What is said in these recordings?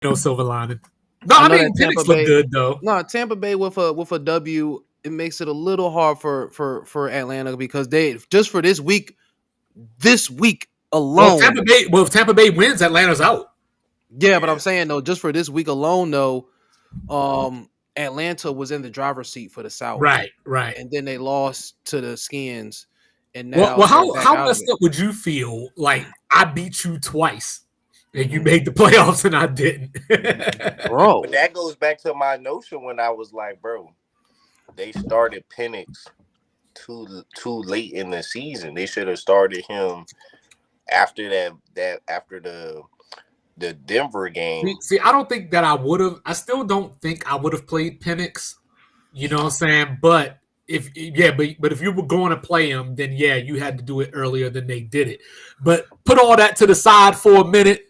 no silver lining. No, I I know mean that Tampa Penix looked Bay. good though. No, Tampa Bay with a W, it makes it a little hard for Atlanta because they just for this week alone. If Tampa Bay wins, Atlanta's out. Yeah, but I'm Yeah. saying though, just for this week alone though, Atlanta was in the driver's seat for the South, Right, right. and then they lost to the Skins, and Well, now they're back how out of messed it. up would you feel? Like I beat you twice, and you Hmm. made the playoffs, and I didn't. But Bro, that goes back to my notion when I was like, bro, they started Penix too late in the season. They should have started him after that after the Denver game. See, I don't think that I would have. I still don't think I would have played Penix. You know what I'm saying? But but if you were going to play him, then yeah, you had to do it earlier than they did it. But put all that to the side for a minute.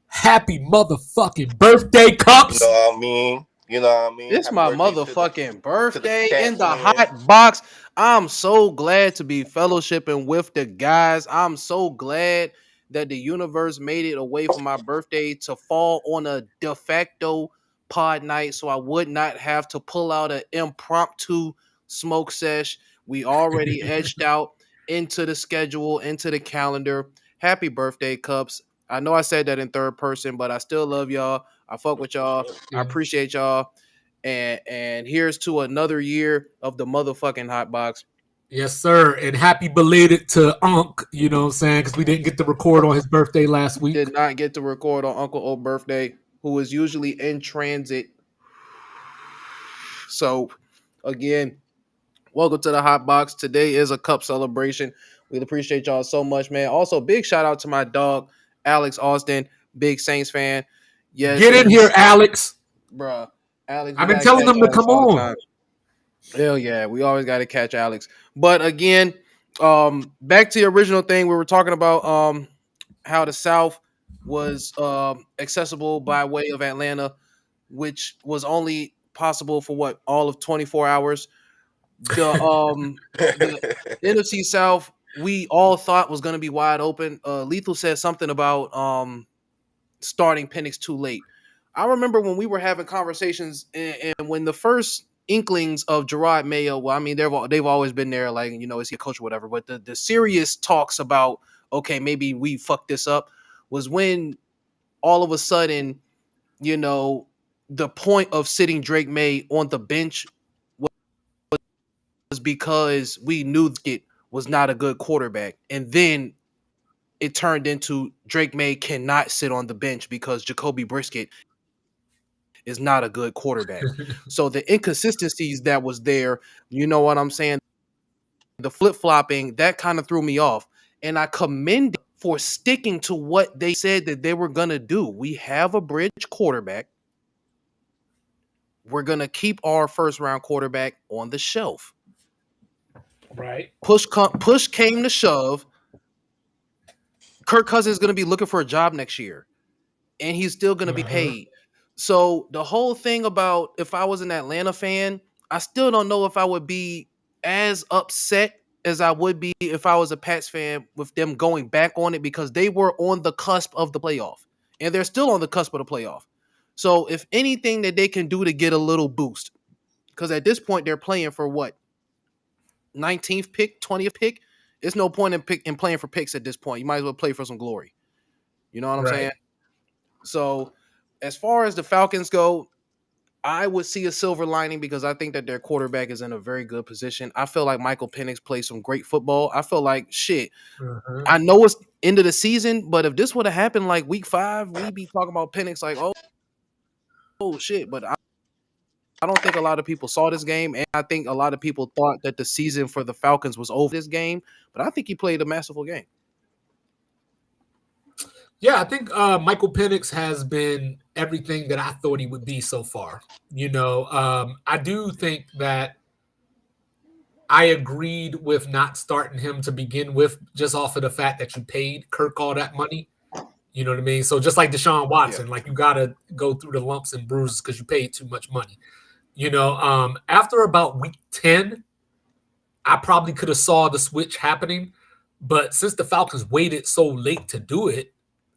Happy motherfucking birthday, You Cups. know what I mean? You know what I mean? it's Happy my birthday motherfucking to the birthday cat in the man. hot box. I'm so glad to be fellowshipping with the guys. I'm so glad that the universe made it a way for my birthday to fall on a de facto pod night so I would not have to pull out an impromptu smoke sesh. We already edged out into the schedule, into the calendar. Happy birthday, Cups. I know I said that in third person, but I still love y'all. I fuck with For y'all. sure. I Yeah. appreciate y'all. And here's to another year of the motherfucking hot box. Yes, sir. And happy belated to Unc, you know what I'm saying? Because we didn't get to record on his birthday last week. Did not get to record on Uncle O birthday, who is usually in transit. So again, welcome to the hot box. Today is a cup celebration. We appreciate y'all so much, man. Also, big shout out to my dog, Alex Austin, big Saints fan. Yes, Get in here, he's Alex. bruh. Alex, we I've been gotta telling catch them to Alex come all the on. time. Hell yeah, we always got to catch Alex. But again, back to the original thing we were talking about, how the South was accessible by way of Atlanta, which was only possible for what all of 24 hours. The NFC South we all thought was going to be wide open. Lethal said something about starting Penix too late. I remember when we were having conversations, and when the first inklings of Gerard Mayo, well, I mean, they've always been there, like, you know, is he a coach or whatever, but the serious talks about, okay, maybe we fucked this up, was when all of a sudden, you know, the point of sitting Drake May on the bench was because we knew it was not a good quarterback. And then it turned into Drake May cannot sit on the bench because Jacoby Brisket is not a good quarterback. So the inconsistencies that was there, you know what I'm saying? The flip flopping, that kind of threw me off. And I commend them for sticking to what they said that they were going to do. We have a bridge quarterback. We're going to keep our first round quarterback on the shelf. Right. Push came to shove. Kirk Cousins is going to be looking for a job next year, and he's still going to be Uh-huh. paid. So the whole thing about if I was an Atlanta fan, I still don't know if I would be as upset as I would be if I was a Pats fan with them going back on it because they were on the cusp of the playoff, and they're still on the cusp of the playoff. So if anything that they can do to get a little boost, because at this point they're playing for what 19th pick, 20th pick. There's no point in playing for picks at this point. You might as well play for some glory. You know what I'm Right. saying? So as far as the Falcons go, I would see a silver lining because I think that their quarterback is in a very good position. I feel like Michael Penix plays some great football. I feel like shit. Uh-huh. I know it's end of the season, but if this would have happened like week 5, we'd be talking about Penix like, oh shit. But I don't think a lot of people saw this game, and I think a lot of people thought that the season for the Falcons was over this game. But I think he played a masterful game. Yeah, I think Michael Penix has been everything that I thought he would be so far. You know, I do think that I agreed with not starting him to begin with, just off of the fact that you paid Kirk all that money. You know what I mean? So just like Deshaun Yeah. Watson, like you got to go through the lumps and bruises because you paid too much money. You know, after about week 10, I probably could have saw the switch happening, but since the Falcons waited so late to do it,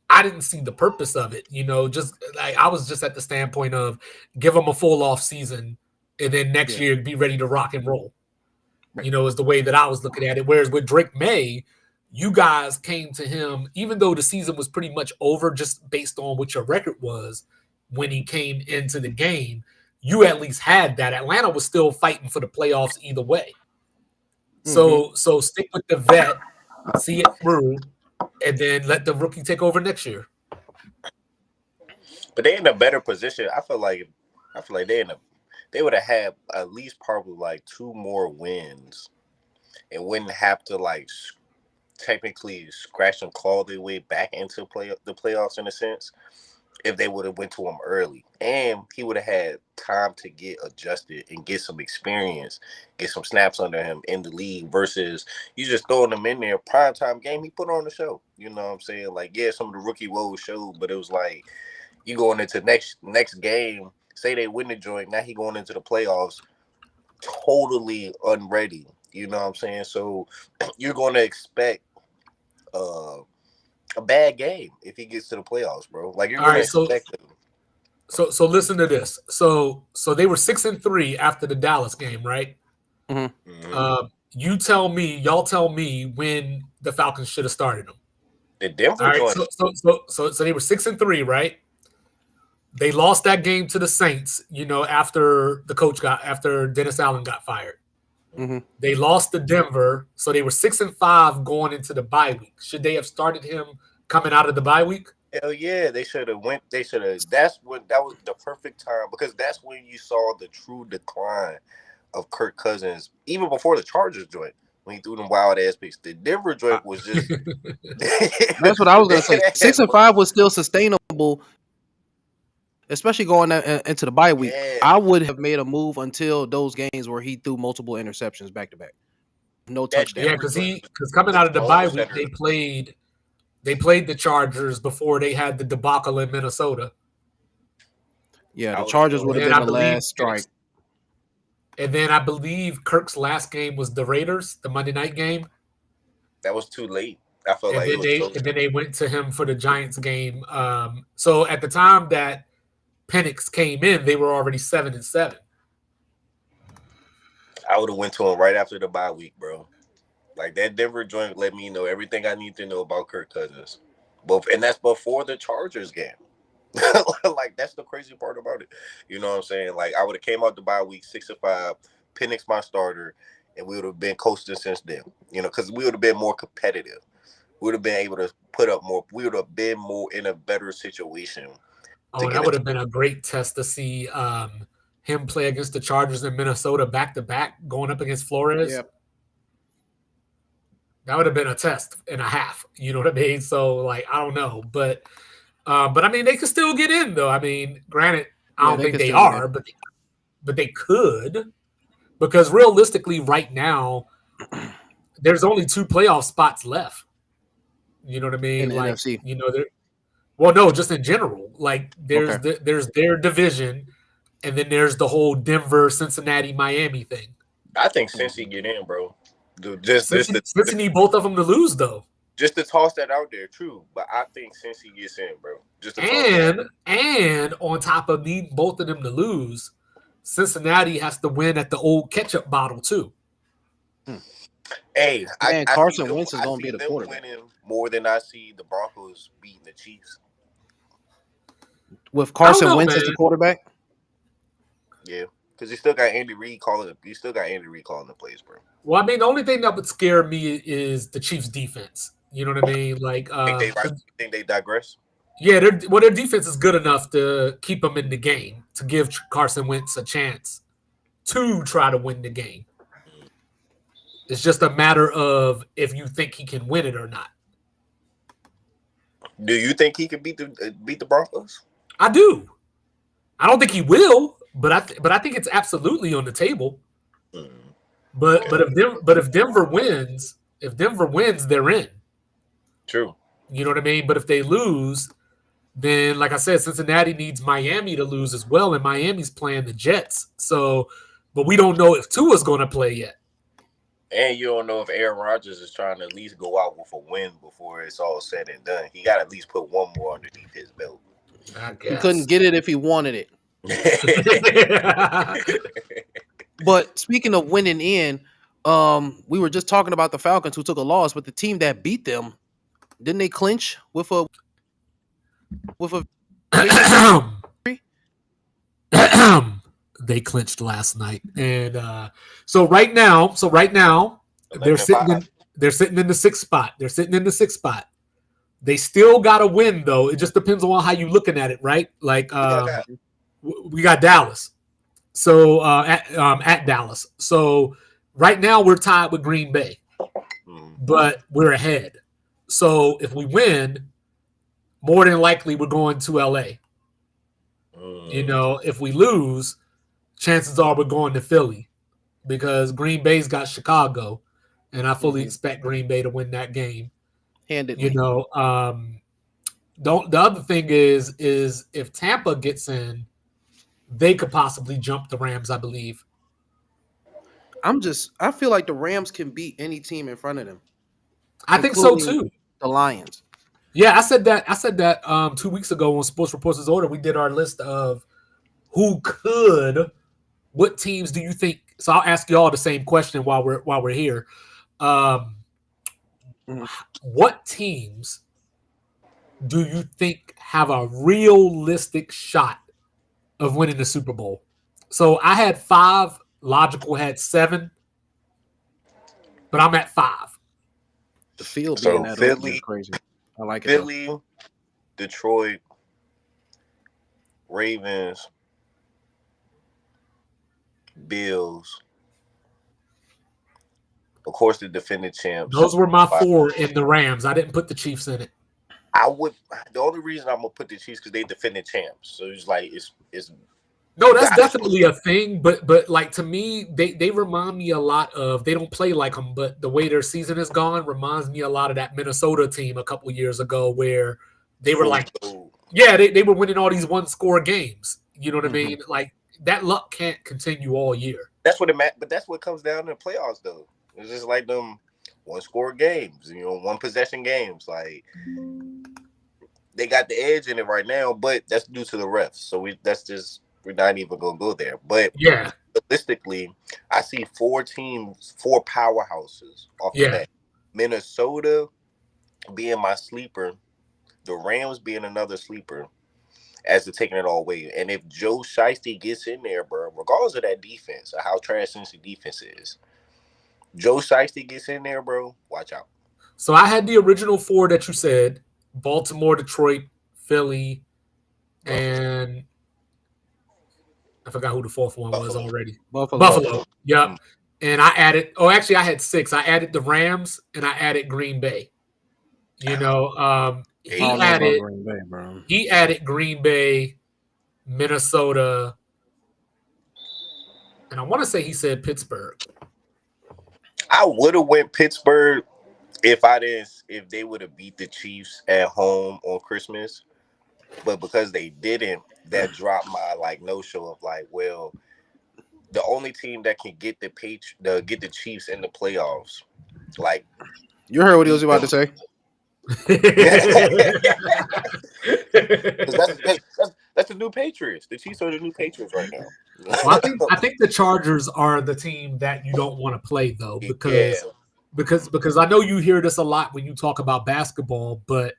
I didn't see the purpose of it. Just like I was just at the standpoint of give him a full off season, and then next Yeah. year be ready to rock and roll. Right. Is the way that I was looking at it. Whereas with Drake May, you guys came to him, even though the season was pretty much over, just based on what your record was when he came into the game. You at least had that. Atlanta was still fighting for the playoffs either way. So stick with the vet, see it through, and then let the rookie take over next year. But they in a better position. I feel like they would have had at least probably like 2 more wins and wouldn't have to like technically scratch and claw their way back into the playoffs in a sense if they would have went to him early, and he would have had time to get adjusted and get some experience, get some snaps under him in the league versus you just throwing him in there prime time game. He put on the show. You know what I'm saying? Like, yeah, some of the rookie woes showed, but it was like you going into next game. Say they win the joint, now he going into the playoffs totally unready. You know what I'm saying? So you're going to expect a bad game if he gets to the playoffs, bro. Like you're All going to right, expect him. so listen to this. So they were 6-3 after the Dallas game, right? Mm-hmm. Y'all tell me when the Falcons should have started them. The Denver All right, joint. so they were 6-3, right? They lost that game to the Saints, after Dennis Allen got fired. Mm-hmm. They lost to Denver, so they were 6-5 going into the bye week. Should they have started him coming out of the bye week? Hell yeah, they should have went. They should have. That was the perfect time because that's when you saw the true decline of Kirk Cousins, even before the Chargers joint when he threw them wild ass picks. The Denver joint was just. That's what I was gonna say. 6-5 was still sustainable, especially going into the bye week. Yeah. I would have made a move until those games where he threw multiple interceptions back to back, no touchdown. Yeah, because coming out of the bye week, they played the Chargers before they had the debacle in Minnesota. Yeah, the Chargers would have been the last strike. And then I believe Kirk's last game was the Raiders, the Monday night game. That was too late. I felt like it was and then they went to him for the Giants game. So at the time that Penix came in, they were already 7-7. I would have went to him right after the bye week, bro. Like that Denver joint let me know everything I need to know about Kirk Cousins. And that's before the Chargers game. Like that's the crazy part about it. You know what I'm saying? Like I would have came out the bye week 6-5, Penix my starter, and we would have been coasting since then. Because we would have been more competitive. We would have been able to put up more. We would have been more in a better situation. Oh, that would have been a great test to see him play against the Chargers in Minnesota back to back, going up against Flores. Yep. That would have been a test and a half. You know what I mean? So, like, I don't know, but I mean, they could still get in, though. I mean, granted, I don't think they are, but they could, because realistically, right now, there's only 2 playoff spots left. You know what I mean? In the like, NFC. Well, no, just in general. Like, there's their division, and then there's the whole Denver, Cincinnati, Miami thing. I think Cincy get in, bro. Cincy need both of them to lose, though. Just to toss that out there, true. But I think Cincy gets in, bro. And on top of needing both of them to lose, Cincinnati has to win at the old ketchup bottle too. Hey, Carson Wentz is going to be the quarterback. Winning more than I see the Broncos beating the Chiefs. With Carson Wentz as the quarterback? Yeah, because you still got Andy Reid calling the plays, bro. Well, I mean, the only thing that would scare me is the Chiefs' defense. You know what I mean? Like, think they digress? Yeah, their defense is good enough to keep them in the game, to give Carson Wentz a chance to try to win the game. It's just a matter of if you think he can win it or not. Do you think he can beat the Broncos? I do. I don't think he will, but I think it's absolutely on the table. But if Denver wins, they're in. True. You know what I mean? But if they lose, then like I said, Cincinnati needs Miami to lose as well, and Miami's playing the Jets. So, but we don't know if Tua's going to play yet. And you don't know if Aaron Rodgers is trying to at least go out with a win before it's all said and done. He got to at least put one more underneath his belt. I He couldn't guess. get it if he wanted it. But speaking of winning in, we were just talking about the Falcons who took a loss, but the team that beat them, didn't they clinch with a victory? They clinched last night, and so right now, they're 11 and sitting 5. in they're sitting in the sixth spot. They're sitting in the sixth spot. They still got to win though. It just depends on how you looking at it, right? Like We got that. we got Dallas, so at Dallas. So right now we're tied with Green Bay, but we're ahead. So if we win, more than likely we're going to LA. You know, if we lose, chances are we're going to Philly because Green Bay's got Chicago, and I fully expect Green Bay to win that game. Handedly. You know, the other thing is if Tampa gets in, they could possibly jump the Rams, I believe. I feel like the Rams can beat any team in front of them, I think so including too. the Lions. Yeah, I said that. 2 weeks ago on Sports Reports Order. We did our list of who could. What teams do you think? So I'll ask you all the same question while we're here. What teams do you think have a realistic shot of winning the Super Bowl? So I had 5. Logical had 7, but I'm at 5. The field So being that open is Philly, crazy. I like it. Philly, Detroit, Ravens, Bills. Of course, the defending champs. Those were my 4 in the Rams. I didn't put the Chiefs in it. I would. The only reason I'm gonna put the Chiefs because they defending champs. So it's like it's. No, that's definitely a thing, but like to me, they remind me a lot of. They don't play like them, but the way their season is gone reminds me a lot of that Minnesota team a couple years ago, where they were like, yeah, they were winning all these 1-score games. You know what I mean? Like that luck can't continue all year. That's what but that's what comes down to the playoffs, though. It's just like them 1-score games, 1-possession games. Like they got the edge in it right now, but that's due to the refs. So we're not even gonna go there. But yeah, realistically, I see 4 teams, 4 powerhouses off the bat. Minnesota being my sleeper, the Rams being another sleeper, as to taking it all away. And if Joe Shiesty gets in there, bro, regardless of that defense or how trash the defense is, Joe Shiesty gets in there, bro, watch out. So I had the original 4 that you said: Baltimore, Detroit, Philly, and I forgot who the 4th one was already. Buffalo. Yep. And I added. Oh, actually, I had 6. I added the Rams and I added Green Bay. He added Green Bay, bro. He added Green Bay, Minnesota, and I want to say he said Pittsburgh. I would have went Pittsburgh if they would have beat the Chiefs at home on Christmas, but because they didn't, that dropped my no show of well, the only team that can get the Chiefs in the playoffs, you heard what he was about to say. That's the new Patriots. The Chiefs are the new Patriots right now. Well, I think the Chargers are the team that you don't want to play though, because I know you hear this a lot when you talk about basketball, but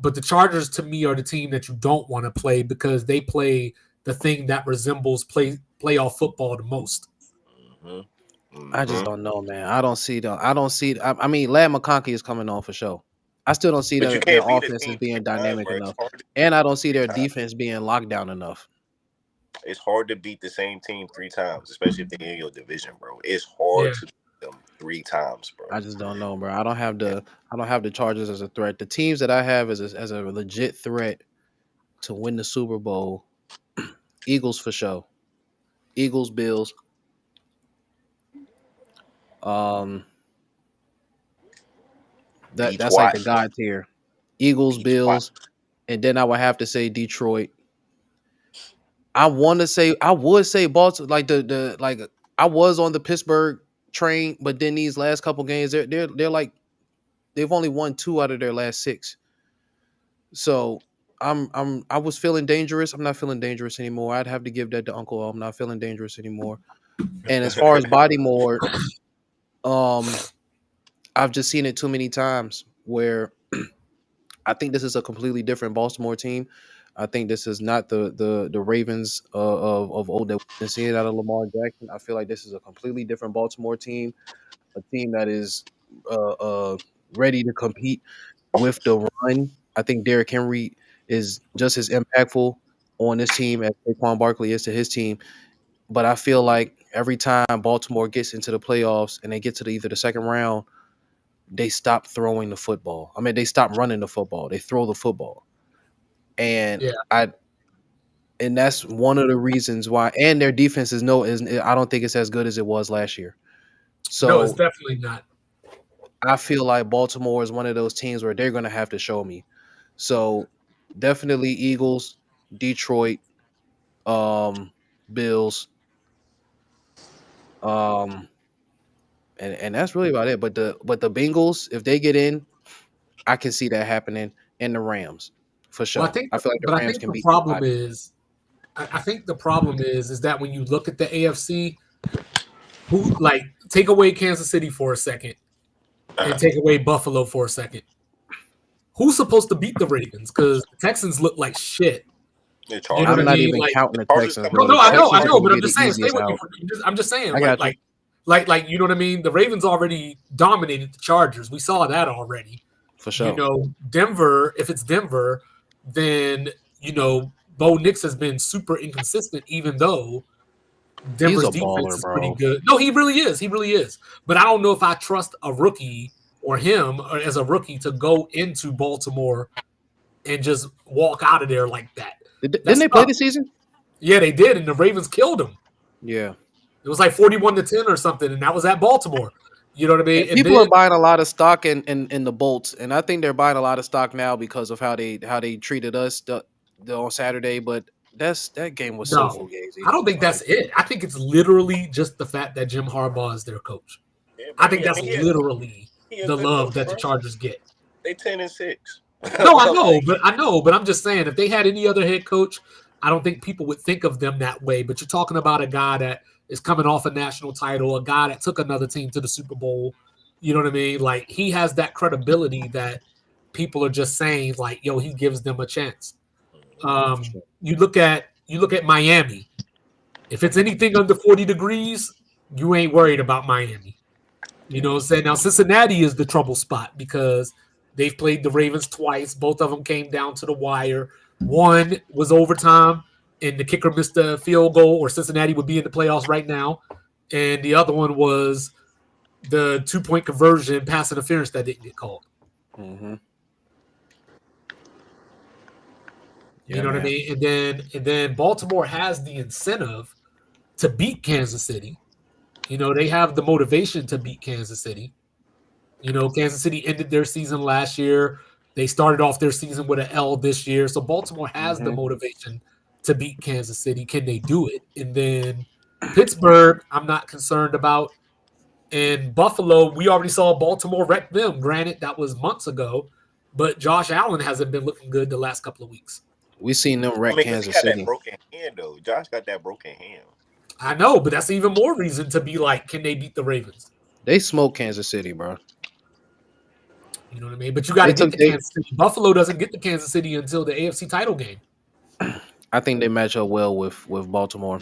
the Chargers to me are the team that you don't want to play because they play the thing that resembles playoff football the most. I just don't know, man. I don't see. I mean, Lad McConkey is coming on for sure. I still don't see their offense as being dynamic enough, and I don't see their defense being locked down enough. It's hard to beat the same team 3 times, especially if they're in your division, bro. It's hard to beat them 3 times, bro. I just don't know, bro. I don't have the Chargers as a threat. The teams that I have as a legit threat to win the Super Bowl, Eagles for sure. Eagles, Bills. That's like the God tier. Eagles, Bills, and then I would have to say Detroit. I would say Baltimore. I was on the Pittsburgh train, but then these last couple games, they're like they've only won 2 out of their last 6. So I was feeling dangerous. I'm not feeling dangerous anymore. I'd have to give that to Uncle O. I'm not feeling dangerous anymore. And as far as Bodymore, um, I've just seen it too many times where I think this is a completely different Baltimore team. I think this is not the Ravens of old that we've been seeing out of Lamar Jackson. I feel like this is a completely different Baltimore team, a team that is uh, uh, ready to compete with the run. I think Derrick Henry is just as impactful on this team as Saquon Barkley is to his team. But I feel like every time Baltimore gets into the playoffs and they get to either the second round, they stop throwing the football. I mean, they stop running the football. They throw the football, and Yeah. that's one of the reasons why. And their defense is I don't think it's as good as it was last year. No, it's So definitely not. I feel like Baltimore is one of those teams where they're going to have to show me. So definitely Eagles, Detroit, Bills, um, and that's really about it. But the Bengals, if they get in, I can see that happening. And the Rams, for Well, sure. I feel like the but I Rams think can the beat problem anybody. is, I think the problem is that when you look at the AFC, who like take away Kansas City for a second and take away Buffalo for a second, who's supposed to beat the Ravens? Because the Texans look like shit. The You know what I'm I Chargers, not mean? even Like, counting the Chargers Texans, coming no, bro. to The no, play. Texans I are know, going to but I'm be the just saying, stay easiest with me. out. I'm just saying, I got you you know what I mean. The Ravens already dominated the Chargers. We saw that already. for You sure. know, Denver. If it's Denver, then you know Bo Nix has been super inconsistent, even though He's Denver's a defense baller, is pretty bro. good. No, he really is. He really is. But I don't know if I trust a rookie or him as a rookie to go into Baltimore and just walk out of there like that. Didn't That's they play tough. this season? Yeah, they did, and the Ravens killed him. Yeah. It was like 41-10 or something, and that was at Baltimore. You know what I mean? And And people are then buying a lot of stock in the Bolts, and I think they're buying a lot of stock now because of how they treated us on Saturday. But that game was so no, I fugazi. don't think Like that's it. I think it's literally just the fact that Jim Harbaugh is their coach. Yeah, I bro. think I that's mean, literally he a the good love coach, that the bro. Chargers get. They 10-6. No, Like, but I'm just saying if they had any other head coach, I don't think people would think of them that way. But you're talking about a guy that is coming off a national title, a guy that took another team to the Super Bowl. You know what I mean? Like he has that credibility that people are just saying, like, yo, he gives them a chance. for sure. You look at Miami. If it's anything under 40 degrees, you ain't worried about Miami. You know what I'm saying? Now Cincinnati is the trouble spot because they've played the Ravens twice. Both of them came down to the wire. One was overtime, and the kicker missed a field goal, or Cincinnati would be in the playoffs right now. And the other one was the 2-point conversion pass interference that didn't get called. Mm-hmm. You Yeah, know what I man. mean? And then Baltimore has the incentive to beat Kansas City. You know, they have the motivation to beat Kansas City. You know, Kansas City ended their season last year. They started off their season with an L this year. So Baltimore has the Mm-hmm. motivation to beat Kansas City. Can they do it? And then Pittsburgh, I'm not concerned about. And Buffalo, we already saw Baltimore wreck them. Granted, that was months ago, but Josh Allen hasn't been looking good the last couple of weeks. We seen them I wreck mean, because he Kansas got that City. broken hand, though. Josh got that broken hand. I know, but that's even more reason to be like, can they beat the Ravens? They smoked Kansas City, bro. You know what I mean? But you got They to get took to they. Kansas City. Buffalo doesn't get to Kansas City until the AFC title game. I think they match up well with Baltimore.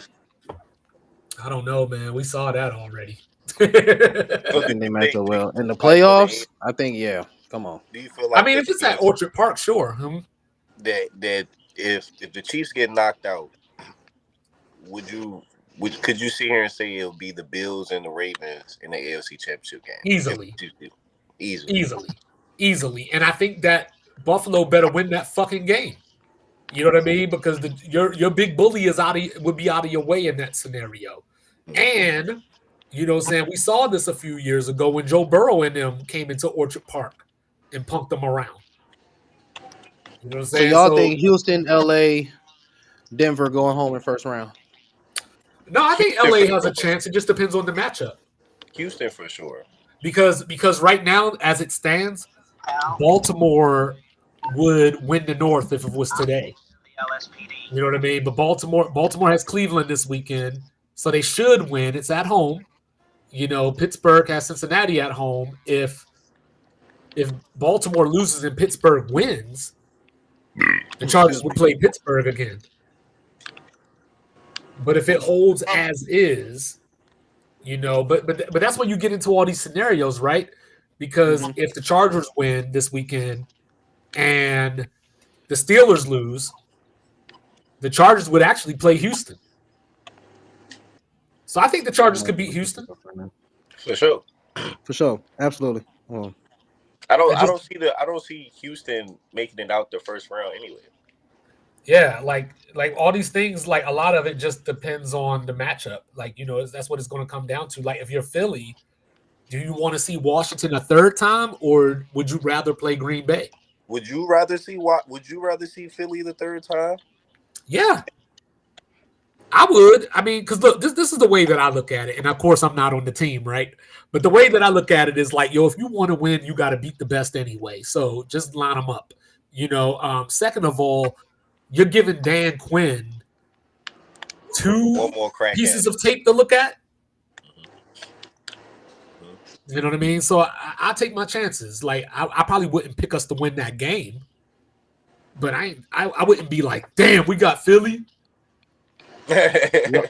I don't know, man. We saw that already. So I do think they you match think, up well in the like, for the playoffs. I think yeah. Come on. do you feel I like mean, the if it's at Chiefs Orchard Park, sure. that if the Chiefs get knocked out, would you could you sit here and say it'll be the Bills and the Ravens in the AFC Championship game if Easily, the Chiefs do? Easily. easily, easily. And I think that Buffalo better win that fucking game. You know what I mean? Because your big bully would be out of your way in that scenario. And you know what I'm saying? We saw this a few years ago when Joe Burrow and them came into Orchard Park and punked them around. You know what I'm So saying? y'all So think Houston, LA, Denver going home in first round? no, I think Houston LA finna has go a home. chance. It just depends on the matchup. Houston for sure. because right now, as it stands, Baltimore would win the North if it was today. You know what I mean? But Baltimore has Cleveland this weekend, so they should win. It's at home. You know, Pittsburgh has Cincinnati at home. If Baltimore loses and Pittsburgh wins, the Chargers Excuse would me. play Pittsburgh again. But if it holds as is, you know, but that's when you get into all these scenarios, right? Because Mm-hmm. if the Chargers win this weekend and the Steelers lose, the Chargers would actually play Houston. So I think the Chargers could beat Houston. For sure. For sure, absolutely. Well, I just I don't see Houston making it out the first round anyway. yeah, like all these things, like a lot of it just depends on the matchup. Like, you know, that's what it's going to come down to. Like if you're Philly, do you want to see Washington a third time or would you rather play Green Bay? Would you rather see what? Would you rather see Philly the third time? Yeah, I would. I mean, because look, this is the way that I look at it, and of course, I'm not on the team, right? But the way that I look at it is like, yo, if you want to win, you got to beat the best anyway. So just line them up. You know. Second of all, you're giving Dan Quinn One two more crack at pieces it. of tape to look at. Mhm. You know what I mean? So I take my chances. Like I probably wouldn't pick us to win that game, but I wouldn't be like, damn, we got Philly.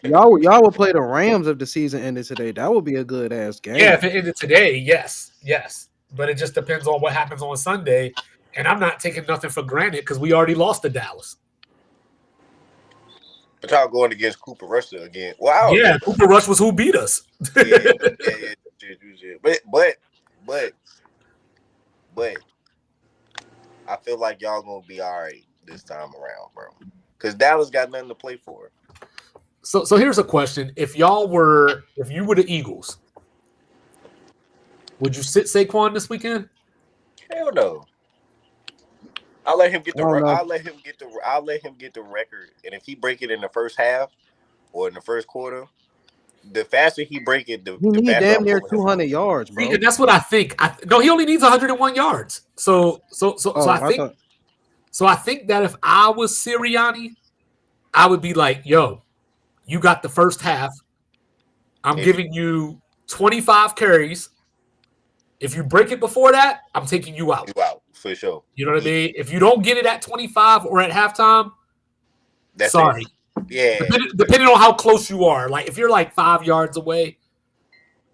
y'all would play the Rams if the season ended today. That would be a good ass Yeah, game. if it ended today, yes. But it just depends on what happens on Sunday. And I'm not taking nothing for granted because we already lost to Dallas. But y'all going against Cooper Rush again? Well, I don't Yeah, know. Cooper Rush was who beat us. Yeah. But but I feel like y'all gonna be all right this time around, bro. Because Dallas got nothing to play for. So here's a question: if you were the Eagles, would you sit Saquon this weekend? Hell no. I'll let him get I don't know. I'll let him get the record. And if he break it in the first half or in the first quarter, the faster he break it, He the need faster damn I'm near pulling him out. 200 yards, See, bro. and that's what I think. No, he only needs 101 yards. So Oh, I I think thought that if I was Sirianni, I would be like, yo, you got the first half. I'm If giving you 25 carries. If you break it before that, I'm taking you out. you out for sure. You know what I mean? If you don't get it at 25 or at halftime, That's it. sorry. Yeah. Depending on how close you are. Like if you're like 5 yards away,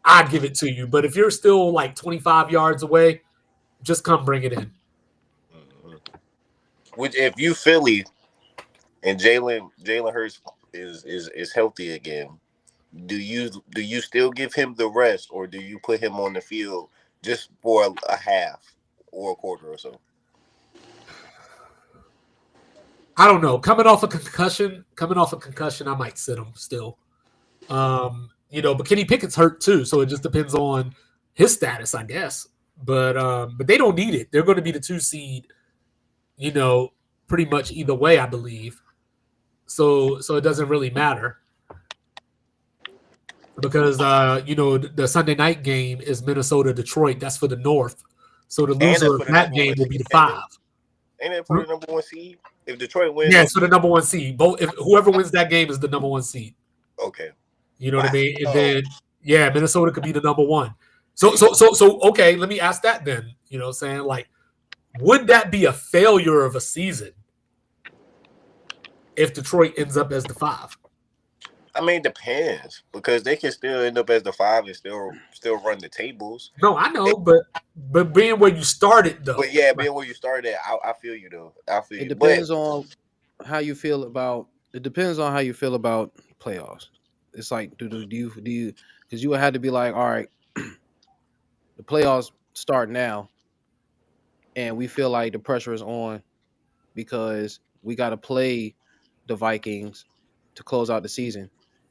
I'd give it to you. But if you're still like 25 yards away, just come bring it in. Mhm. Which if you Philly and Jalen Hurts is healthy again, do you still give him the rest or do you put him on the field just for a half or a quarter or so? I don't know. Coming off a concussion, I might sit him still. You know, but Kenny Pickett's hurt too, so it just depends on his status, I guess. But they don't need it. They're going to be the 2 seed, you know, pretty much either way, I believe. So it doesn't really matter because you know the Sunday night game is Minnesota Detroit. That's for the North. So the And loser that's of for the that number game one will be seed, the 5. ain't that for the number one seed? If Detroit wins, Yeah, it's for the number 1 seed. Both if whoever wins that game is the number 1 seed. okay. You know what I mean? And Wow. then yeah, Minnesota could be the number 1. So okay, let me ask that then. You know what I'm saying? Like, would that be a failure of a season if Detroit ends up as the 5? I mean, it depends because they can still end up as the 5 and still run the tables. No, I know, but being where you started though. But yeah, being where you started, I feel you though. I feel it you. But depends on how you feel about. It depends on how you feel about playoffs. It's like do you because you would have to be like, all right, the playoffs start now, and we feel like the pressure is on because we got to play the Vikings to close out the season,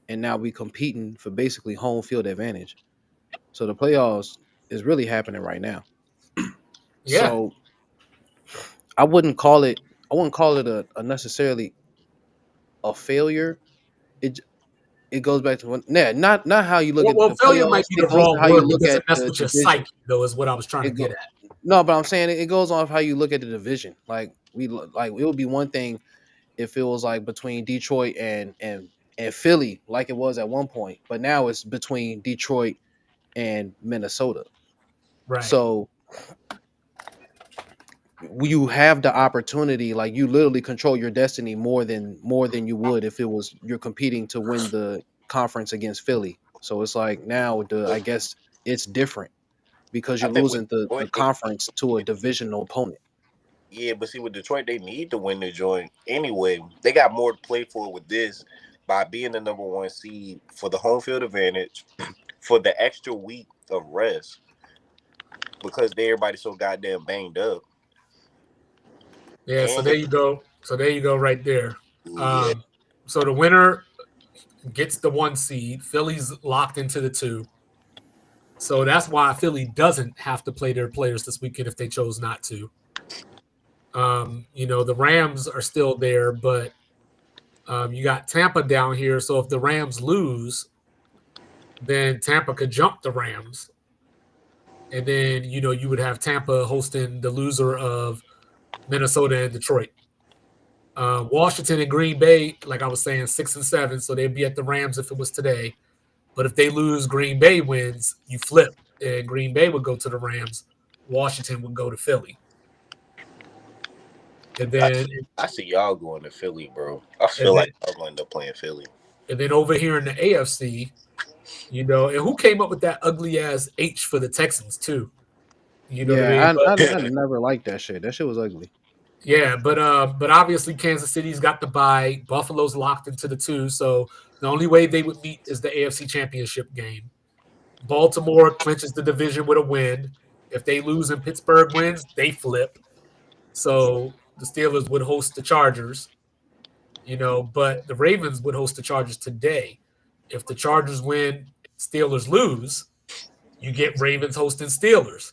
and now we competing for basically home field advantage. So the playoffs is really happening right now. Yeah. So I wouldn't call it. I wouldn't call it a necessarily a failure. It it goes back to not how you look at Well, the failure might playoffs. be the It goes to wrong how you word look because at it messed the with your division. psyche, though, is what I was trying to It get go at. no, but I'm saying it goes off how you look at the division. Like like it would be one thing if it was like between Detroit and Philly, like it was at one point, but now it's between Detroit and Minnesota. Right. So you have the opportunity, like you literally control your destiny more than you would if it was you're competing to win the conference against Philly. So it's like now I guess it's different because I you're think with losing the Detroit, they conference to a divisional opponent. yeah, but see with Detroit, they need to win the joint anyway. They got more to play for with this by being the number one seed for the home field advantage, for the extra week of rest because everybody's so goddamn banged up. Yeah. So And there you go. So there you go, right there. yeah, So the winner gets the 1 seed. Philly's locked into the 2. So that's why Philly doesn't have to play their players this weekend if they chose not to. The Rams are still there, but you got Tampa down here. So if the Rams lose, then Tampa could jump the Rams. And then, you would have Tampa hosting the loser of Minnesota and Detroit. Washington and Green Bay, like I was saying, 6 and 7. So they'd be at the Rams if it was today. But if they lose, Green Bay wins, you flip. And Green Bay would go to the Rams. Washington would go to Philly. And I, then I see y'all going to Philly, bro. I and feel then like y'all going to end up playing Philly. and then over here in the AFC, and who came up with that ugly ass H for the Texans too? You know what I Yeah, mean? I But never liked that shit. That shit was ugly. yeah, but obviously Kansas City's got the bye. Buffalo's locked into the 2, so the only way they would meet is the AFC Championship game. Baltimore clinches the division with a win. If they lose and Pittsburgh wins, they flip. So the Steelers would host the Chargers, but the Ravens would host the Chargers today. If the Chargers win, Steelers lose, you get Ravens hosting Steelers.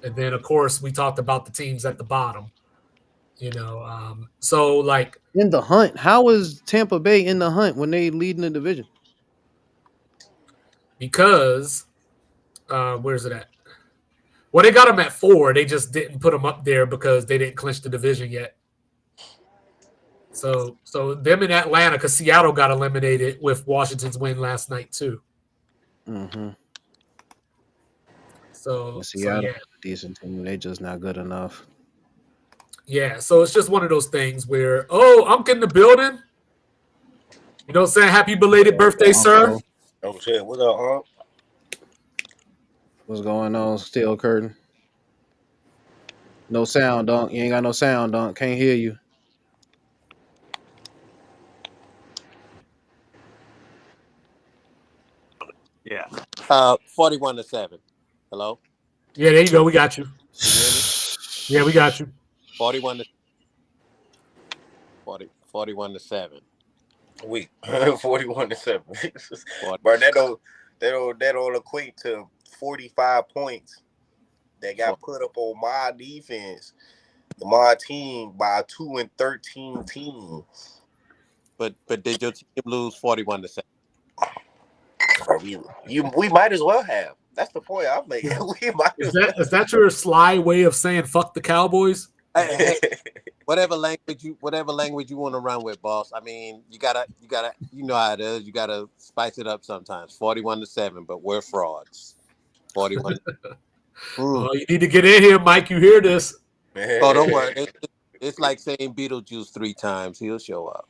And then, of course, we talked about the teams at the bottom. So like In the hunt, how is Tampa Bay in the hunt when they lead in the division? because where's it at? Well, they got them at 4. They just didn't put them up there because they didn't clinch the division yet. So them in Atlanta, because Seattle got eliminated with Washington's win last night too. Mm-hmm. So Seattle yeah, is a decent team. They just not good enough. yeah. So it's just one of those things where, oh, I'm in the building. You know what I'm saying? Happy belated birthday, sir. Also, Oh shit, what up, huh? what's going on? Steel curtain. No sound, dunk. You ain't got no sound, dunk. Can't hear you. Yeah. 41-7. Hello? Yeah, there you go. We got you. Can you hear me? Yeah, we got you. 41 to 41-7. Week 41-7. 40. Bro, that don't equate to 45 points that got put up on my defense, my team by 2-13 team. But did your team lose 41-7? Bro, we might as well have. That's the point I'm making. We might Is as that is that your sly way of saying fuck the Cowboys? Hey, well. whatever language you want to run with, boss. I mean, you gotta you know how it is. You gotta spice it up sometimes. 41-7, but we're frauds. 41. Oh, you need to get in here, Mike. You hear this? Oh, don't worry. It's like saying Beetlejuice 3 times. He'll show up.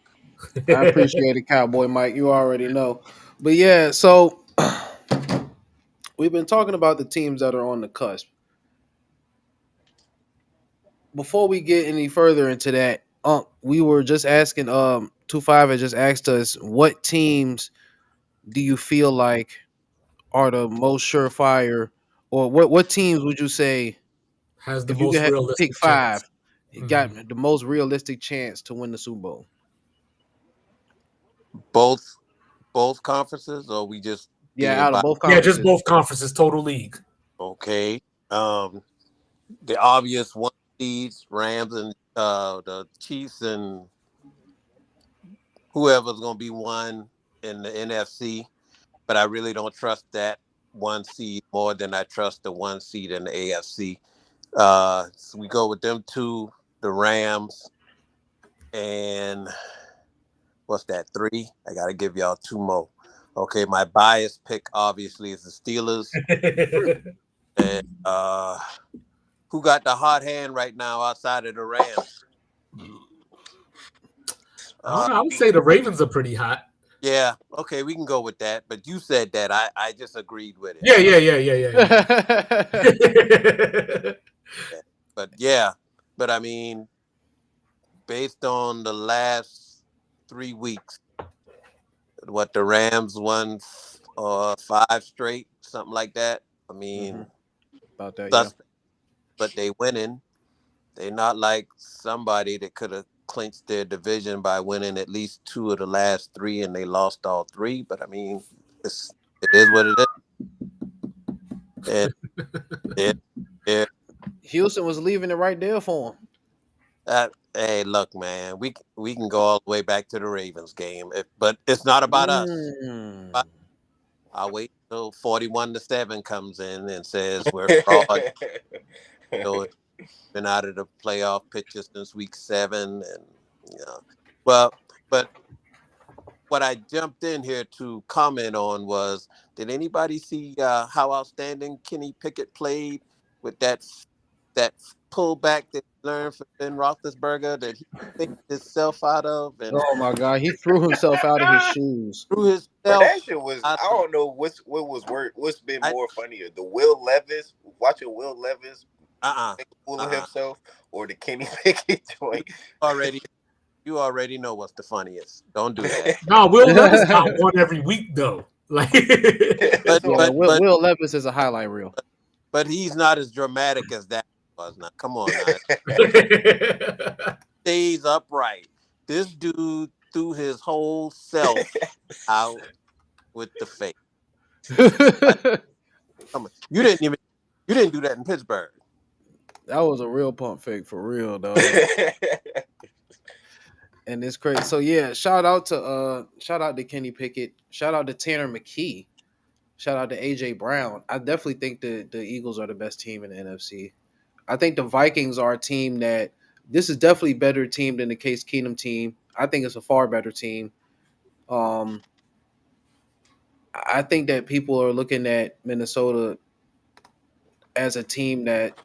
I appreciate it, Cowboy Mike. You already know. But yeah, so we've been talking about the teams that are on the cusp. Before we get any further into that, we were just asking 25 had just asked us what teams do you feel like are the most surefire, or what teams would you say Has the if you could most pick realistic chance. five, got the most realistic chance to win the Super Bowl? Both conferences, or we just Yeah, being out of by both Yeah, just conferences. both conferences, total league. okay. The obvious one seeds, Rams and the Chiefs and whoever's going to be one in the NFC, but I really don't trust that one seed more than I trust the one seed in the AFC. So we go with them two, the Rams, and what's that, three? I got to give y'all two more. Okay, my bias pick obviously is the Steelers. And who got the hot hand right now outside of the Rams? I don't Uh, know. I would say the Ravens are pretty hot. yeah, okay, we can go with that. But you said that. I just agreed with it. Yeah, yeah, yeah, yeah, yeah, yeah. But yeah, but I mean, based on the last 3 weeks, what the Rams won 5 straight, something like that. I mean, About that, yeah. suspect, but they winning. They not like somebody that could have clinched their division by winning at least 2 of the last 3, and they lost all 3. But I mean, it is what it is. And it, Houston was leaving it right there for him. hey, look, man, we can go all the way back to the Ravens game, but it's not about us. I'll wait till 41-7 comes in and says we're fraud. Been out of the playoff picture since week 7, and well, but what I jumped in here to comment on was, did anybody see how outstanding Kenny Pickett played with that pullback that he learned from Ben Roethlisberger that he picked himself out of and Oh my God, he threw himself out of his shoes. threw But himself that shit was, I out of, don't know what's been more funnier, the Will Levis, watching Will Levis make a fool of himself, or the Kenny Pickett joint. You already know what's the funniest. Don't do that. No, Will Levis got one every week though. Like, but Will Levis is a highlight reel. But he's not as dramatic as that was. Now, come on, now. Stays upright. This dude threw his whole self out with the fake. Come on. You didn't do that in Pittsburgh. That was a real pump fake for real, though. And it's crazy. So yeah, shout out to Kenny Pickett. Shout out to Tanner McKee. Shout out to AJ Brown. I definitely think the Eagles are the best team in the NFC. I think the Vikings are a team that this is definitely a better team than the Case Keenum team. I think it's a far better team. I think that people are looking at Minnesota as a team that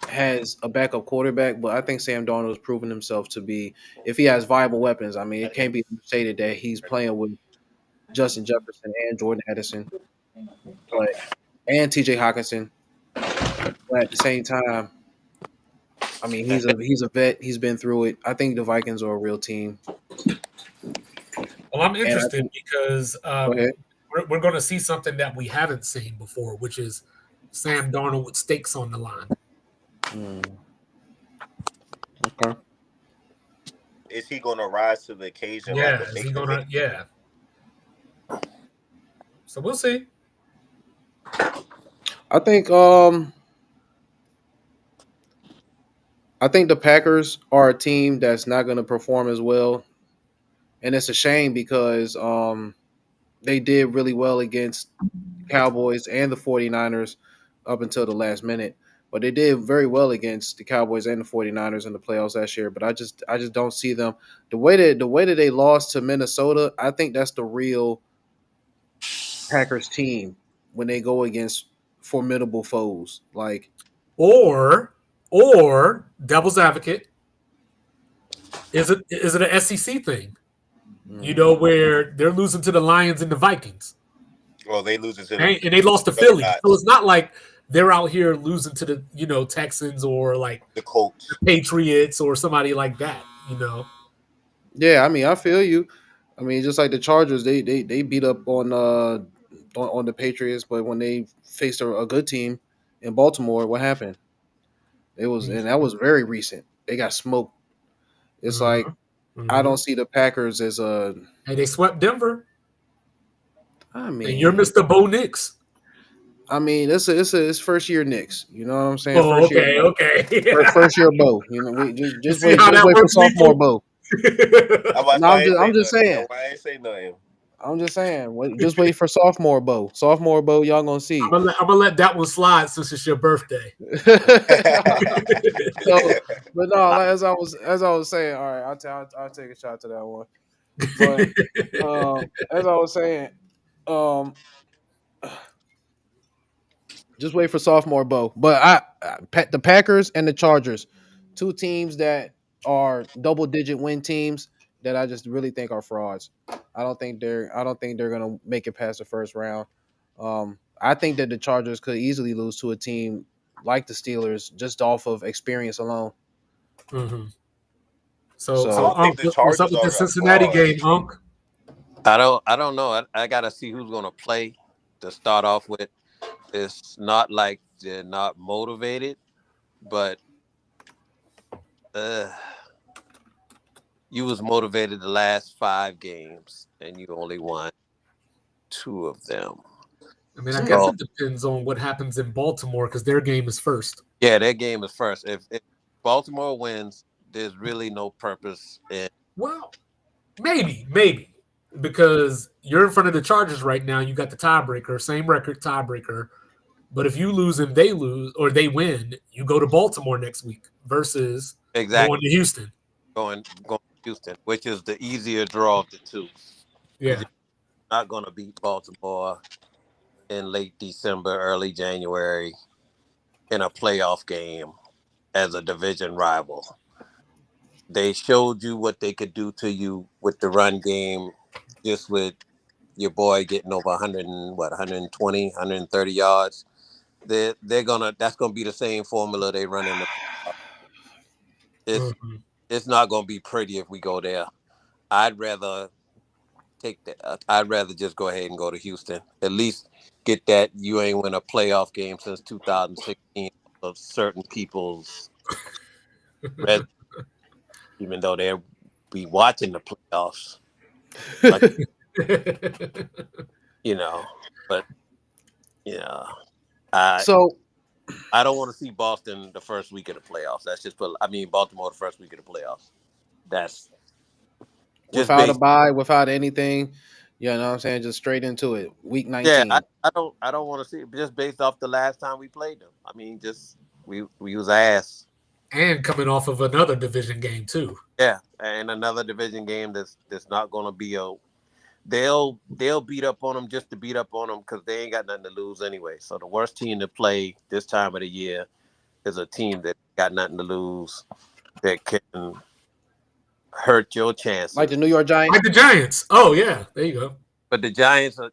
has a backup quarterback, but I think Sam Darnold has proven himself to be, if he has viable weapons. I mean, it can't be stated that he's playing with Justin Jefferson and Jordan Addison, and TJ Hawkinson. But at the same time, I mean, he's a vet. He's been through it. I think the Vikings are a real team. Well, I'm interested because we're going to see something that we haven't seen before, which is Sam Darnold with stakes on the line. Okay. Is he going to rise to the occasion? Yeah, like is he going to? Yeah. So we'll see. I think the Packers are a team that's not going to perform as well, and it's a shame because they did really well against the Cowboys and the 49ers up until the last minute. But they did very well against the Cowboys and the 49ers in the playoffs last year. But I just don't see them the way that they lost to Minnesota. I think that's the real Packers team when they go against formidable foes. Like or devil's advocate, is it an SEC thing? You know, where they're losing to the Lions and the Vikings. Well, they losing to and they lost to Philly. So it's not like they're out here losing to the Texans or like the Colts, the Patriots, or somebody like that. Yeah, I mean, I feel you. I mean, just like the Chargers, they beat up on the Patriots, but when they faced a good team in Baltimore, what happened? And that was very recent. They got smoked. It's like I don't see the Packers as a. Hey, they swept Denver. I mean, and you're Mr. Bo Nix. I mean, it's first year Knicks. You know what I'm saying? Oh, okay. First year Bo. You know, we just wait for sophomore Bo. I'm No, why I ain't I'm say just nothing. saying. Why I ain't say nothing. I'm just saying. Just wait for sophomore bowl. Sophomore bowl, y'all gonna see. I'm gonna let that one slide since it's your birthday. So, but no, like, as I was saying, all right, I'll take a shot to that one. But as I was saying, um, just wait for sophomore bowl. But the Packers and the Chargers, two teams that are double digit win teams that I just really think are frauds. I don't think they're gonna make it past the first round. I think that the Chargers could easily lose to a team like the Steelers just off of experience alone. Mhm. I So So don't think the What's up Chargers with the are a Cincinnati fraud. game, Unc? I don't know. I gotta see who's gonna play to start off with. It's not like they're not motivated, but uh, you was motivated the last 5 games and you only won 2 of them. I mean, I guess So it depends on what happens in Baltimore because their game is first. yeah, that game is first. If Baltimore wins, there's really no purpose in. Well, maybe because you're in front of the Chargers right now. You got the tiebreaker, same record tiebreaker. But if you lose and they lose or they win, you go to Baltimore next week versus going Exactly. to Houston. Going to Houston, which is the easier draw of the two, because Yeah. you're not going to beat Baltimore in late December, early January in a playoff game as a division rival. They showed you what they could do to you with the run game, just with your boy getting over 100 and what 120, 130 yards. They're gonna that's gonna be the same formula they run in the. It's Mhm. it's not gonna be pretty if we go there. I'd rather take that. I'd rather just go ahead and go to Houston. At least get that you ain't win a playoff game since 2016 of certain people's res, even though they'll be watching the playoffs. Like you know, but yeah, I so I don't want to see Boston the first week of the playoffs. That's just put. I mean Baltimore the first week of the playoffs. That's just without a based. bye, without anything, you know what I'm saying, just straight into it. Week Yeah, 19. I don't want to see it just based off the last time we played them. I mean, just we was ass. And coming off of another division game too. Yeah, and another division game that's not going to be a. They'll beat up on them just to beat up on them because they ain't got nothing to lose anyway. So the worst team to play this time of the year is a team that got nothing to lose that can hurt your Like the chances. New York Giants. Like the Giants. Oh yeah, there you go. But the Giants are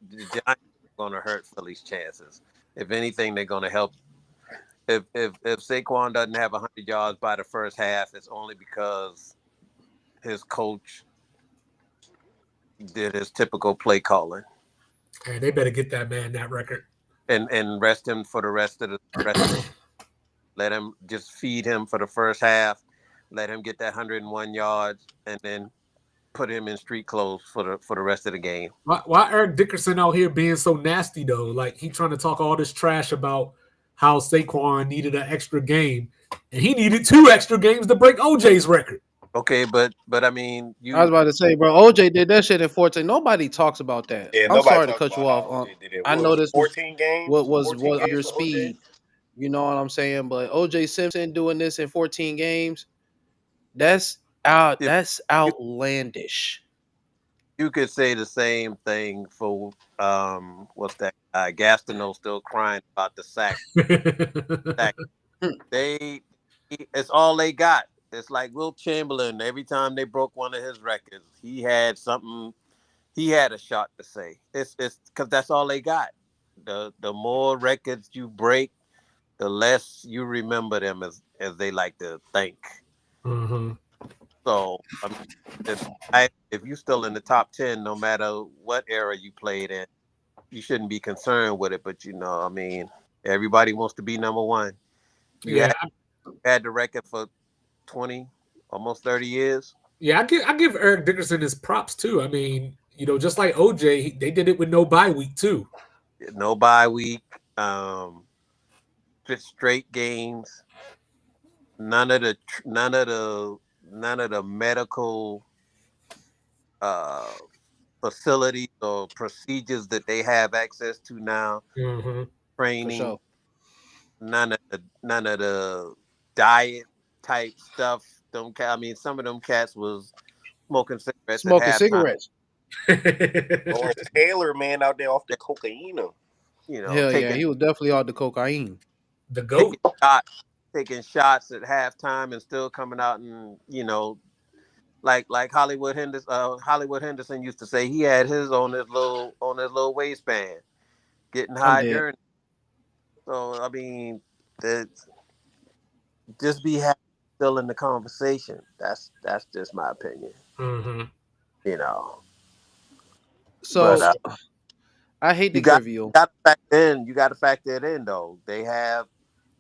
going to hurt Philly's chances. If anything, they're going to help. If Saquon doesn't have 100 yards by the first half, it's only because his coach did his typical play calling Hey, they better get that man that record. and rest him for the rest of the. Let him just feed him for the first half. Let him get that 101 yards, and then put him in street clothes for the rest of the game. Why Eric Dickerson out here being so nasty though? Like he trying to talk all this trash about how Saquon needed an extra game, and he needed 2 extra games to break OJ's record. Okay, but I mean, I was you about to say, bro, OJ did that shit in 14. Nobody talks about that. Yeah, I'm nobody sorry to talks cut about you off. how OJ did it. I What know was it, this was 14 games? 14 was games under for OJ? speed. You know what I'm saying? But OJ Simpson doing this in 14 games, that's if that's you outlandish. you could say the same thing for what's that guy Gastineau still crying about the sack. Hmm. They it's all they got. It's like Will Chamberlain. Every time they broke one of his records, he had something. He had a shot to say. It's because that's all they got. The more records you break, the less you remember them as they like to think. Mhm. So I mean, if you're still in the top 10, no matter what era you played in, you shouldn't be concerned with it. But I mean, everybody wants to be number one. You Yeah, had the record for 20, almost 30 years. yeah. I give Eric Dickerson his props too. I mean, just like OJ, they did it with no bye week too. No bye week, um, straight games. None of the medical uh, facilities or procedures that they have access to now. Mm-hmm. For Training, sure. none of the diet type stuff. I mean, some of them cats was smoking cigarettes at Smoking halftime. cigarettes. Lawrence Taylor, man, out there off the cocaine. You know, Hell yeah, he was definitely on the cocaine. The taking goat. shots, taking shots at halftime, and still coming out and like Hollywood Henderson used to say, he had his on his little waistband, getting I'm high dead. during. So I mean, that just be happy still in the conversation. That's just my opinion. Mm-hmm. You know, but So I hate you the got trivial you got to factor it in though.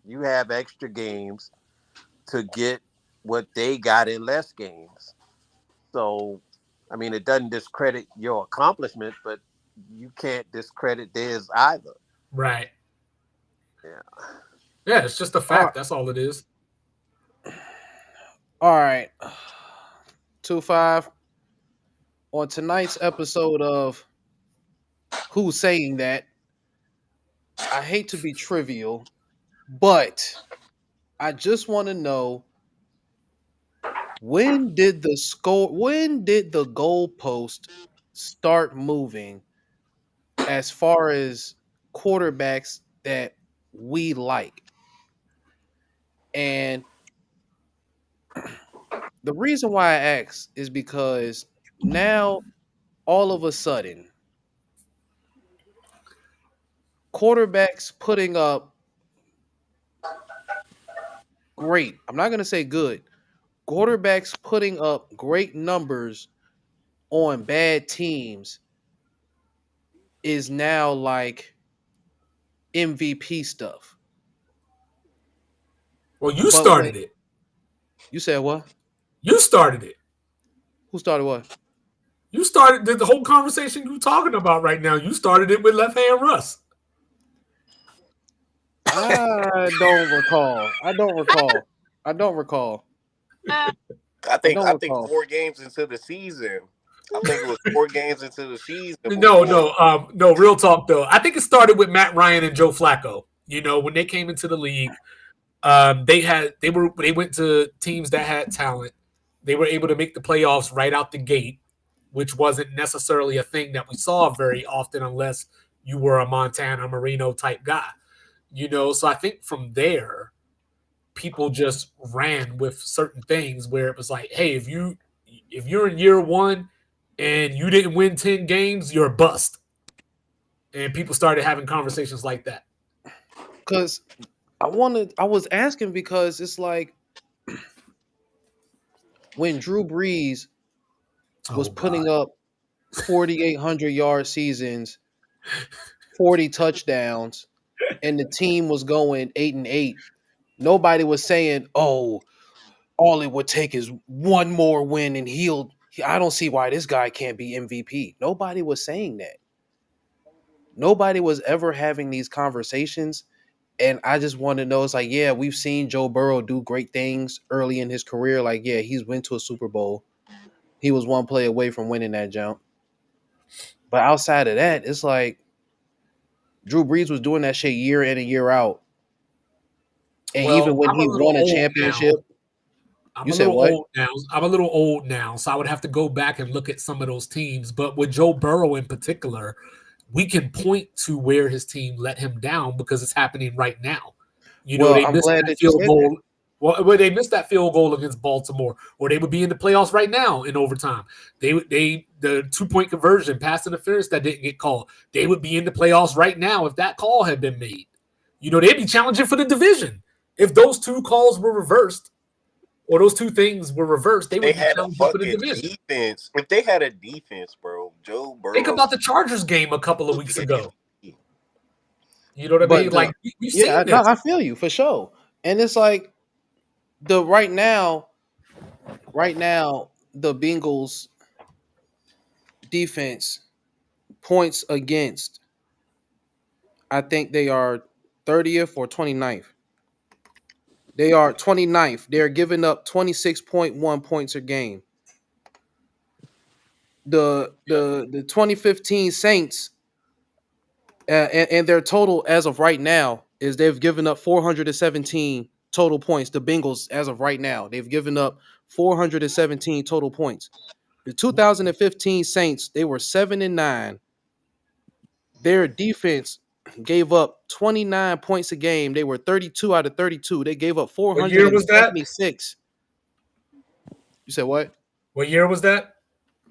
You have extra games to get what they got in less games. So, I mean, it doesn't discredit your accomplishment, but you can't discredit theirs either. Right. Yeah. Yeah, it's just a All fact. That's all it is. right. 2-5. On tonight's episode of Who's Saying That, I hate to be trivial, but I just want to know, when did the goalpost start moving as far as quarterbacks that we like? And the reason why I ask is because now all of a sudden quarterbacks putting up great. I'm not going to say good. Quarterbacks putting up great numbers on bad teams is now like MVP stuff. Well, you But when started it. you said what? You started it. Who started what? You started the whole conversation you talking about right now. You started it with left hand Russ. I don't recall. I don't recall. I don't recall. I don't I think recall. 4 games into the season. I think it was 4 games into the season No, before. no, no. Real talk though. I think it started with Matt Ryan and Joe Flacco. You know, when they came into the league, they went to teams that had talent. They were able to make the playoffs right out the gate, which wasn't necessarily a thing that we saw very often unless you were a Montana Marino type guy. You know, so I think from there, people just ran with certain things where it was like, hey, if you're in year one and you didn't win 10 games, you're a bust. And people started having conversations like that. Because I was asking because it's like when Drew Brees was Oh God. putting up 4,800 yard seasons, 40 touchdowns, and the team was going 8-8. Nobody was saying, "Oh, all it would take is one more win and he'll." I don't see why this guy can't be MVP. Nobody was saying that. Nobody was ever having these conversations. And I just want to know, it's like, yeah, we've seen Joe Burrow do great things early in his career. Like, yeah, he's went to a Super Bowl. He was one play away from winning that jump. But outside of that, it's like Drew Brees was doing that shit year in and year out. And even Well, when I'm a he little won a old championship, now. I'm you a said little what? old now. I'm a little old now, so I would have to go back and look at some of those teams. But with Joe Burrow in particular, we can point to where his team let him down because it's happening right now. You know, Well, they I'm missed glad that that you field said that. goal. Well, where they missed that field goal against Baltimore, or they would be in the playoffs right now in overtime. They the 2 point conversion, pass interference that didn't get called. They would be in the playoffs right now if that call had been made. You know, they'd be challenging for the division if those two calls were reversed or those two things were reversed. They They would be had a challenging for the fucking division. defense. If they had a defense, bro, Joe Think Burrow about the Chargers game a couple of would be weeks an ago. MVP. You know what I But mean? Like we've yeah, seen no, this. I feel you for sure. And it's like the right now, the Bengals defense points against, I think they are 30th or 29th. They are 29th. They're giving up 26.1 points a game. The 2015 Saints and their total as of right now is they've given up 417 total points. The Bengals as of right now, they've given up 417 total points. The 2015 Saints, they were 7-9. Their defense gave up 29 points a game. They were 32 out of 32. They gave up What year was that? 476. You said what? What year was that?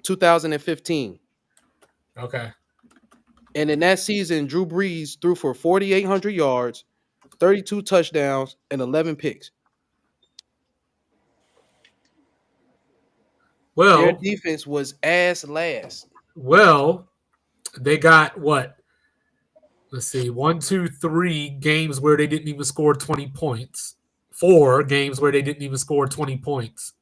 2015. Okay. And in that season, Drew Brees threw for 4,800 yards, 32 touchdowns, and 11 picks. Their Well, defense was ass last. they got what? Let's see, 1, 2, 3 games where they didn't even score 20 points. 4 games where they didn't even score 20 points.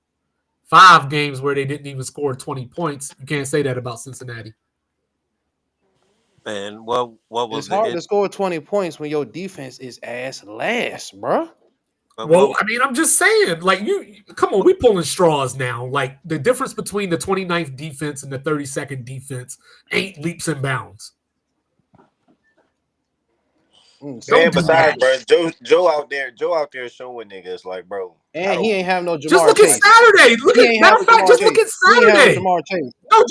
5 games where they didn't even score 20 points. You can't say that about Cincinnati. And what It's was hard to it? score 20 points when your defense is ass last, bruh. Well, I mean, I'm just saying, like, come on, we pulling straws now. Like, the difference between the 29th defense and the 32nd defense ain't leaps and bounds. Man, Don't do besides, that. bro, Joe out there showing niggas like, bro. And he ain't have no Jamar Just look Chase. at Saturday. Matter of fact, just look at He ain't have Saturday. Jamar Chase. No,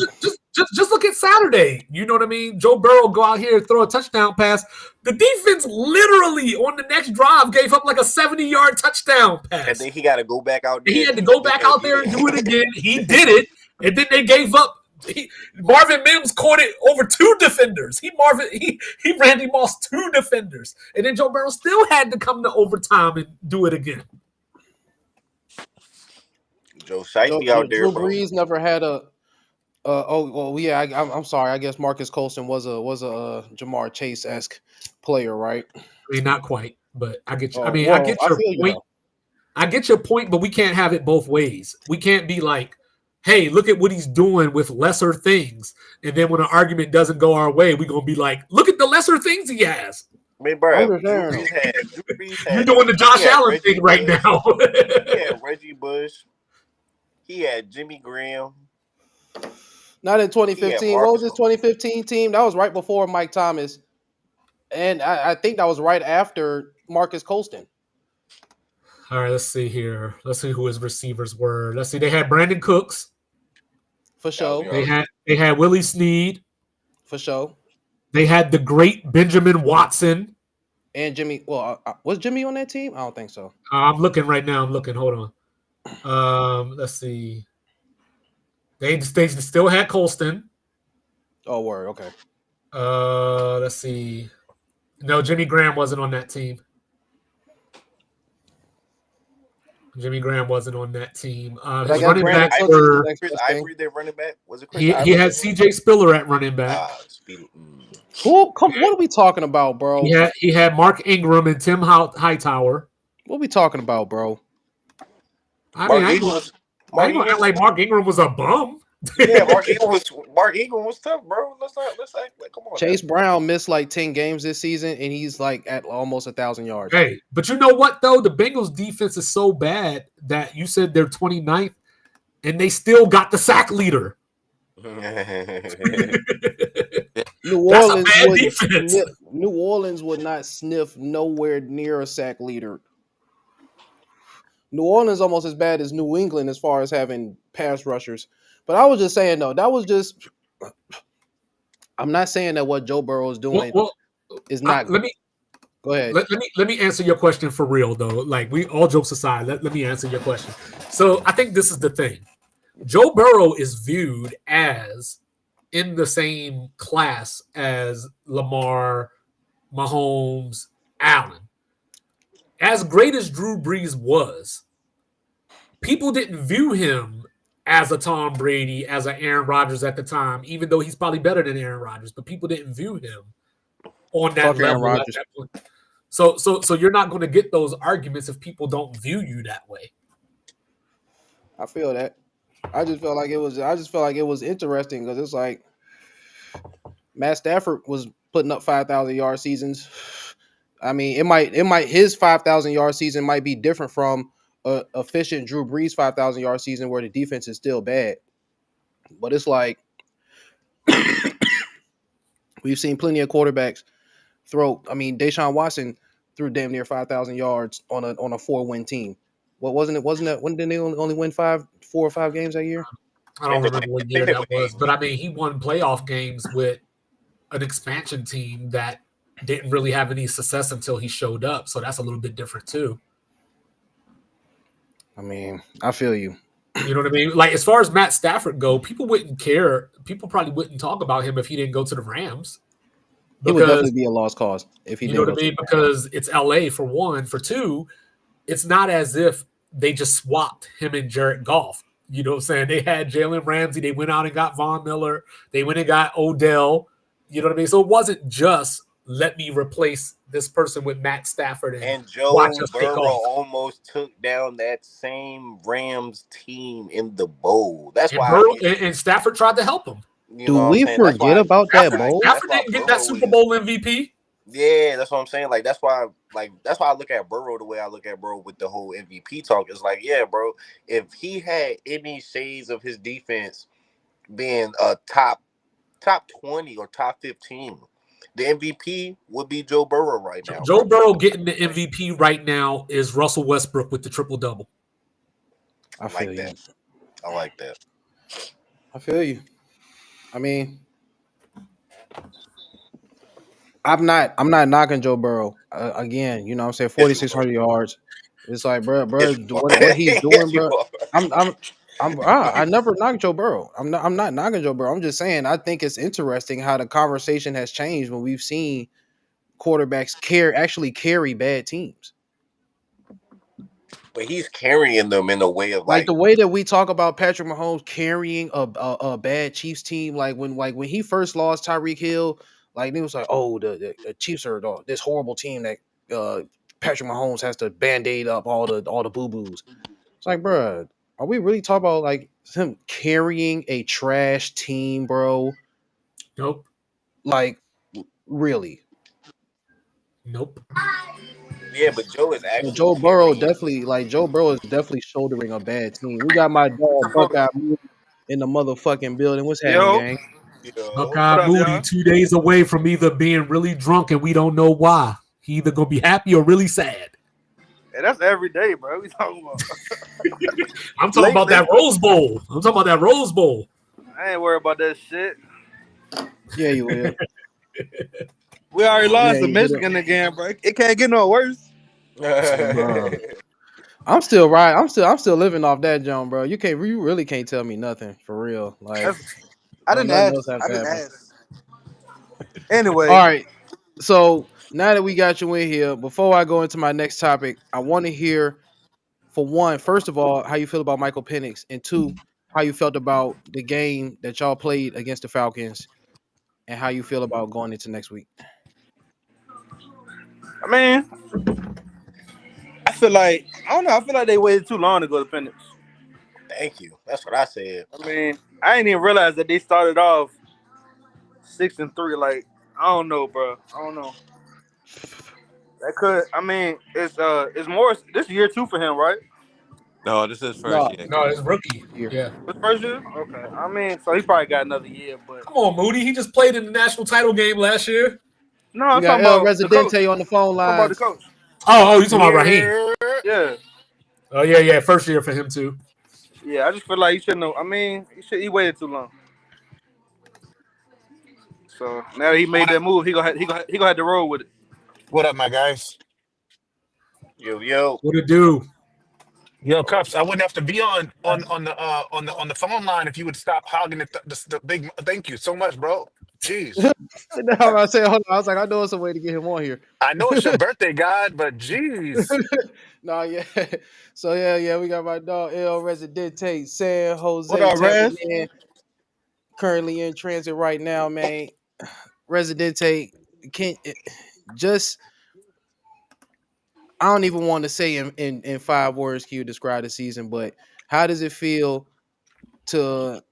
just look at Saturday. You know what I mean? Joe Burrow go out here and throw a touchdown pass. The defense literally on the next drive gave up like a 70-yard touchdown pass. And then he got to go back out there. He had to go back out there and do it again. He did it, and then they gave up. Marvin Mims caught it over 2 defenders. He Randy Moss 2 defenders, and then Joe Burrow still had to come to overtime and do it again. Joe Shiesty out there, Drew bro. Brees never had a. I'm sorry. I guess Marcus Colston was a Jamar Chase-esque player, right? I mean, not quite, but I get you. I I get your point. I get your point, but we can't have it both ways. We can't be like, hey, look at what he's doing with lesser things. And then when an argument doesn't go our way, we're going to be like, look at the lesser things he has. I mean, bro, Drew Brees had you're doing the Josh Allen thing right now. He had Reggie Bush. He had Jimmy Graham. Not in 2015. What was his 2015 team? That was right before Mike Thomas. And I think that was right after Marcus Colston. All right, let's see here. Let's see who his receivers were. Let's see. They had Brandon Cooks. For sure. They had Willie Snead. For sure. They had the great Benjamin Watson. And Jimmy. Well, was Jimmy on that team? I don't think so. I'm looking right now. Hold on. Let's see. They still had Colston. Oh, word. Okay. Let's see. No, Jimmy Graham wasn't on that team. Jimmy Graham wasn't on that team. His running backs were Chris Ivory, their running back. Was it Chris Ivory? He had C.J. Spiller at running back. What are we talking about, bro? He had Mark Ingram and Tim Hightower. What are we talking about, bro? I mean, I ain't act like Mark Ingram was a bum. Yeah, Mark Ingram was tough, bro. Let's act like, come on. Chase Brown missed like 10 games this season, and he's like at almost 1,000 yards. Hey, but you know what though? The Bengals defense is so bad that you said they're 29th, and they still got the sack leader. New Orleans would not sniff nowhere near a sack leader. New Orleans almost as bad as New England as far as having pass rushers. But I was just saying, though, that was just – I'm not saying that what Joe Burrow is doing is not good. Go ahead. Let me answer your question for real, though. Like, all jokes aside, let me answer your question. So I think this is the thing. Joe Burrow is viewed as in the same class as Lamar, Mahomes, Allen. As great as Drew Brees was, people didn't view him as a Tom Brady, as an Aaron Rodgers at the time, even though he's probably better than Aaron Rodgers, but people didn't view him on that level at that point. So you're not going to get those arguments if people don't view you that way. I feel that. I just felt like it was interesting because it's like Matt Stafford was putting up 5,000 yard seasons, I mean, it might his 5,000 yard season might be different from a efficient Drew Brees 5,000 yard season where the defense is still bad. But it's like we've seen plenty of quarterbacks throw. I mean, Deshaun Watson threw damn near 5,000 yards on a 4-win team. What wasn't it? Wasn't that when did they only win 4 or 5 games that year? I I think don't they went. remember what I think year they that went was, 8. but I mean, he won playoff games with an expansion team that didn't really have any success until he showed up. So that's a little bit different too. I mean, I feel you. You know what I mean? Like as far as Matt Stafford go, people wouldn't care. People probably wouldn't talk about him if he didn't go to the Rams He would because definitely be a lost cause if he you know didn't what go I to mean. the Rams. Because it's LA for one. For two, it's not as if they just swapped him and Jared Goff. You know what I'm saying? They had Jalen Ramsey. They went out and got Von Miller. They went and got Odell. You know what I mean? So it wasn't just let me replace this person with Matt Stafford and And watch Joe us take Burrow off. almost took down that same Rams team in the bowl. That's And why I Burrow get. and Stafford tried to help him. You Do know what I'm we saying? That's forget why. about that Stafford, bowl? That's Stafford why didn't get that Burrow Super is. Bowl MVP. Yeah, that's what I'm saying. Like that's why. Like that's why I look at Burrow the way I look at Burrow with the whole MVP talk. It's like, yeah, bro. If he had any shades of his defense being a top 20 or top 15, the MVP would be Joe Burrow right now, Joe bro. Burrow getting the MVP right now is Russell Westbrook with the triple double. I I feel like you. that. I like that. I feel you. I mean, I'm not knocking Joe Burrow. Again, you know what I'm saying Yes, you 4,600 yards. It's like, bro, Yes, you are. what he's doing, Yes, you bro. are. I never knocked Joe Burrow. I'm not knocking Joe Burrow. I'm just saying I think it's interesting how the conversation has changed when we've seen quarterbacks actually carry bad teams. But he's carrying them in a way of Like like, the way that we talk about Patrick Mahomes carrying a bad Chiefs team, like when he first lost Tyreek Hill, like it was like, oh, the Chiefs are this horrible team that uh, Patrick Mahomes has to band-aid up all the boo-boos. It's like, bruh, are we really talking about like him carrying a trash team, bro? Nope. Like, really? Nope. yeah. But Joe is So actually Joe Burrow carrying. definitely, like Joe Burrow is definitely shouldering a bad team. We got my dog Buckeye Moody in the motherfucking building. What's happening, Yo, gang? You know, what Buckeye up, Moody y'all? 2 days away from either being really drunk and we don't know why. He either gonna be happy or really sad. Hey, that's every day, bro. We talking about I'm talking about lately. that Rose Bowl. I'm talking about that Rose Bowl. I ain't worried about that shit. Yeah, you will. We already Yeah, lost to you will. Michigan again, bro. It can't get no worse. Bro. I'm still right. I'm still living off that John, bro. You really can't tell me nothing for real. Like, That's, I don't didn't nothing else ask. have I to didn't happen. ask. All Anyway, right. So now that we got you in here, before I go into my next topic, I want to hear, for one, first of all, how you feel about Michael Penix, and two, how you felt about the game that y'all played against the Falcons, and how you feel about going into next week. I mean, I feel like I don't know. I feel like they waited too long to go to Penix. Thank you. That's what I said. I mean, I didn't even realize that they started off 6-3. Like, I don't know, bro. I don't know. That could. I mean, it's more. This year two for him, right? No, this is first No, year. No, it's rookie. here. Yeah. This first year. Okay. I mean, so he probably got another year, but Come on, Moody. He just played in the national title game last year. no, We I'm got talking El about the coach. Residente on the phone I'm talking about the lines. coach. Oh, you talking about Raheem? Yeah. Yeah. Oh, yeah. First year for him too. Yeah, I just feel like he shouldn't have. I mean, he waited too long. So now that he made What up? that move, he gonna have to roll with it. What up, my guys? Yo, yo. What it do? Yo, Cups. I wouldn't have to be on the phone line if you would stop hogging the big. Thank you so much, bro. Jeez, I said, hold on. I was like, I know it's a way to get him on here. I know it's your birthday, God, but jeez. No, yeah. So yeah, we got my dog El Residente, San What Jose, up, tapping Raz? in. Currently in transit right now, man. Residente can't just. I don't even want to say in 5 words can you describe the season, but how does it feel to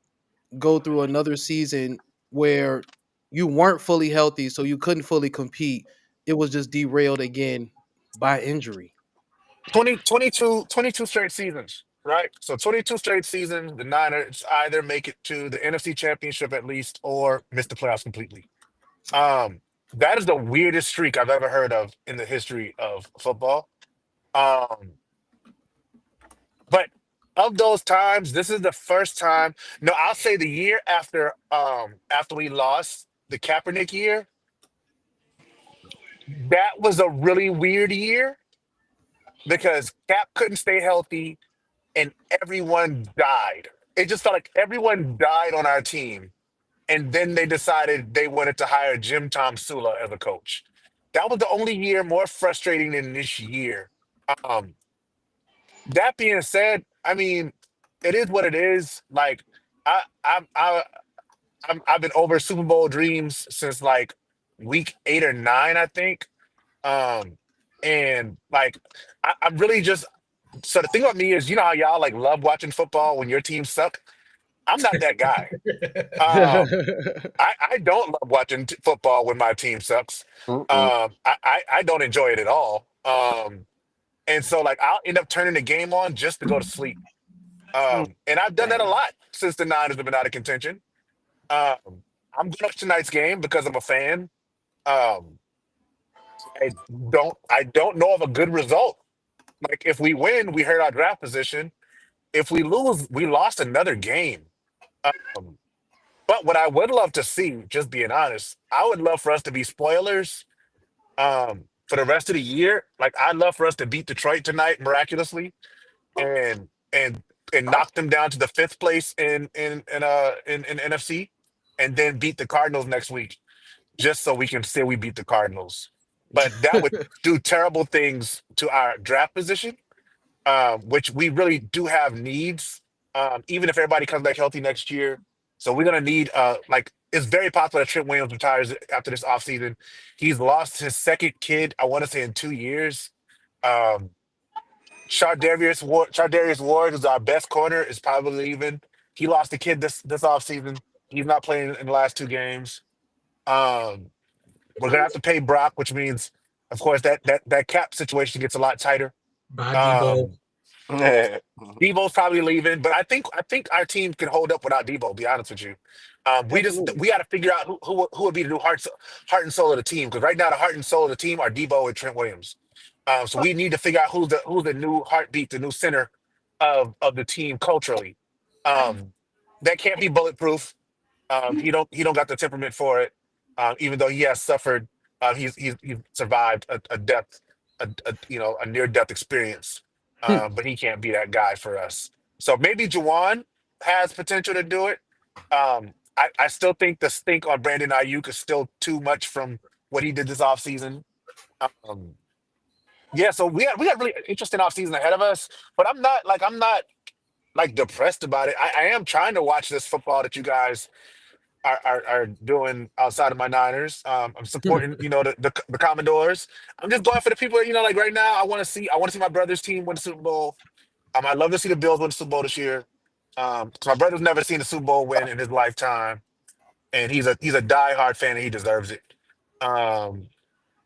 go through another season where you weren't fully healthy, so you couldn't fully compete, it was just derailed again by injury. 22 straight seasons, right? So 22 straight seasons, the Niners either make it to the NFC Championship at least or miss the playoffs completely. Um, that is the weirdest streak I've ever heard of in the history of football. Um, but of those times, this is the first time. No, I'll say the year after we lost the Kaepernick year, that was a really weird year because Cap couldn't stay healthy and everyone died. It just felt like everyone died on our team. And then they decided they wanted to hire Jim Tom Sula as a coach. That was the only year more frustrating than this year. Um, that being said, I mean, it is what it is. Like I, I've been over Super Bowl dreams since like week 8 or 9, I think. Um, and like I'm really just so the thing about me is, you know how y'all like love watching football when your team suck. I'm not that guy. Um, I don't love watching football when my team sucks. Mm-mm. I don't enjoy it at all. And so like I'll end up turning the game on just to go to sleep. Mm. And I've done that a lot since the Niners have been out of contention. Um, I'm going to watch tonight's game because I'm a fan. Um, I I don't know of a good result. Like if we win, we hurt our draft position. If we lose, we lost another game. Um, but what I would love to see, just being honest, I would love for us to be spoilers for the rest of the year. Like I'd love for us to beat Detroit tonight miraculously and and and knock them down to the fifth place in NFC, and then beat the Cardinals next week, just so we can say we beat the Cardinals. But that would do terrible things to our draft position, which we really do have needs. Even if everybody comes back healthy next year, so we're gonna need like it's very possible that Trent Williams retires after this offseason. He's lost his second kid, I want to say in 2 years. Um, Shardarius Ward is our best corner, is probably leaving. He lost a kid this offseason. He's not playing in the last 2 games. Um, we're gonna have to pay Brock, which means, of course, that cap situation gets a lot tighter. By Debo. Um, Debo's probably leaving, but I think our team can hold up without Debo. To be honest with you, Absolutely. we got to figure out who would be the new heart and soul of the team. Because right now the heart and soul of the team are Debo and Trent Williams. So we need to figure out who's the new heartbeat, the new center of the team culturally. Um, that can't be bulletproof. He don't got the temperament for it. Even though he has suffered, he's survived a death, a near death experience. Hmm. But he can't be that guy for us. So maybe Juwan has potential to do it. I still think the stink on Brandon Ayuk is still too much from what he did this offseason. Um, yeah, so we got really interesting offseason ahead of us. But I'm not like depressed about it. I am trying to watch this football that you guys are doing outside of my Niners. I'm supporting, the Commodores. I'm just going for the people, like right now, I want to see my brother's team win the Super Bowl. I'd love to see the Bills win the Super Bowl this year. So my brother's never seen a Super Bowl win in his lifetime, and he's a diehard fan, and he deserves it. Um,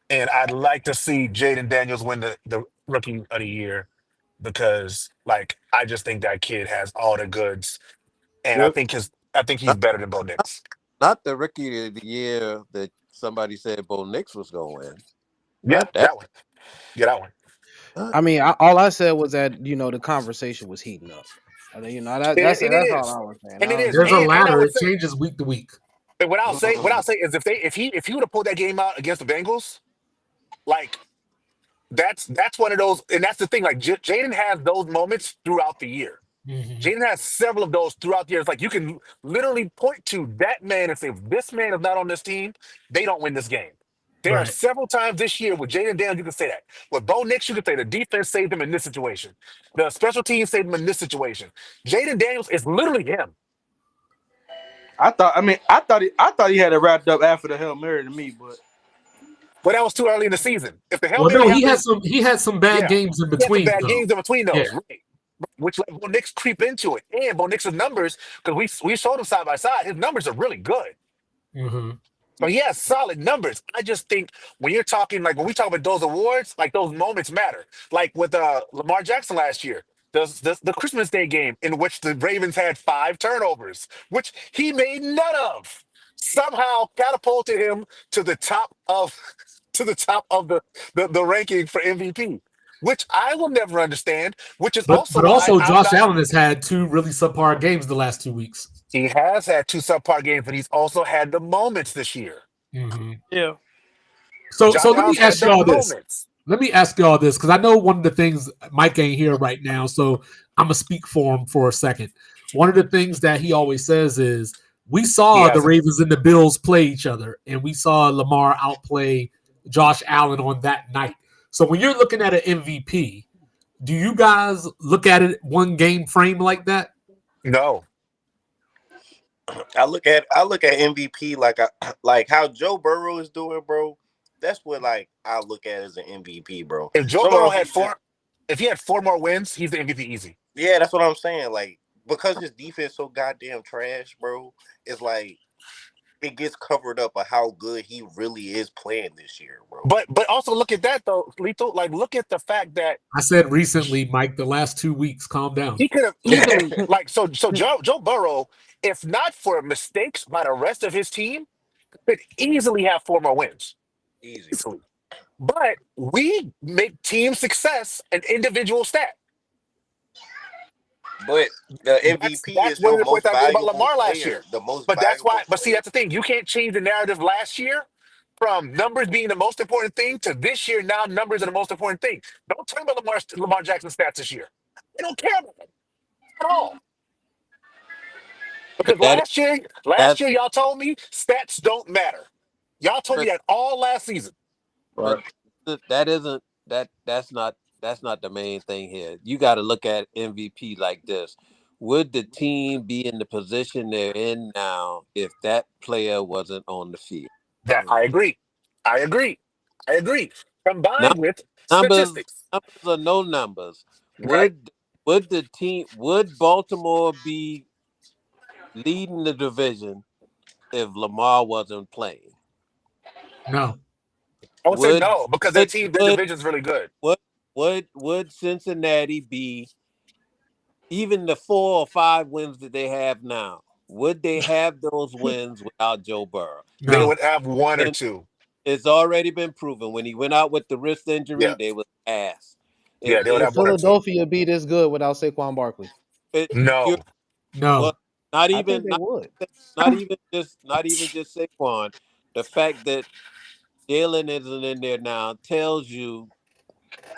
and I'd like to see Jaden Daniels win the Rookie of the Year because, like, I just think that kid has all the goods, and I Yep. think he's Not, better than Bo Nix. not the rookie of the year that somebody said Bo Nix was going to win. Yeah, Not that. that one. Yeah, that one. Not, I mean, all I said was that the conversation was heating up. I think that's And it that's all is, I was saying. and it I was is, There's a just and I ladder. would It say, changes week to week. and what I'll say is if he would have pulled that game out against the Bengals, like that's one of those, and that's the thing. Like Jaden has those moments throughout the year. Hmm. Jaden has several of those throughout the year. It's like you can literally point to that man and say, if this man is not on this team, they don't win this game. There are Right. several times this year with Jaden Daniels, you can say that. With Bo Nix, you can say the defense saved him in this situation. The special team saved him in this situation. Jaden Daniels is literally him. I thought he had it wrapped up after the Hail Mary to me, but But that was too early in the season. If the Hail Well, Mary no, happened, he had some bad yeah, games in he had some between bad though. games in between Yeah. those, right? Which let Bo Nix creep into it. And Bo Nix's numbers, because we showed them side by side, his numbers are really good. Hmm. So he has solid numbers. I just think when you're talking like when we talk about those awards, like those moments matter. Like with Lamar Jackson last year, the Christmas Day game in which the Ravens had 5 turnovers, which he made none of, somehow catapulted him to the top of to the top of the ranking for MVP, which I will never understand. Which is also But why also I'm Josh not. Allen has had 2 really subpar games the last 2 weeks. He has had 2 subpar games, but he's also had the moments this year. Mm-hmm. Yeah. So Josh let me Allen's had ask the y'all this. moments. Let me ask y'all this because I know one of the things Mike ain't here right now, so I'm gonna speak for him for a second. One of the things that he always says is we He saw the hasn't. Ravens and the Bills play each other, and we saw Lamar outplay Josh Allen on that night. So when you're looking at an MVP, do you guys look at it one game frame like that? No. I look at MVP like like how Joe Burrow is doing, bro. That's what like I look at as an MVP, bro. If Joe Some Burrow of had them just four, if he had 4 more wins, he's the MVP easy. yeah, that's what I'm saying. Like because his defense so goddamn trash, bro. It's like it gets covered up of how good he really is playing this year, bro. But also look at that though, Lethal. Like look at the fact that I said recently, Mike, the last 2 weeks, calm down. he could have easily like so Joe Burrow, if not for mistakes by the rest of his team, could easily have 4 more wins. Easy. Easily. But we make team success an individual stat. But the That's MVP that's is one your of the points most I made about valuable Lamar last player. year. The most But that's why. valuable But see, player. that's the thing. You can't change the narrative last year from numbers being the most important thing to this year. Now numbers are the most important thing. Don't tell me about Lamar Jackson stats this year. I don't care about it at all. But Because that last that's year y'all told me stats don't matter. Y'all told me but that all last season. but Right. that isn't that's not the main thing here. You got to look at MVP like this. Would the team be in the position they're in now if that player wasn't on the field? That I Mhm. agree. I agree. I agree. Num- Combined with numbers, statistics, numbers or no numbers. right? Would Baltimore be leading the division if Lamar wasn't playing? No. I would say Would no because would their would division's really good. would would Cincinnati be even the 4 or 5 wins that they have now? Would they have those wins without Joe Burrow? They No. would have one or And two. it's already been proven when he went out with the wrist injury, Yeah, they was ass. yeah, they would Would have one or two. Philadelphia be this good without Saquon Barkley? No, You're No. well, not I think even they would. not even just Saquon. The fact that Jalen isn't in there now tells you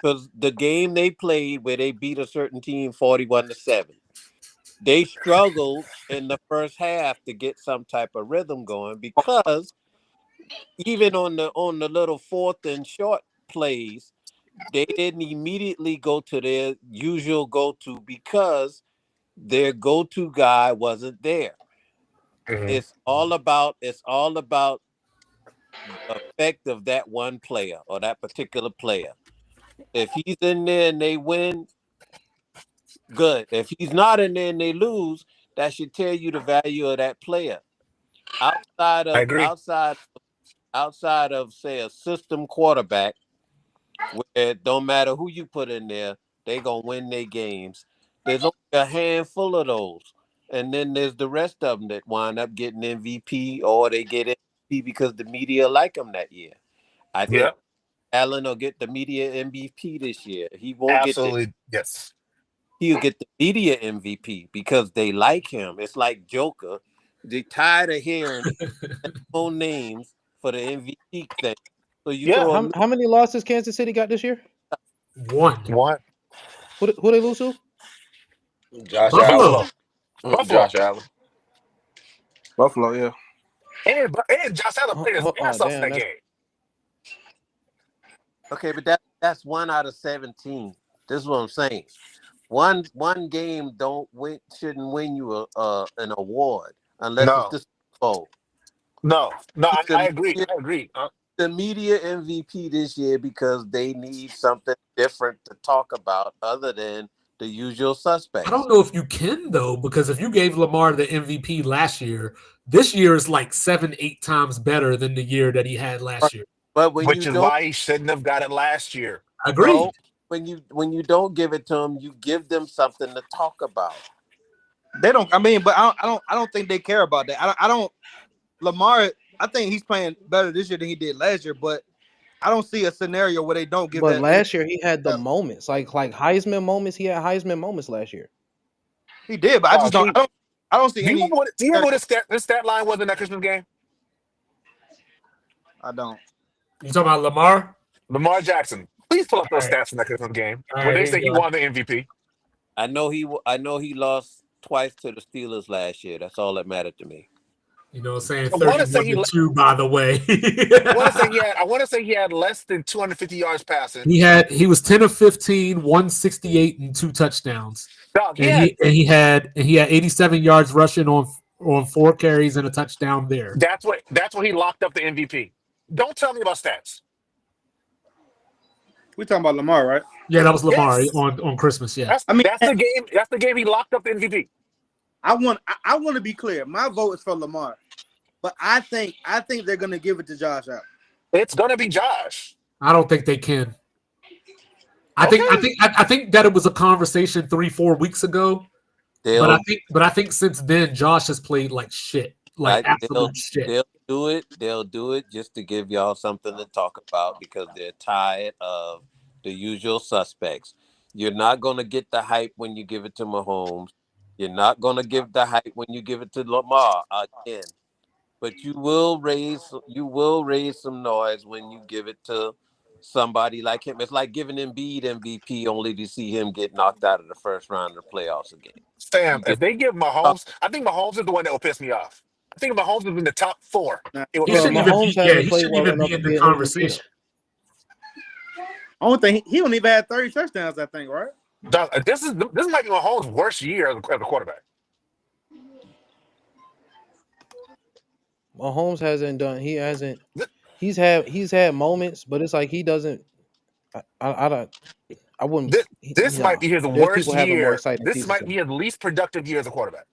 because the game they played where they beat a certain team 41-7, they struggled in the first half to get some type of rhythm going because even on the little fourth and short plays, they didn't immediately go to their usual go to because their go to guy wasn't there. hmm It's all about the effect of that one player or that particular player. If he's in there and they win, good. If he's not in there and they lose, that should tell you the value of that player. Outside I of agree. outside outside of say a system quarterback, where it don't matter who you put in there, they gonna win their games. There's only a handful of those, and then there's the rest of them that wind up getting MVP or they get MVP because the media like them that year. I Yeah, think Allen will get the media MVP this year. He won't get the absolutely. Yes. He'll get the media MVP because they like him. It's like Joker. They tired of hearing own names for the MVP thing. So you Yeah. throw How many losses Kansas City got this year? One. One. Who they lose to? Josh Allen. Buffalo. Buffalo. Buffalo. Josh Allen. Buffalo, yeah. And Josh Allen played his Oh, ass off in damn, that that's game. Okay, but that's 1 out of 17. This is what I'm saying. One game don't win shouldn't win you an award unless it's No. the Super Bowl. No. He's I agree. I agree. the media MVP this year because they need something different to talk about other than the usual suspects. I don't know if you can though, because if you gave Lamar the MVP last year, this year is like 7-8 times better than the year that he had last year. But when which you is don't, why he shouldn't have got it last year. Agreed. no, when you don't give it to them, you give them something to talk about. They don't. I mean, but I don't think they care about that. I don't. Lamar, I think he's playing better this year than he did last year, but I don't see a scenario where they don't give But that. last year he had the moments, like Heisman moments. He had Heisman moments last year. He did, but I just don't. See, I don't see do you any. remember what this stat line was in that Christmas game? I don't. You talking about Lamar? Lamar Jackson. Please pull up those All right. stats from that Christmas game All where right, they here say you he go. won the MVP. I know he lost twice to the Steelers last year. That's all that mattered to me. You know, saying I want to say 31-2, by the way. I want to say he had less than 250 yards passing. He was 10 of 15, 168 and 2 touchdowns. Dog, And he had 87 yards rushing on 4 carries and a touchdown there. that's what he locked up the MVP. Don't tell me about stats. We talking about Lamar, right? Yeah, that was Lamar Yes. on Christmas. Yeah, That's the game. That's the game he locked up the MVP. I want to be clear. My vote is for Lamar, but I think they're gonna give it to Josh Allen. It's gonna be Josh. I don't think they can. I think that it was a conversation 3-4 weeks ago. But I think since then Josh has played like shit, like absolute shit. They'll do it just to give y'all something to talk about because they're tired of the usual suspects. You're not gonna get the hype when you give it to Mahomes. You're not gonna give the hype when you give it to Lamar again. But you will raise some noise when you give it to somebody like him. It's like giving Embiid MVP only to see him get knocked out of the first round of the playoffs again. Sam, if they give Mahomes, I think Mahomes is the one that will piss me off. I think Mahomes is in the top 4. He shouldn't even be in the conversation. Only thing he don't even have 30 touchdowns. I think, right? This might be Mahomes' worst year as a quarterback. Mahomes hasn't done. He hasn't. He's had moments, but it's like he doesn't. I wouldn't. This might be his worst year. This might be his least productive year as a quarterback.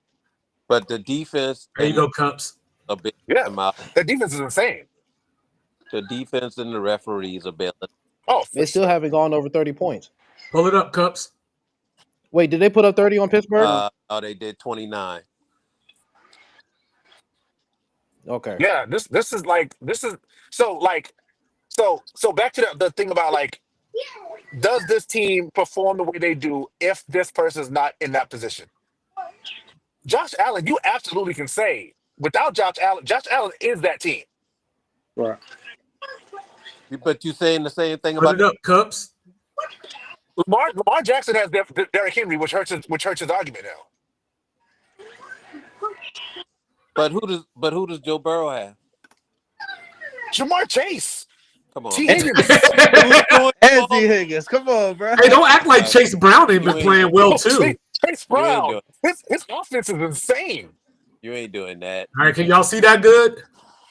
But the defense. There you go, Cups. The defense is insane. The defense and the referees are bailing. Oh, they still haven't gone over 30 points. Pull it up, Cups. Wait, did they put up 30 on Pittsburgh? They did 29. Okay. Yeah, this is so back to the thing about like, does this team perform the way they do if this person is not in that position? Josh Allen, you absolutely can say without Josh Allen is that team. Right. But you saying the same thing Put about it up, Cups. Lamar Jackson has Derrick Henry, which hurts his argument now. But who does Joe Burrow have? Jamar Chase. Come on. T. Higgins. And T. Higgins. Come on, bro. Hey, don't act like Chase Brown ain't been playing well too. Chase Brown. His offense is insane. You ain't doing that. All right, can y'all see that good?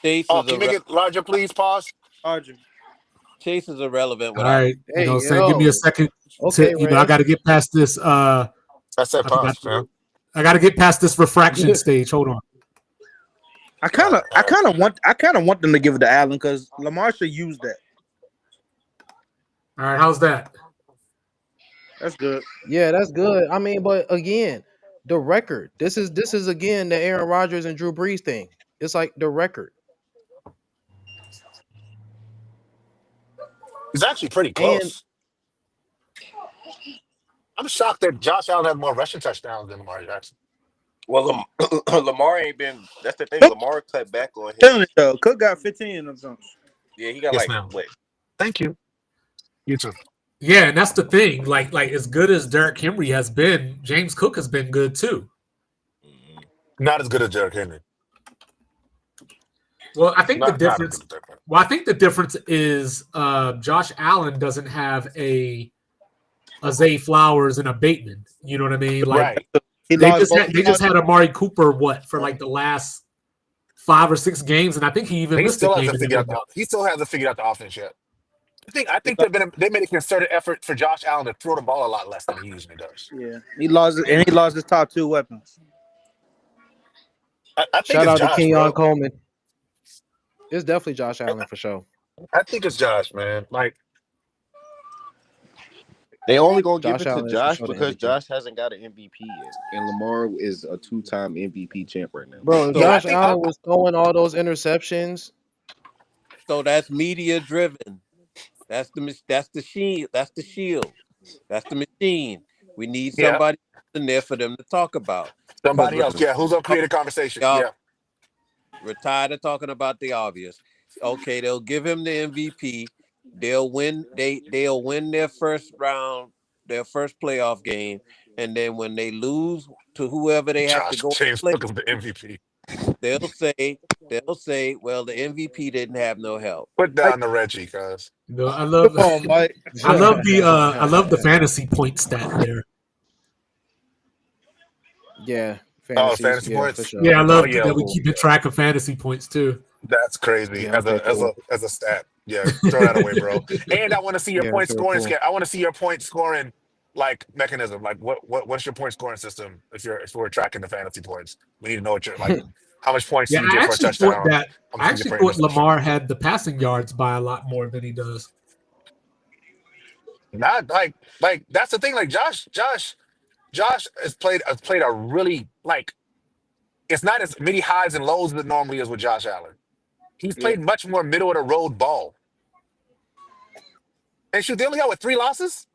Chase can you make it larger, please? Pause. Larger. Chase is irrelevant. All right, give me a second. Okay, I got to get past this. I said pause, fam. I got to get past this refraction stage. Hold on. I kind of want them to give it to Allen because Lamar should use that. All right, how's that? That's good. Yeah, that's good. I mean, but again, the record. This is again the Aaron Rodgers and Drew Brees thing. It's like the record. It's actually pretty close. I'm shocked that Josh Allen has more rushing touchdowns than Lamar Jackson. Well, Lamar ain't been. That's the thing. Lamar cut back on him. Though. Cook got 15 of them. Yeah, he got wait. Thank you. You too. Yeah, and that's the thing. Like as good as Derrick Henry has been, James Cook has been good too. Not as good as Derrick Henry. Well, I think the difference. Well, I think the difference is Josh Allen doesn't have a Zay Flowers and a Bateman. You know what I mean? Like they just had Amari Cooper for like the last 5 or 6 games, and I think he even missed he still hasn't figured out the offense yet. I think they made a concerted effort for Josh Allen to throw the ball a lot less than he usually does. Yeah, he lost his top two weapons. I think Shout it's out to Josh, Kenyon bro. Coleman. It's definitely Josh Allen for sure. I think it's Josh, man. Like, They only gonna give Josh it to Allen is for Josh sure the because MVP. Josh hasn't got an MVP yet, and Lamar is a 2-time MVP champ right now. Bro, if yeah, I Josh think Allen was throwing all those interceptions, So that's media driven. That's the shield. That's the shield. That's the machine. We need yeah. somebody in there for them to talk about. Because Somebody else, yeah. Who's gonna create a conversation? y'all Yeah, we're tired of talking about the obvious. Okay, they'll give him the MVP. They'll win. They'll win their first round, their first playoff game, and then when they lose to whoever they have to Josh go James play, took him the MVP. they'll say well, the MVP didn't have no help. Put Like, down the Reggie, cuz. No, I come love on, Mike. I love the fantasy point stat there. yeah, Oh, fantasies, fantasy yeah, for points. sure. Yeah, I Oh love yeah, that we cool. keeping track of fantasy points too. That's crazy Yeah, as okay, a cool. stat. Yeah, throw that away, bro. And I want to see your Yeah, point okay, scoring. cool. I want to see your point scoring like mechanism. Like what's your point scoring system? If we're tracking the fantasy points, we need to know what you're like. How much points do Yeah, you get for a touchdown? How much I do you get actually for thought interception? Lamar had the passing yards by a lot more than he does. Not like that's the thing. Like Josh has played a really like it's not as many highs and lows as it normally is with Josh Allen. He's Yeah, played much more middle of the road ball. And shoot, they only got with 3 losses.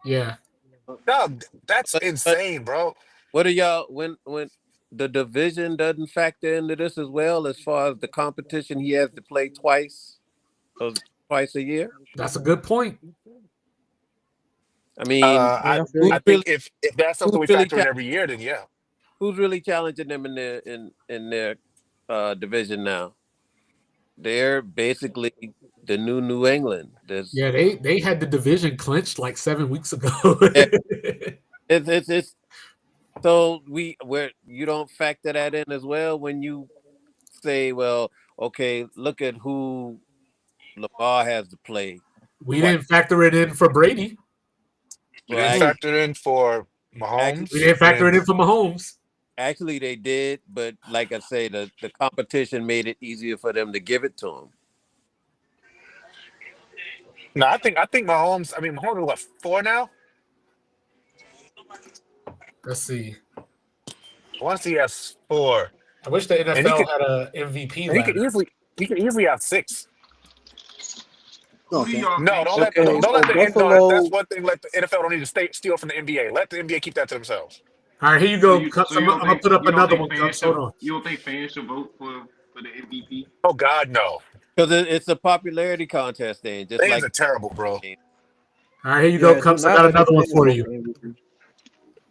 Yeah, No, that's But insane, bro. what are y'all when the division doesn't factor into this as well as far as the competition he has to play twice a year? that's a good point. I mean, I Yeah, I feel who's I you. think really if that's who's something we really factor in cha- every year, then yeah. who's really challenging them in their division now? They're basically the New England. There's Yeah, they had the division clinched like 7 weeks ago. yeah, it's so where you don't factor that in as well when you say, well, okay, look at who Lamar has to play We twice. didn't factor it in for Brady. We Well, didn't Who? factor it in for actually, We Mahomes. didn't We factor it didn't. in for Mahomes. actually, they did, but like I say, the competition made it easier for them to give it to him. No, I think Mahomes. I mean, Mahomes is what 4 now. Let's see. Once he has 4, I wish the and he NFL could had a MVP and he could ladder. easily he could easily have 6. Who do okay. y'all No, think don't should let Okay, don't, win? don't so let no. That's Buffalo. one thing. Let the NFL don't need to steal from the NBA. Let the NBA keep that to themselves. All right, here you So go, you Cups. so you I'm don't gonna think put up you don't another think one, fans Cups. Hold should on. you don't think fans should vote for the MVP? Oh God, no. Because it's a popularity contest thing, just Fans like are terrible, bro. All right, here you go, Yeah, do Cups. I not got let the another one fans for vote you. for MVP.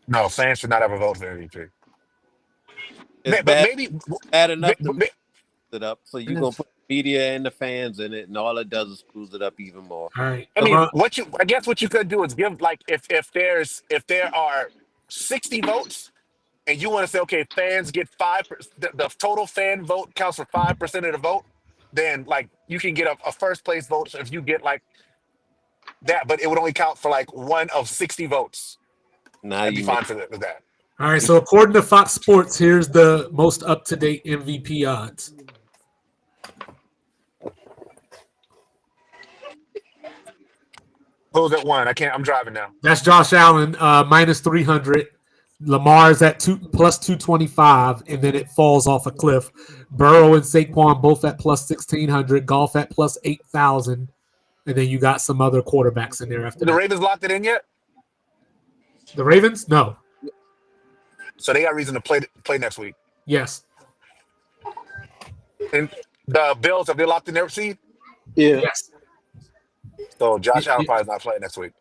No, fans should not have a vote for MVP. it's But bad maybe, enough the media it up. So you're I gonna put the media and the fans in it, and all it does is screws it up even more. All right, mean, I guess what you could do is give like if there are 60 votes and you want to say okay, fans get 5%, the total fan vote counts for 5% of the vote, then like you can get a first place vote if you get like that, but it would only count for like one of 60 votes. Now I'd be you make fine for that. all right. So according to Fox Sports, here's the most up to date MVP odds. Who's at one? I can't. I'm driving now. That's Josh Allen minus 300. Lamar's at plus 225, and then it falls off a cliff. Burrow and Saquon both at plus 1600. Golf at plus 8,000, and then you got some other quarterbacks in there after The that. Ravens locked it in yet? The Ravens? No. So they got reason to play next week. Yes. And the Bills, have they locked in their seed? Yeah. Yes. So Josh Allen probably is not playing next week.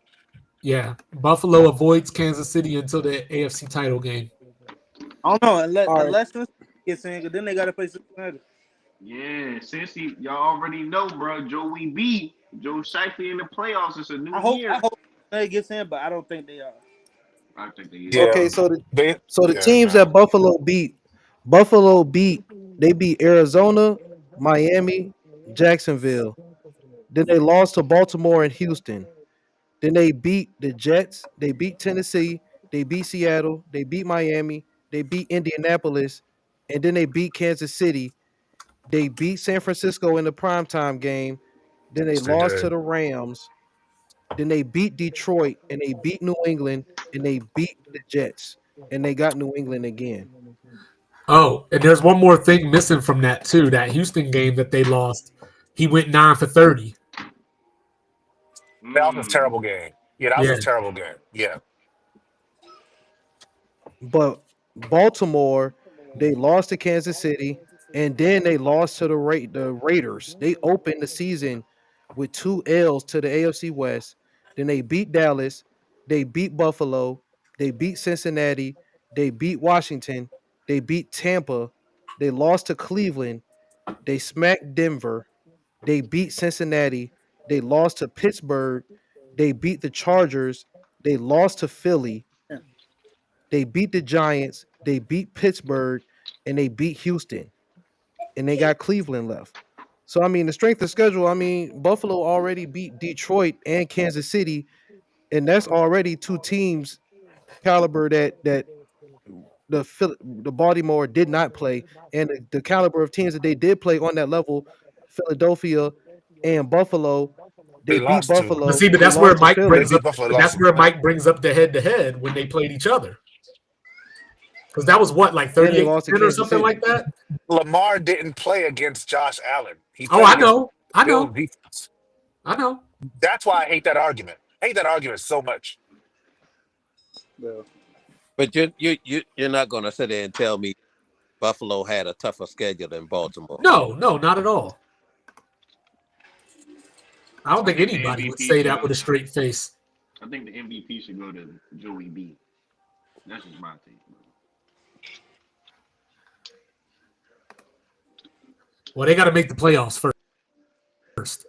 Yeah. Buffalo avoids Kansas City until the AFC title game. I don't know unless All right. unless Cincinnati gets in, because then they got to play Cincinnati. Yeah, since y'all already know, bro, Joey B, Joe Shiesty in the playoffs. It's a new I hope year. Cincinnati gets in, but I don't think they are. I think they is. Yeah. Okay, so the Yeah, teams no. that Buffalo beat, they beat Arizona, Miami, Jacksonville. Then they lost to Baltimore and Houston. Then they beat the Jets. They beat Tennessee. They beat Seattle. They beat Miami. They beat Indianapolis. And then they beat Kansas City. They beat San Francisco in the primetime game. Then they Yes, they lost to did. the Rams. Then they beat Detroit and they beat New England and they beat the Jets. And they got New England again. Oh, and there's one more thing missing from that too. That Houston game that they lost, he went 9 for 30. That was a Mm. terrible game. Yeah, that was Yeah. a terrible game. Yeah. But Baltimore, they lost to Kansas City, and then they lost to the Raiders. They opened the season with 2 L's to the AFC West. Then they beat Dallas, they beat Buffalo, they beat Cincinnati, they beat Washington, they beat Tampa, they lost to Cleveland, they smacked Denver, they beat Cincinnati, they lost to Pittsburgh, they beat the Chargers, they lost to Philly, they beat the Giants, they beat Pittsburgh, and they beat Houston, and they got Cleveland left. So I mean, the strength of schedule. I mean, Buffalo already beat Detroit and Kansas City, and that's already two teams caliber that the Baltimore did not play, and the caliber of teams that they did play on that level, Philadelphia and Buffalo, They they beat lost to. But Buffalo, see, but they that's where lost to Mike They Philly. brings beat up. Buffalo, But lost that's to where Philly. Mike brings up the head-to-head when they played each other. Because that was what, like And they 38 lost to 10 or Kansas something City. like that. Lamar didn't play against Josh Allen. He Oh, played I against know, I Bills know, defense. I know. That's why I hate that argument. I hate that argument so much. Yeah. But you're not gonna sit there and tell me Buffalo had a tougher schedule than Baltimore. No, no, not at all. I don't I think think the anybody would MVP say should that go with a to. straight face. I think the MVP should go to Joey B. That's just my take. Bro. Well, they got to make the playoffs first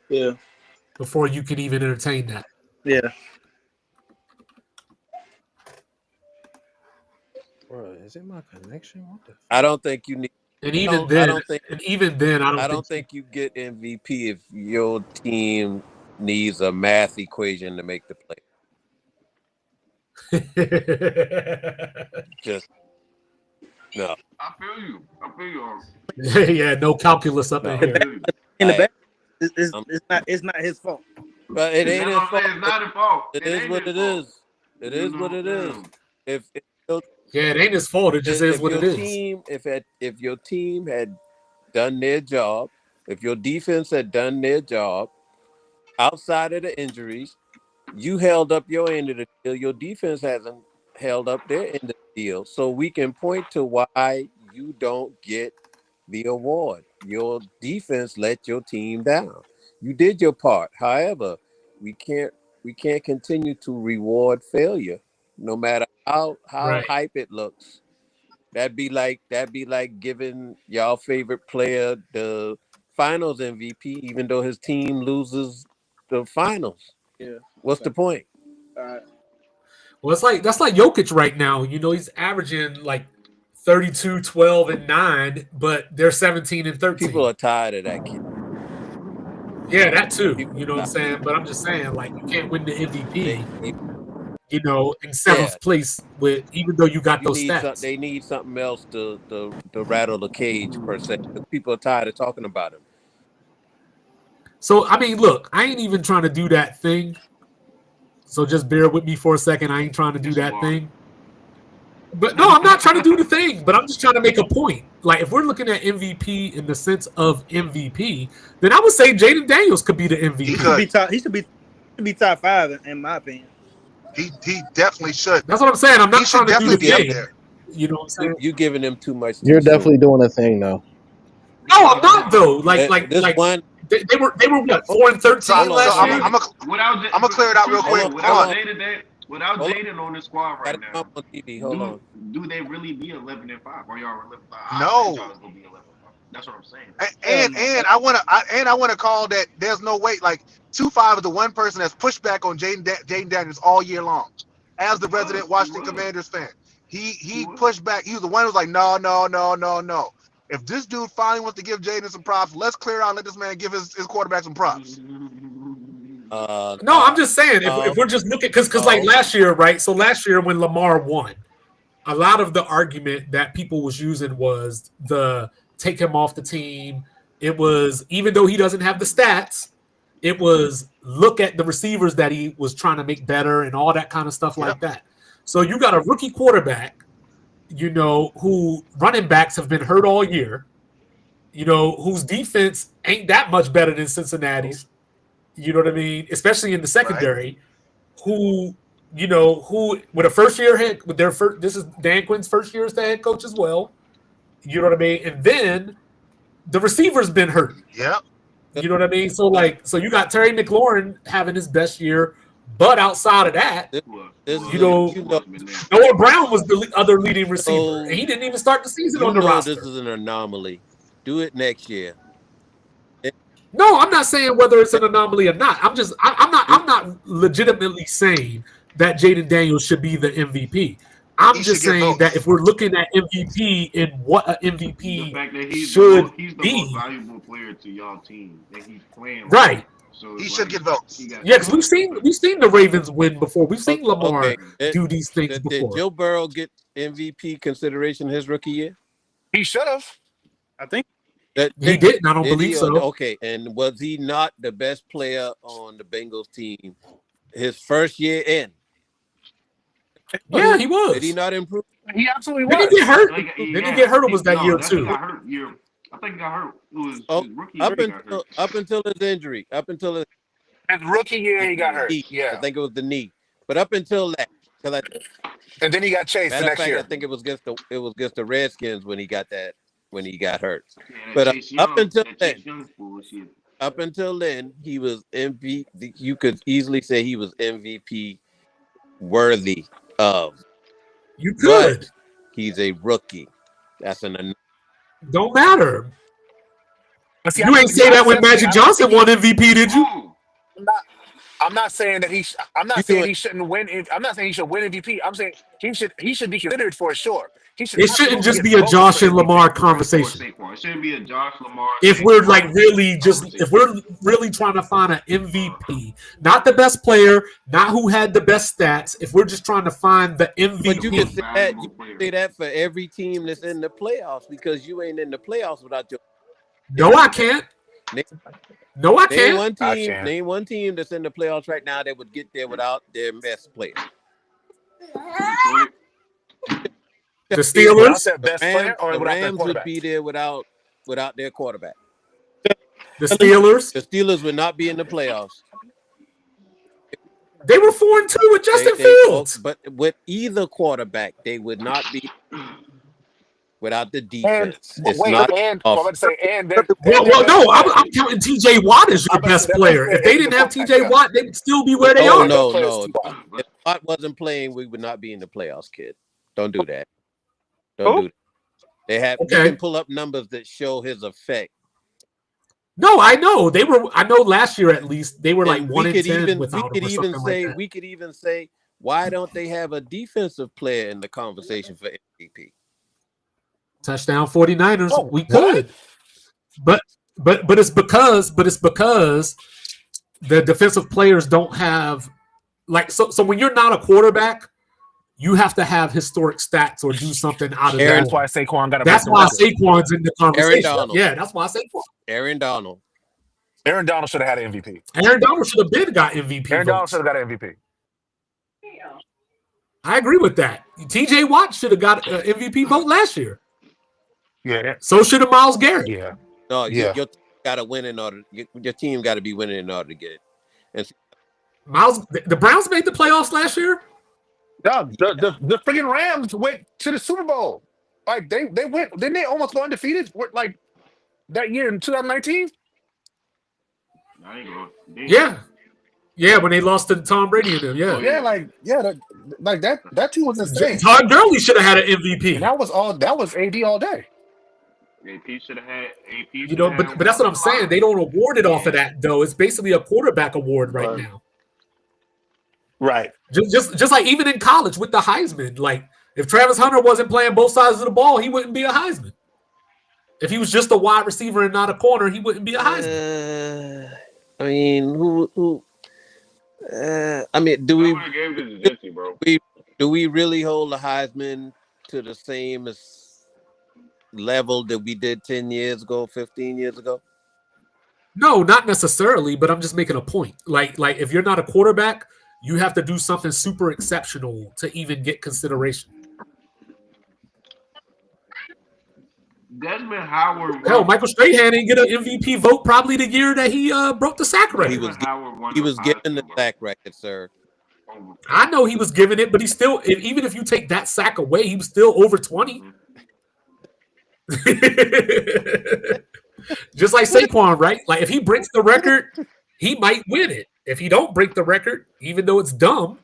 Yeah. before you can even entertain that. Yeah. Bro, is it my connection? What the I fuck? don't think you need. And I even don't. I then, don't think. I I don't don't think you get MVP if your team needs a math equation to make the play. think. Just no. I feel you. I feel you. Yeah, no calculus up in No. The I here. back feel you. in the I, back, it's, I'm, it's not it's not his fault. but it ain't That's his what I'm fault. saying. It's not his fault. It It is ain't what his it fault. is. It You is what know, it is. damn. If your Yeah, it ain't his fault. It just is if what your it is. team if your team had done their job, if your defense had done their job outside of the injuries, you held up your end of the deal. Your defense hasn't held up their end of the deal. So we can point to why you don't get the award. Your defense let your team down. You did your part. However, we can't we can't continue to reward failure, no matter how Right. hype it looks. That'd be like giving y'all favorite player the finals MVP, even though his team loses the finals. Yeah. What's the point? All right. Well, it's like that's like Jokic right now. You know, he's averaging like 32, 12, and 9, but they're 17 and People 13. are tired of that kid. Yeah, that too. People You know what I'm are tired. saying? But I'm just saying, like, you can't win the They, MVP, you, in yeah, seventh place with even though you got you those need some. stats. They need something else to rattle the cage per se. Because people are tired of talking about him. So I mean, look, I ain't even trying to do that thing. So just bear with me for a second. I ain't trying to do Yes, you that are. thing. But no, I'm not trying to do the thing, but I'm just trying to make a point. Like, if we're looking at MVP in the sense of MVP, then I would say Jaden Daniels could be the He He should MVP. could. be top. He should be top five in my opinion. He definitely should. That's what I'm saying. I'm He not should trying to do You the definitely be give up thing. there. You know what I'm saying? you giving them too much too You're soon. definitely doing a thing though. No, I'm not though. Like, like, This like one, they were what, Oh, 4 and So 13 hold last on, I'm year. I'm a, without I'm gonna clear it out real appreciate quick. it. hold Hold on, on. Without hold on. Jaden on the squad Got right it come now, on TV. Hold do on. do they really be 11-5? Or y'all 11-5? I think No. y'all is gonna be 11-5. That's what I'm saying. Hell And no. and I wanna call that there's no way like 2-5 is the one person that's pushed back on Jaden Daniels all year long. As the He was. resident He Washington was. Commanders fan, He he was. pushed back. He was the one who was like, no, no, no, no, no. If this dude finally wants to give Jaden some props, let's clear out and let this man give his quarterback some props. No, I'm just saying if we're just looking because like last year, right? So last year when Lamar won, a lot of the argument that people was using was the take him off the team. It was even though he doesn't have the stats, it was look at the receivers that he was trying to make better and all that kind of stuff like that. So you got a rookie quarterback, who running backs have been hurt all year, whose defense ain't that much better than Cincinnati's. You know what I mean? Especially in the secondary, who with a first year head with their first. This is Dan Quinn's first year as the head coach as well. You know what I mean? And then the receiver's been hurt. Yeah. You know what I mean? So you got Terry McLaurin having his best year, but outside of that, Noah Brown was the other leading receiver, and he didn't even start the season on the roster. This is an anomaly. Do it next year. No, I'm not saying whether it's an anomaly or not. I'm not legitimately saying that Jaden Daniels should be the MVP. I'm just saying that if we're looking at MVP and what an MVP should he's the be, most valuable player to y'all team, and he's playing right. So he should get votes. Yeah, because we've seen the Ravens win before. We've seen Lamar do these things before. Did Joe Burrow get MVP consideration his rookie year? He should have. I think he didn't. I don't believe so. Okay, and was he not the best player on the Bengals team his first year in? Yeah, he was. Did he not improve? He absolutely was. Did he get hurt? Did he get hurt? Or was that year too? I think he got hurt. It was his rookie year. Up until his injury. Up until his rookie year, he got hurt. Yeah, I think it was the knee. But up until that, and then he got chased the next year. I think it was against the Redskins when he got hurt. Yeah, but up until then, he was MVP. You could easily say he was MVP worthy of. You could. But he's a rookie. That's don't matter. You ain't say that when Magic Johnson won MVP, did you? I'm not saying that he. I'm not saying he shouldn't win. I'm not saying he should win MVP. I'm saying he should be considered for sure. It shouldn't just be a Josh and Lamar conversation. It shouldn't be a Josh Lamar. If we're really trying to find an MVP, not the best player, not who had the best stats. If we're just trying to find the MVP, but you can say that for every team that's in the playoffs because you ain't in the playoffs without your. No, I can't. No, I can't. Name one team that's in the playoffs right now that would get there without their best player. The Steelers, the Rams would be there without their quarterback. The Steelers would not be in the playoffs. They were 4-2 with Justin Fields, but with either quarterback, they would not be without the defense. I'm counting T.J. Watt as your best player. If they didn't have T.J. Watt, they would still be where they are. No. If Watt wasn't playing, we would not be in the playoffs, kid. Don't do that. Don't do that. They have. You can pull up numbers that show his effect. No, I know they were. I know last year at least they were like 1-10 without him. We could even say, why don't they have a defensive player in the conversation for MVP? Touchdown 49ers. We could, but it's because the defensive players don't have so when you're not a quarterback, you have to have historic stats or do something out of that. That's why Saquon got. That's why Saquon's in the conversation. Yeah, that's why Saquon. Aaron Donald should have had an MVP. Aaron Donald should have been got MVP. Aaron Donald should have got an MVP. I agree with that. T.J. Watt should have got an MVP vote last year. Yeah. So should have Myles Garrett. Yeah. No, your team got to win in order. Your team got to be winning in order to get it. And the Browns made the playoffs last year. No, the freaking Rams went to the Super Bowl. Like they went. Didn't they almost go undefeated? Like that year in 2019. Yeah, when they lost to Tom Brady and them. That team was insane. Todd Gurley should have had an MVP. And that was AD all day. AP should have had but that's what I'm saying. They don't award it off of that though. It's basically a quarterback award right now. Right. Just like even in college with the Heisman, like if Travis Hunter wasn't playing both sides of the ball, he wouldn't be a Heisman. If he was just a wide receiver and not a corner, he wouldn't be a Heisman. I mean, who? I mean, I would have gave it to Jesse, bro. do we really hold the Heisman to the same level that we did 10 years ago, 15 years ago? No, not necessarily, but I'm just making a point. Like if you're not a quarterback, you have to do something super exceptional to even get consideration. Desmond Howard. Hell, Michael Strahan didn't get an MVP vote probably the year that he broke the sack record. He was given the sack record, sir. I know he was given it, but he still, even if you take that sack away, he was still over 20. Just like Saquon, right? Like if he breaks the record, he might win it. If he don't break the record, even though it's dumb,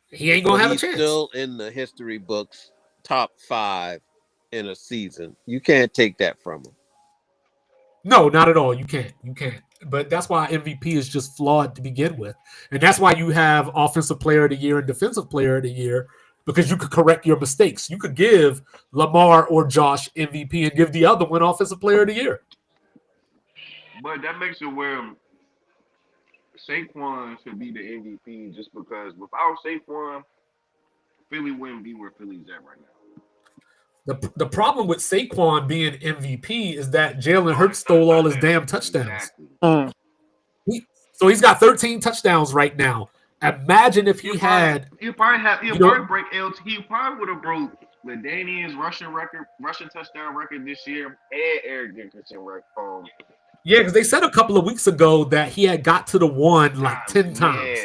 he ain't gonna have a chance. Still in the history books, top 5 in a season. You can't take that from him. No, not at all. You can't. But that's why MVP is just flawed to begin with. And that's why you have Offensive Player of the Year and Defensive Player of the Year, because you could correct your mistakes. You could give Lamar or Josh MVP and give the other one Offensive Player of the Year. But that makes it where Saquon should be the MVP just because without Saquon, Philly wouldn't be where Philly's at right now. The problem with Saquon being MVP is that Jalen Hurts stole all his damn touchdowns. Exactly. So he's got 13 touchdowns right now. Imagine if he had. He'll probably break LT. He probably would have broke LaDainian's rushing touchdown record this year and Eric Dickerson record. Yeah, because they said a couple of weeks ago that he had got to the one like 10 times.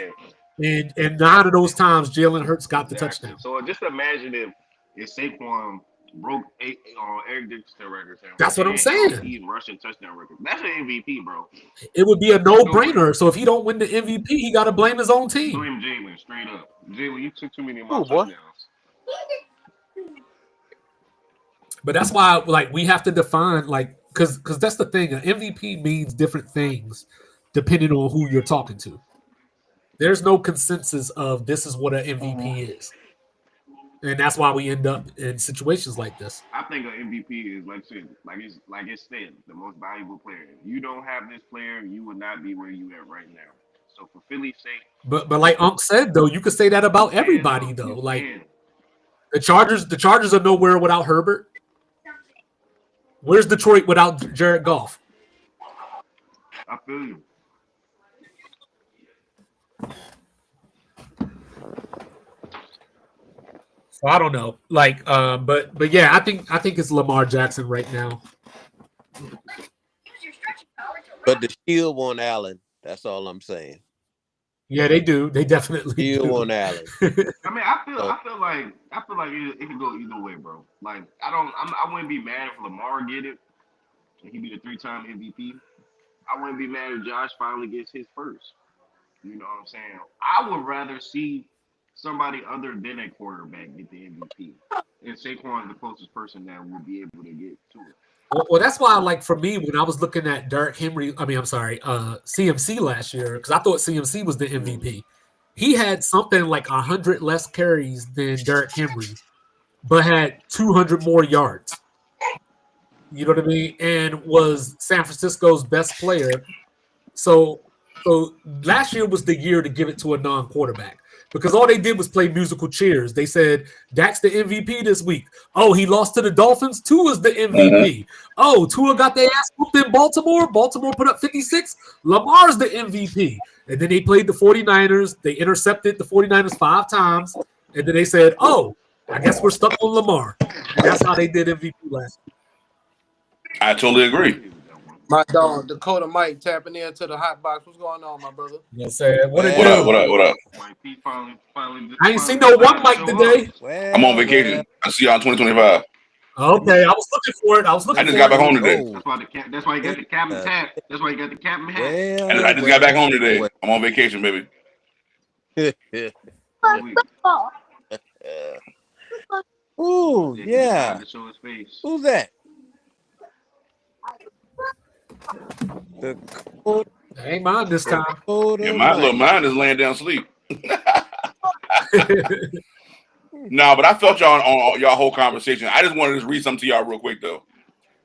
Yeah. And 9 of those times, Jalen Hurts got the touchdown. So just imagine if Saquon broke Eric Dickerson record. That's what I'm saying. He's rushing touchdown record. That's an MVP, bro. It would be a no-brainer. So if he don't win the MVP, he got to blame his own team. Blame Jalen, straight up. Jalen, you took too many of my touchdowns. But that's why, like, we have to define, like, because that's the thing. An MVP means different things depending on who you're talking to. There's no consensus of this is what an MVP is. And that's why we end up in situations like this. I think an MVP is like it's said, the most valuable player. If you don't have this player, you would not be where you at right now. So for Philly's sake, but like Unc said though, you could say that about everybody though. Like the Chargers are nowhere without Herbert. Where's Detroit without Jared Goff? I feel you. So I don't know. Like, but yeah, I think it's Lamar Jackson right now. But the shield on Allen. That's all I'm saying. Yeah, they do. They definitely shield do. on Allen. I mean, I feel like it can go either way, bro. Like, I wouldn't be mad if Lamar get it and he be the 3-time MVP. I wouldn't be mad if Josh finally gets his first. You know what I'm saying? I would rather see somebody other than a quarterback get the MVP. And Saquon is the closest person that will be able to get to it. Well, that's why, like, for me, when I was looking at CMC last year, because I thought CMC was the MVP. He had something like 100 less carries than Derrick Henry, but had 200 more yards. You know what I mean? And was San Francisco's best player. So last year was the year to give it to a non-quarterback. Because all they did was play musical chairs. They said, Dak's the MVP this week. Oh, he lost to the Dolphins? Tua's the MVP. Oh, Tua got their ass whooped in Baltimore. Baltimore put up 56. Lamar's the MVP. And then they played the 49ers. They intercepted the 49ers 5 times. And then they said, oh, I guess we're stuck on Lamar. And that's how they did MVP last year. I totally agree. My dog, Dakota Mike, tapping into the hot box. What's going on, my brother? You know what I'm saying? What up? I ain't seen no one mic today. I'm on vacation. I'll see y'all in 2025. Okay, I was looking for it. I just got back home today. That's why you got the captain hat. That's why you got the captain hat. I just got back home today. I'm on vacation, baby. Ooh, yeah. Who's that? That ain't mine this time. Yeah, mine is laying down asleep. No, but I felt y'all on y'all whole conversation. I just wanted to read something to y'all real quick though.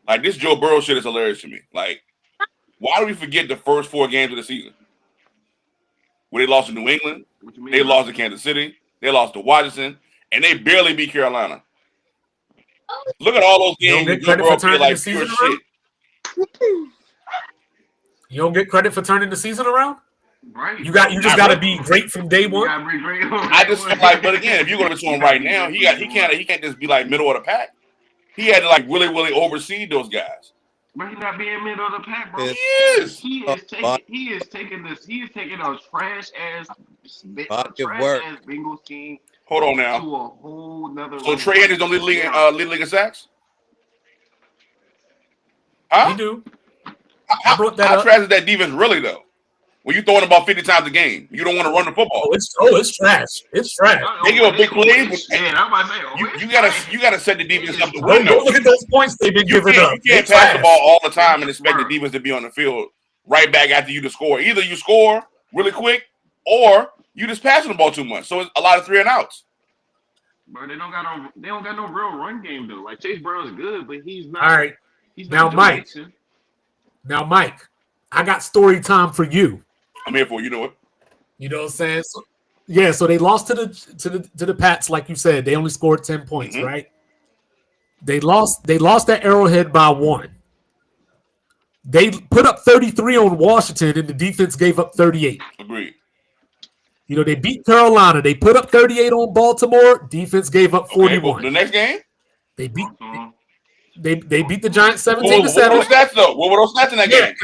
Like this Joe Burrow shit is hilarious to me. Like, why do we forget the first 4 games of the season? Where they lost to New England, they lost to Kansas City, they lost to Washington, and they barely beat Carolina. Look at all those You don't games get where Joe credit Burrow for played turning the like pure season shit. around? You don't get credit for turning the season around? Right. You just got to be great from day You one. gotta be great on I day just one. feel like, but again, if you're going to him right now, he can't just be like middle of the pack. He had to like really oversee those guys. But he's not being middle of the pack, bro. He is. He is taking a trash ass Bengals team. Hold on now. To a whole nother. So Trey Hendricks don't lead the league in sacks? Huh? He do. I brought that how up. trash is that defense really though? When you throwing about 50 times a game, you don't want to run the football. It's trash. It's trash. They give a big play. You gotta set the defense up to win. Don't look at those points they've been giving up. You can't pass the ball all the time and expect the defense to be on the field right back after you to score. Either you score really quick or you just passing the ball too much. So it's a lot of 3 and outs. But they don't got no real run game though. Like Chase Brown's good, but he's not. All right. He's now, not Mike, I got story time for you. I'm here for you know it. You know what I'm saying? So they lost to the Pats, like you said. They only scored 10 points, right? They lost at Arrowhead by 1. They put up 33 on Washington, and the defense gave up 38. Agreed. You know, they beat Carolina. They put up 38 on Baltimore. Defense gave up 41. The next game? They beat the Giants 17-7. What were those stats, though? What were those stats in that game?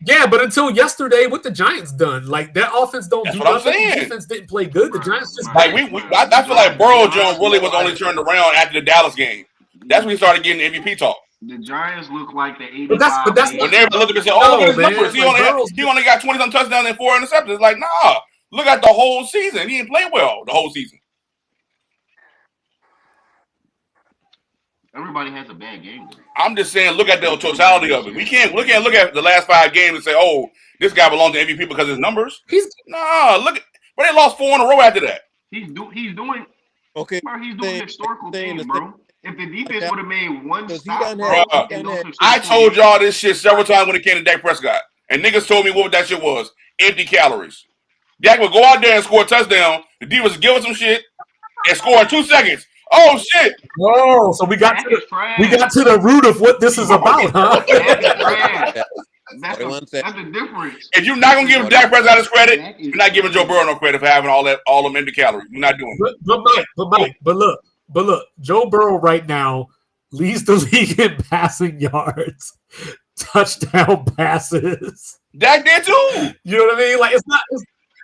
Yeah, but until yesterday, what the Giants done? Like, their offense don't do nothing. The defense didn't play good. The Giants just like I feel like Burrow Jones really was only turned around after the Dallas game. That's when he started getting MVP talk. The Giants look like the 85. But that's when everybody looked at him and said, "Oh, look at his numbers. He only got 20-some touchdowns and 4 interceptions." It's like, nah. Look at the whole season. He didn't play well the whole season. Everybody has a bad game. I'm just saying, look at the totality of it. We can't look at the last 5 games and say, "Oh, this guy belongs to MVP because of his numbers." But they lost 4 in a row after that. He's doing okay. Bro, he's doing historical things, bro. If the defense would have made one stop, I told y'all this shit several times when it came to Dak Prescott, and niggas told me what that shit was: empty calories. Dak would go out there and score a touchdown. The defense would give us some shit and score in 2 seconds. Oh shit! Whoa! So we got to the root of what this is about, huh? That's the difference. If you're not gonna give Dak Prescott his credit, you're not giving Joe Burrow no credit for having all them empty calories. You're not doing it. But look, Joe Burrow right now leads the league in passing yards, touchdown passes. Dak did too. You know what I mean? Like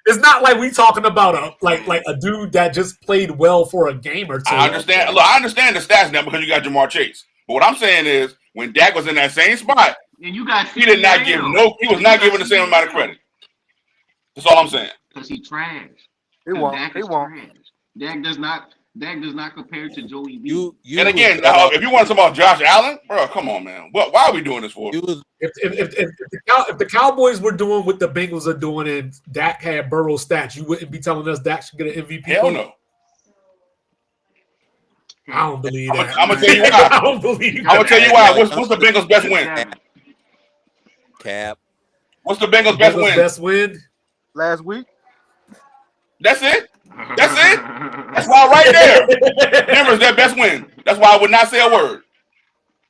it's not like we talking about a dude that just played well for a game or two. I understand. Look, I understand the stats now because you got Jamar Chase. But what I'm saying is, when Dak was in that same spot, and you got he did not give he was not given the same amount of credit. That's all I'm saying. Because he trash. He won't. Dak does not compare to Joey B. And again, if you want to talk about Josh Allen, bro, come on, man. Why are we doing this for? If the Cowboys were doing what the Bengals are doing and Dak had Burrow stats, you wouldn't be telling us Dak should get an MVP. Hell no. I don't believe that. I'm gonna tell you why. I don't believe that. I'm gonna tell you why. What's the Bengals' best win? Cap. What's the Bengals' best win? Best win last week. That's it. That's why right there. Denver's their best win. That's why I would not say a word.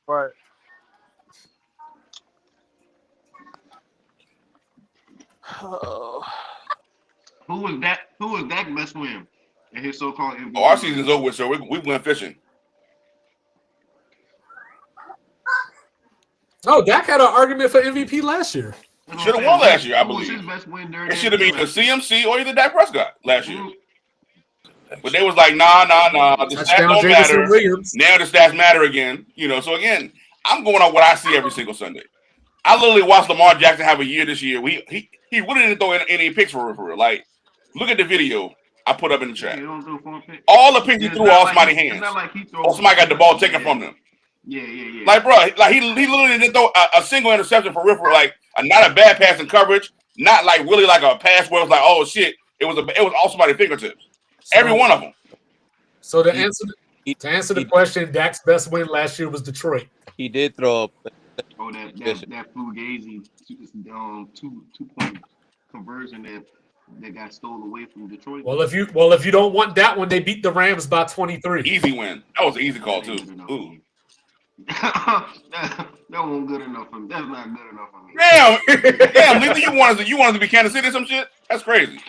Right. Who was that best win in his so-called MVP? Oh, our season's over with, so we went fishing. No, Dak had an argument for MVP last year. Should have won last year, I believe. His best win during it should have been either CMC or either Dak Prescott last year. But they was like, nah. The stats don't matter. Now the stats matter again. You know, so again, I'm going on what I see every single Sunday. I literally watched Lamar Jackson have a year this year. He really didn't throw any picks for real. Like, look at the video I put up in the chat. All the picks he threw off somebody's hands. Or somebody got the ball taken from them. Yeah. Like, bro, like he literally didn't throw a single interception for real. Like, not a bad pass in coverage. Not like really like a pass where it was like, oh shit, it was all somebody's fingertips. Every one of them. So the answer To answer the question, Dak's best win last year was Detroit. He did throw up. Oh, that Fugazi 2-point conversion that got stolen away from Detroit. Well, if you don't want that one, they beat the Rams by 23. Easy win. That was an easy call too. Ooh. that wasn't good enough for me. That's not good enough for me. Damn, Lisa, you wanted to be Kansas City or some shit? That's crazy.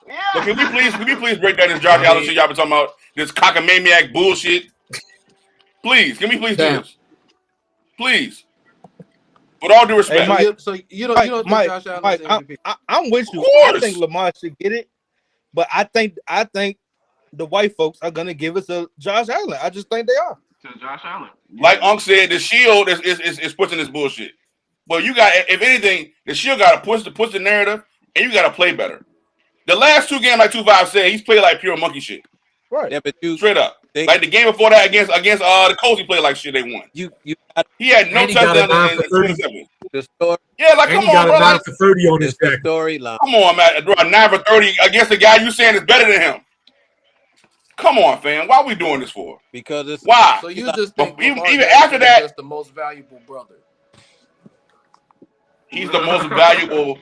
Yeah. So can we please break down this Josh Allen shit y'all been talking about? This cockamaniac bullshit. Please, can we please do this? Please. With all due respect. Hey, Mike, so you don't think Josh Allen is MVP? I'm with you. I think Lamar should get it, but I think the white folks are gonna give it to Josh Allen. I just think they are. To Josh Allen. Yeah. Like Unc said, the Shield is pushing this bullshit. But you got, if anything, the Shield got to push the narrative, and you got to play better. The last two games, like 2-5 said, he's played like pure monkey shit. Right. Yeah, but straight up. Like the game before that against the Colts, he played like shit. They won. He had no touchdown in 27. The story. Yeah, like come on, bro. Like, 30 on his storyline. Come on, man. 9 for 30 against the guy you saying is better than him. Come on, fam. Why are we doing this for? Because it's why. So you just think even after that, just the most valuable brother. He's the most valuable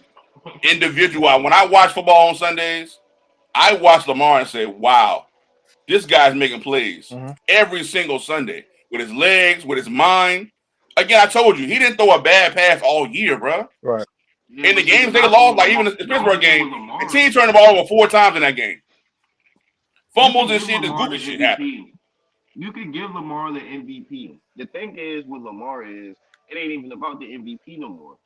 individual. When I watch football on Sundays, I watch Lamar and say, "Wow, this guy's making plays every single Sunday with his legs, with his mind." Again, I told you he didn't throw a bad pass all year, bro. Right. Yeah, in the games they lost, like even the Pittsburgh game, the team turned the ball over 4 times in that game. Fumbles and shit, this goofy shit happened. You could give Lamar the MVP. The thing is with Lamar is it ain't even about the MVP no more.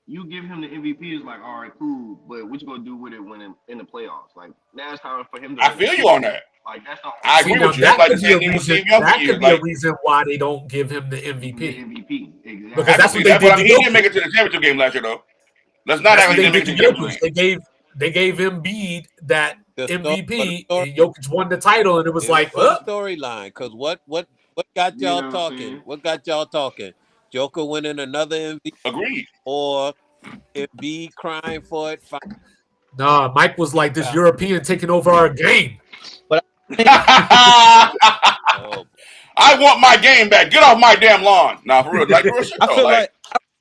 You give him the MVP, is like, all right, cool, but what you gonna do with it when in the playoffs? Like now it's time for him to. I feel you on that. Like that's the. I agree with you. That like could be a reason. That could be like, a reason why they don't give him the MVP. MVP, exactly. Because that's what they did. He didn't make it to the championship game last year, though. Let's not act like they didn't make it to the championship game. They gave Embiid that MVP, and Jokic won the title, and it was like storyline. Because what got y'all talking? What got y'all talking? Joker winning another MVP? Agreed. Or Embiid crying for it? Nah, Mike was like, this European taking over our game. But I want my game back. Get off my damn lawn. Nah, for real. Like, for real shit, I feel like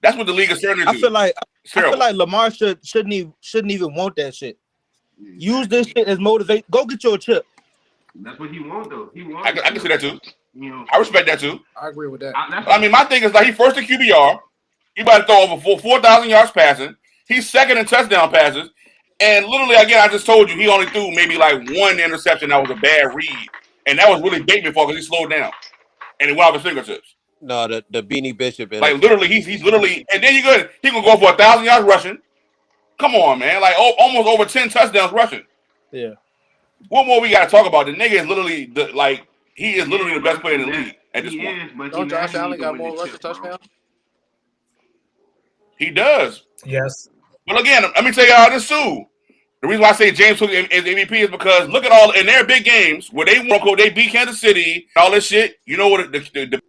that's what the league is turning into. I feel like Lamar shouldn't even want that shit. Use this shit as motivation. Go get your chip. That's what he wants, though. I can see that too. You know, I respect that too. I agree with that. I mean, my thing is like he first in QBR. He about to throw over 4,000 yards passing. He's second in touchdown passes. And literally, again, I just told you he only threw maybe like 1 interception that was a bad read, and that was really bait me for because he slowed down and he went off his fingertips. No, the Beanie Bishop. Like literally, he's literally, and then he gonna go for 1,000 yards rushing. Come on, man! Like almost over 10 touchdowns rushing. Yeah. What more we got to talk about? The nigga is literally he is literally the best player in the league at this point. But don't Josh Allen got more rushing touchdowns? He does. Yes. But again, let me tell y'all this too. The reason why I say James Cook is MVP is because look at all in their big games where they beat Kansas City, all this shit. You know what the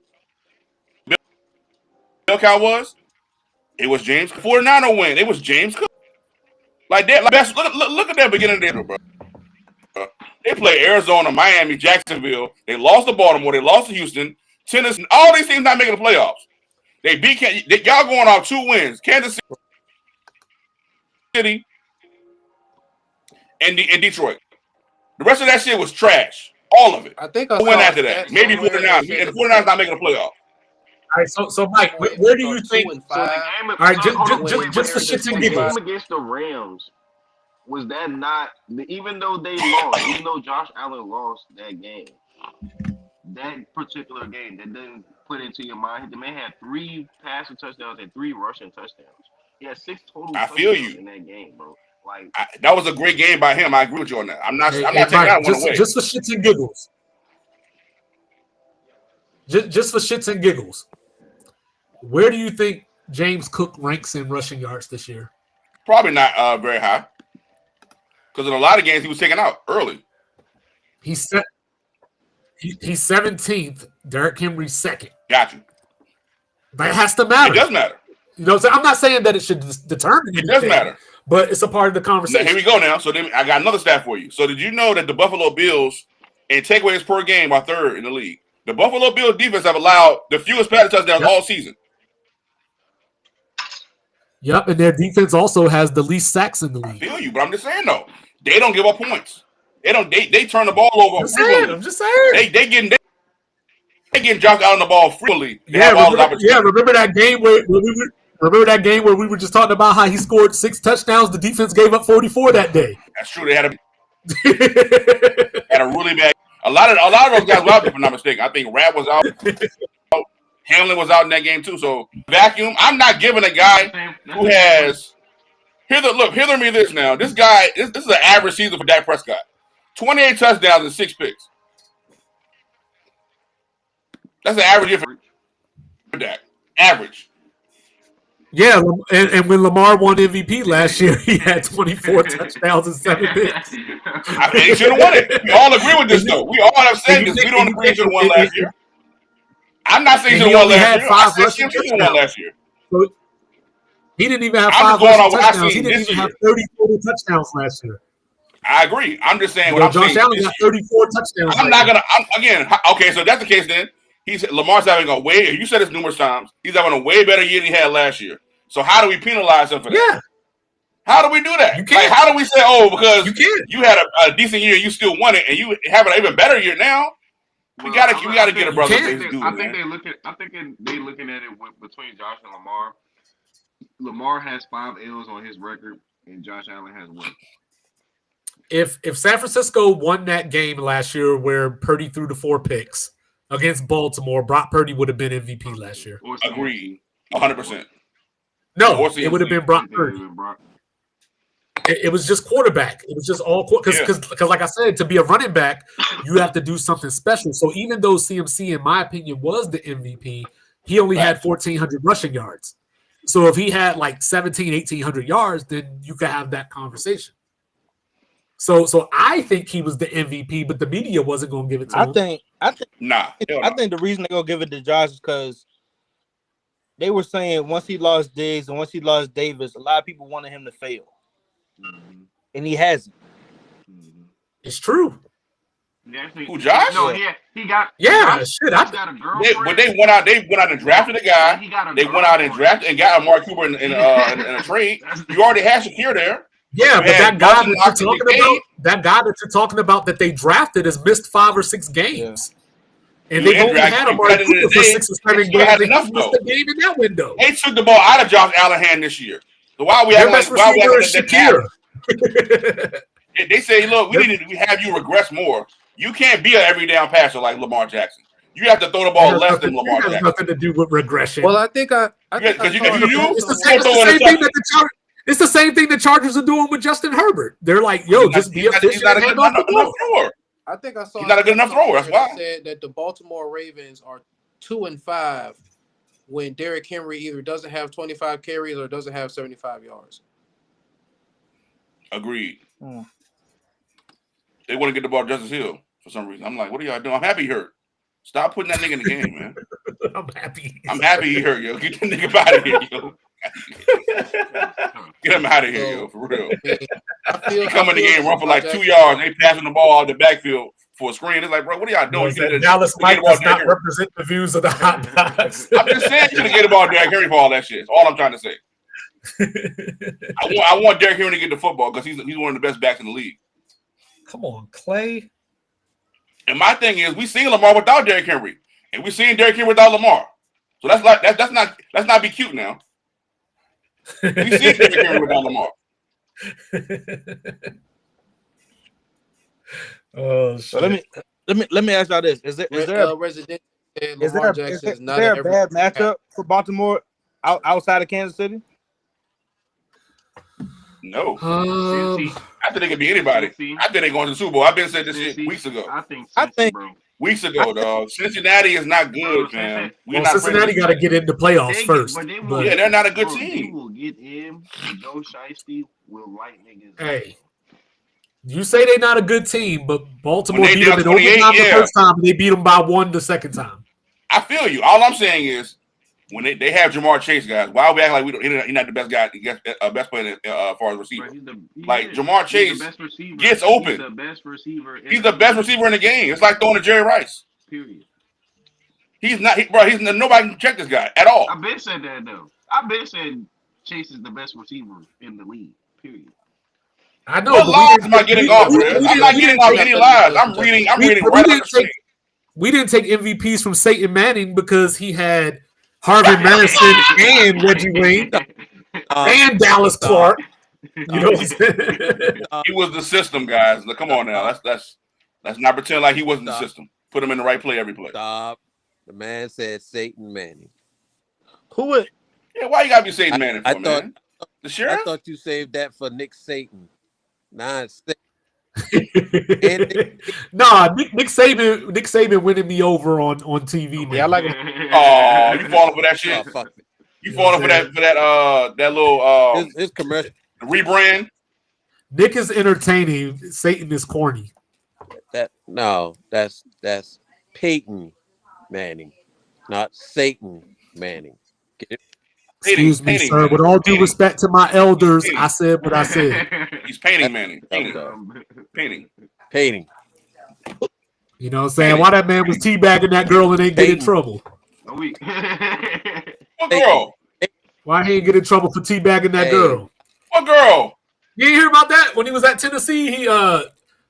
bill count was? It was James 49er win. It was James Cook. Like that. Like look at that beginning of the day, bro. They play Arizona, Miami, Jacksonville. They lost to Baltimore. They lost to Houston, Tennessee. All these teams not making the playoffs. They beat y'all going off 2 wins. Kansas City and Detroit. The rest of that shit was trash. All of it. I think I win after that. Maybe 49. And the 49's not making the playoff. All right, so Mike, where do you think? All right, just for shits and giggles. The game against the Rams, was that not even though they lost, even though Josh Allen lost that game, that particular game, that didn't put into your mind. The man had 3 passing touchdowns and 3 rushing touchdowns. He had 6 total touchdowns in that game, bro. Like that was a great game by him. I agree with you on that. I'm not taking Mike, that one away. Just for shits and giggles. Just for shits and giggles. Where do you think James Cook ranks in rushing yards this year? Probably not very high. Because in a lot of games he was taken out early. He's 17th. Derrick Henry's 2nd. Got you. That has to matter. It does matter. You know, I'm not saying that it should determine it. Does matter. But it's a part of the conversation. Now, here we go now. So then I got another stat for you. So did you know that the Buffalo Bills and takeaways per game are third in the league. The Buffalo Bills defense have allowed the fewest passing touchdowns all season. Yep, and their defense also has the least sacks in the league. I feel you, but I'm just saying though, they don't give up points. They don't. They turn the ball over frequently. I'm just saying. They getting Josh out on the ball frequently. Remember that game where we were just talking about how he scored 6 touchdowns. The defense gave up 44 that day. That's true. They had a really bad. A lot of those guys were out, if I'm not mistaken. I think Rab was out. Hamlin was out in that game too. So vacuum. I'm not giving a guy who has. Hear me this now. This guy. This is an average season for Dak Prescott. 28 touchdowns and 6 picks. That's an average year for Dak. Average. Yeah, and when Lamar won MVP last year, he had 24 touchdowns and 7 picks. He should have won it. We all agree with this, though. We all have said this. We don't agree he should have won last year. I'm not saying he should have won last year. I said he should have won last year. So he didn't even have 5 rushing touchdowns. He didn't even have 30 total touchdowns last year. I agree. I'm just saying what I'm saying. Josh Allen got 34 touchdowns. I'm not gonna. Okay. So if that's the case, then Lamar's having a way. You said this numerous times. He's having a way better year than he had last year. So how do we penalize him for that? Yeah. How do we do that? You can't. Like, how do we say, because you had a decent year, you still won it, and you have an even better year now? We gotta get a brother. I think they looking at it between Josh and Lamar. Lamar has 5 L's on his record, and Josh Allen has 1. If San Francisco won that game last year where Purdy threw the 4 picks against Baltimore, Brock Purdy would have been MVP last year. Agreed. 100%. No, it would have been Brock Purdy. It was just quarterback. It was just all because like I said, to be a running back, you have to do something special. So even though CMC, in my opinion, was the MVP, he only had 1,400 rushing yards. So if he had like 1,800 yards, then you could have that conversation. So I think he was the MVP, but the media wasn't going to give it to him. I think the reason they're going to give it to Josh is because they were saying once he lost Diggs and once he lost Davis, a lot of people wanted him to fail. Mm-hmm. And he hasn't. Mm-hmm. It's true. Who, Josh? No, he got. Yeah, Josh, shit. Josh got a girlfriend. But they went out and drafted a guy. They went out and drafted and got Amari Cooper in a trade. You already had Shakir there. Yeah, but that guy that you're talking about that they drafted has missed 5 or 6 games. Yeah. And they've only had Amari Cooper for 6 or 7 games. Had enough, missed the game in that window. They took the ball out of Josh Allen's hand this year. So why are we acting Shakir? They say, look, we have you regress more. You can't be an every down passer like Lamar Jackson. You have to throw the ball less than Lamar Jackson. Has nothing to do with regression. Well, I think it's the same thing the Chargers are doing with Justin Herbert. They're like, yo, just be efficient. He's not a good enough thrower. I think I saw. He's not a good enough thrower. That's why. Said that the Baltimore Ravens are 2-5 when Derrick Henry either doesn't have 25 carries or doesn't have 75 yards. Agreed. They want to get the ball to Justice Hill for some reason. I'm like, what are y'all doing? I'm happy he hurt. Stop putting that nigga in the game, man. I'm happy he hurt, yo. Get the nigga out of here, yo. Get him out of here, yo, for real. He come in the game, run for like 2 yards, they passing the ball out the backfield for a screen. It's like, bro, what are y'all doing? Dallas Mike does not represent the views of the hot dogs. I'm just saying you should get the ball to Derrick Henry for all that shit. That's all I'm trying to say. I want Derrick Henry to get the football because he's one of the best backs in the league. Come on, Clay. And my thing is, we seen Lamar without Derrick Henry, and we seen Derrick Henry without Lamar. So let's not be cute now. We seen Derrick Henry without Lamar. Oh shit. So let me ask y'all this: Is there a bad matchup for Baltimore outside of Kansas City? No. I think it could be anybody. I think they're going to the Super Bowl. I've been saying this shit weeks ago. I think weeks ago, dog. Cincinnati is not good, man. Cincinnati got to get into playoffs first. Yeah, they're not a good team. They will get in. Joe Shiesty will light niggas. Hey, you say they're not a good team, but Baltimore beat them in overtime the first time, and they beat them by 1 the second time. I feel you. All I'm saying is, when they have Jamar Chase, guys, why are we acting like we don't? He's not the best guy, best player as far as receiver. Jamar Chase gets open. He's the best receiver. He's the best receiver in the game. It's like throwing to Jerry Rice. Period. He's not, he's nobody can check this guy at all. I been said that though. I been said Chase is the best receiver in the league. Period. I know. What lies am I getting off, Chris? I'm not getting off any lies. I'm reading right on the screen. We didn't take MVPs from Satan Manning because he had Harvey Madison and Reggie Wayne and Dallas Clark. You know what I'm saying? He was the system, guys. Come on now. Let's not pretend like he wasn't the system. Put him in the right play every play. Stop. The man said Satan Manning. Who would? Yeah, why you gotta be Satan Manning for, man? The sheriff? I thought you saved that for Nick Satan. Nah, nah, Nick Saban winning me over on TV. Man. Yeah, I like it. Oh, you falling for that shit? You falling for that little his commercial rebrand? Nick is entertaining. Satan is corny. That's Peyton Manning, not Satan Manning. Get it? Excuse me, sir. With all due respect to my elders, I said what I said. He's painting Manning. Painting. You know what I'm saying? Why that man was teabagging that girl and ain't get in trouble? What girl? Why he ain't get in trouble for teabagging that girl? What girl? You didn't hear about that when he was at Tennessee? He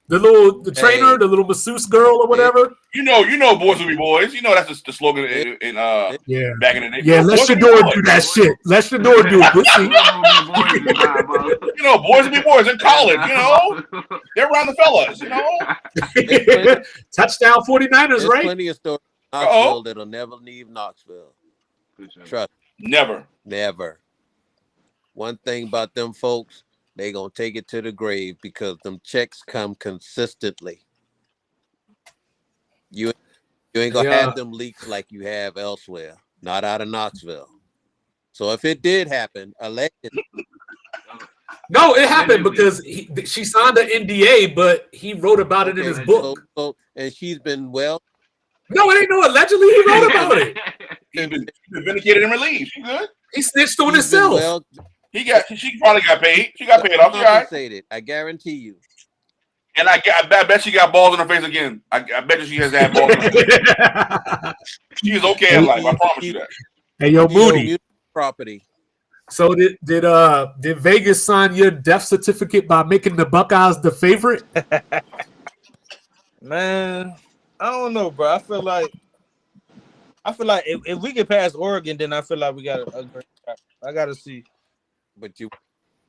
the trainer, the little masseuse girl or whatever. You know, boys will be boys. You know that's the slogan in back in the day. Yeah, let Shador do that shit. Let Shador do it. You know, boys will be boys in college. You know, they're around the fellas. You know, touchdown 49ers, There's right? Plenty of stories in Knoxville that'll never leave Knoxville. Trust. Never. One thing about them folks, they gonna take it to the grave because them checks come consistently. You ain't gonna have them leaks like you have elsewhere, not out of Knoxville. So if it did happen, allegedly. No, it happened because she signed an NDA, but he wrote about it in his book. And she's been well. No, it ain't no allegedly. He wrote about it. He's been vindicated and relieved. She good. He snitched on himself. Well, she probably got paid. She got paid off. Compensated. I guarantee you. And I bet she got balls in her face again. I bet you she has had balls in her face. She is okay in life. I promise you that. Hey, yo, Moody. Property. So did Vegas sign your death certificate by making the Buckeyes the favorite? Man, I don't know, bro. I feel like if we get past Oregon, then I feel like we got a great shot. I gotta see.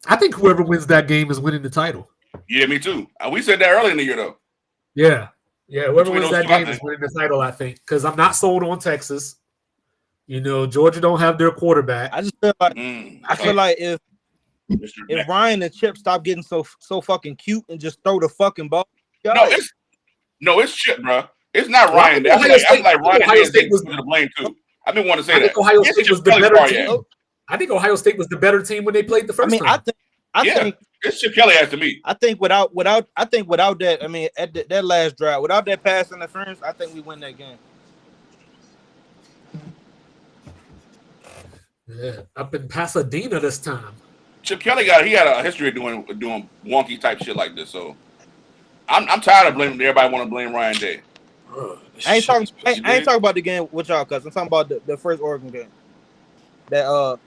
I think whoever wins that game is winning the title. Yeah, me too. We said that early in the year, though. Yeah. Whoever wins that game is winning the title, I think. Because I'm not sold on Texas. You know, Georgia don't have their quarterback. I just feel like if Ryan and Chip stop getting so fucking cute and just throw the fucking ball. It's Chip, bro. It's not Ryan. I feel like Ryan State was to blame too. I've been wanting to say that. Ohio State was the better team. I think Ohio State was the better team when they played the first time. I think it's Chip Kelly has to me. I think without that, I mean, at that last drive, without that pass interference, I think we win that game. Yeah, up in Pasadena this time. Chip Kelly had a history of doing wonky type shit like this. So I'm tired of blaming everybody. Want to blame Ryan Day. I ain't talking about the game with y'all, cuz I'm talking about the first Oregon game. The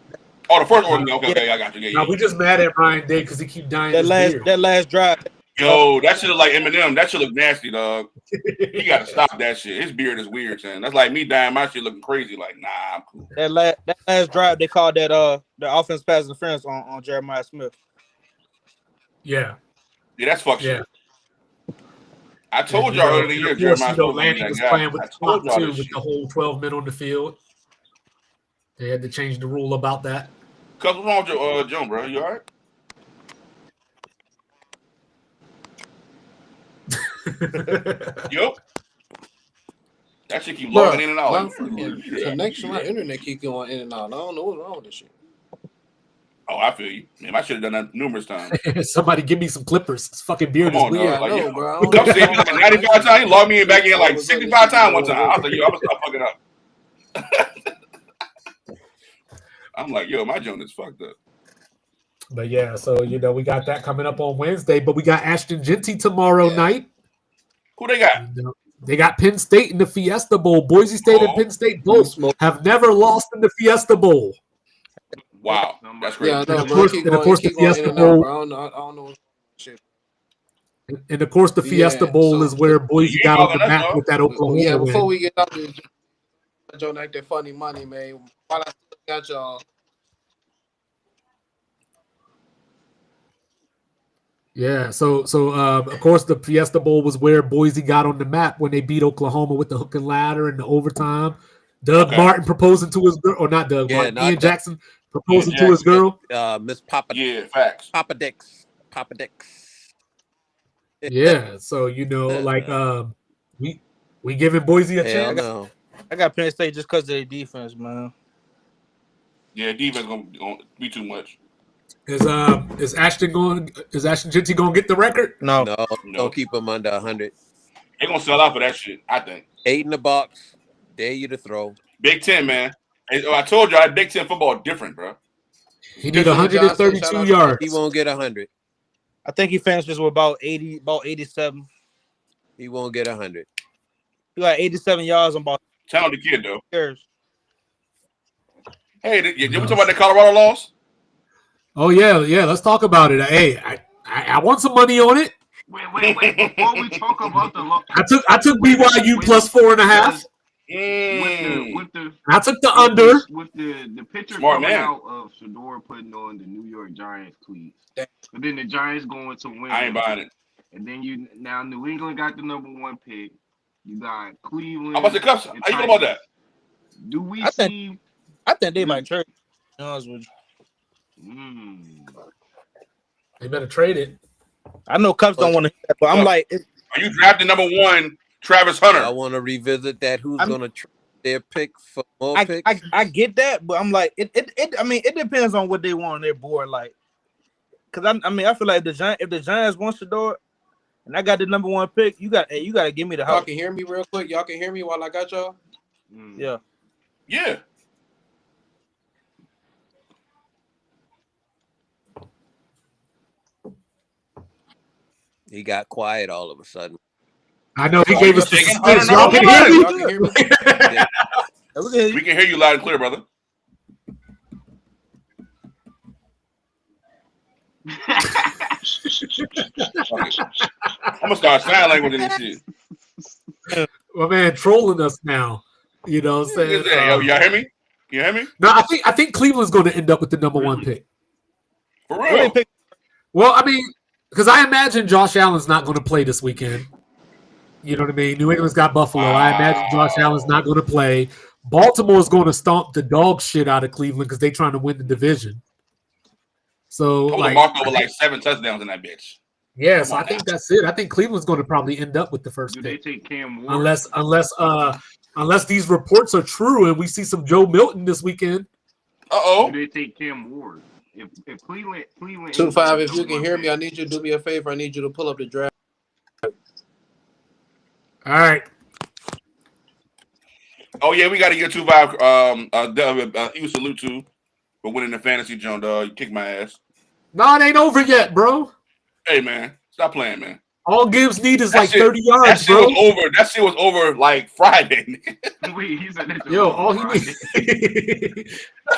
first Oregon game. Okay, I got you. No, we just mad at Ryan Day because he keep dying. That last drive. Yo, that shit look like Eminem. That shit look nasty, dog. You gotta stop that shit. His beard is weird, man. That's like me dying. My shit looking crazy. Like, nah, I'm cool. That last drive, they called that the offense pass interference on Jeremiah Smith. Yeah, that's fuck shit. I told y'all earlier in the year, Jeremiah Smith was playing with the whole 12 men on the field. They had to change the rule about that. Cuz, what's wrong with your Joan, bro? You all right? Yep. That shit keep logging in and out. My connection, my internet keep going in and out. I don't know what's wrong with this shit. Oh, I feel you. Man, I should have done that numerous times. Somebody give me some clippers. This fucking beard is weird. I know, bro. Like 95 times. He logged me in back in like 65 times one time. I was like, yo, I'm going to stop fucking up. I'm like, yo, my joint is fucked up. But yeah, so we got that coming up on Wednesday. But we got Ashton Genty tomorrow night. Who they got? They got Penn State in the Fiesta Bowl. Boise State and Penn State both have never lost in the Fiesta Bowl. Wow, that's crazy. Yeah, I know, and of course, the Fiesta Bowl. I don't know. Shit. And of course, the Fiesta Bowl is where Boise got on the map with that Oklahoma Yeah, before win. we get out there, Joe, like that funny money, man. While I still got y'all. Yeah, so of course the Fiesta Bowl was where Boise got on the map when they beat Oklahoma with the hook and ladder in the overtime. Doug Martin proposing to his girl, or not Doug Martin, Ian Jackson proposing to his girl. Miss Papa. Yeah, facts. Papa Dix. Yeah, so we giving Boise a chance. No. I got Penn State just because of their defense, man. Yeah, defense gonna be too much. Is Ashton Genty gonna get the record? No. Don't keep him under 100. They're gonna sell out for that shit, I think. 8 in the box. Dare you to throw. Big Ten, man. I told you, Big Ten football different, bro. He need 132 yards. He won't get 100. I think he finishes with about 87. He won't get 100. He got 87 yards on about Talented kid, though. years. Hey, did we talk about the Colorado loss? Oh yeah. Let's talk about it. Hey, I want some money on it. Wait. Before we talk about the loss, I took BYU plus 4.5. I took the under. With the picture Smart coming man. out of Shador putting on the New York Giants cleats, but then the Giants going to win. I ain't buying it. And then now New England got the #1 pick. You got Cleveland. How about the Cups? How you feel about that? Do we I see? I think they might trade. To be honest with Mm. They better trade it. I know Cubs don't want to hear that, but I'm like, Are you drafting #1 Travis Hunter? I want to revisit that. Who's going to trade their pick for more picks? I get that, but I'm like, it depends on what they want on their board. Like, because I feel like if the Giants want Shador, and I got the #1 pick, you got to give me the Y'all help. can hear me real quick. Y'all can hear me while I got y'all. Yeah. Yeah. He got quiet all of a sudden. I know he gave us the suspense. Y'all can hear me? We can hear you loud and clear, brother. I'm gonna start sign language in this shit. My man trolling us now. You know what I'm saying? Y'all hear me? You hear me? No, I think Cleveland's going to end up with the #1 pick. For real? Well, I mean, because I imagine Josh Allen's not going to play this weekend. You know what I mean? New England's got Buffalo. I imagine Josh Allen's not going to play. Baltimore's going to stomp the dog shit out of Cleveland because they're trying to win the division. So, Mark over 7 touchdowns in that bitch. Yeah, so I think that's it. I think Cleveland's going to probably end up with the first pick. Do they take Cam Ward? Unless these reports are true and we see some Joe Milton this weekend. Do they take Cam Ward? If Cleveland 2-5, if you can hear me, I need you to do me a favor. I need you to pull up the draft. All right. Oh yeah, we got to get 2-5. You salute to for winning the fantasy joint, dog. You kicked my ass. No, it ain't over yet, bro. Hey man, stop playing, man. All Gibbs need is 30 yards, that shit bro. Was over. That shit was over like Friday. Wait, he said that. Yo, all he needs.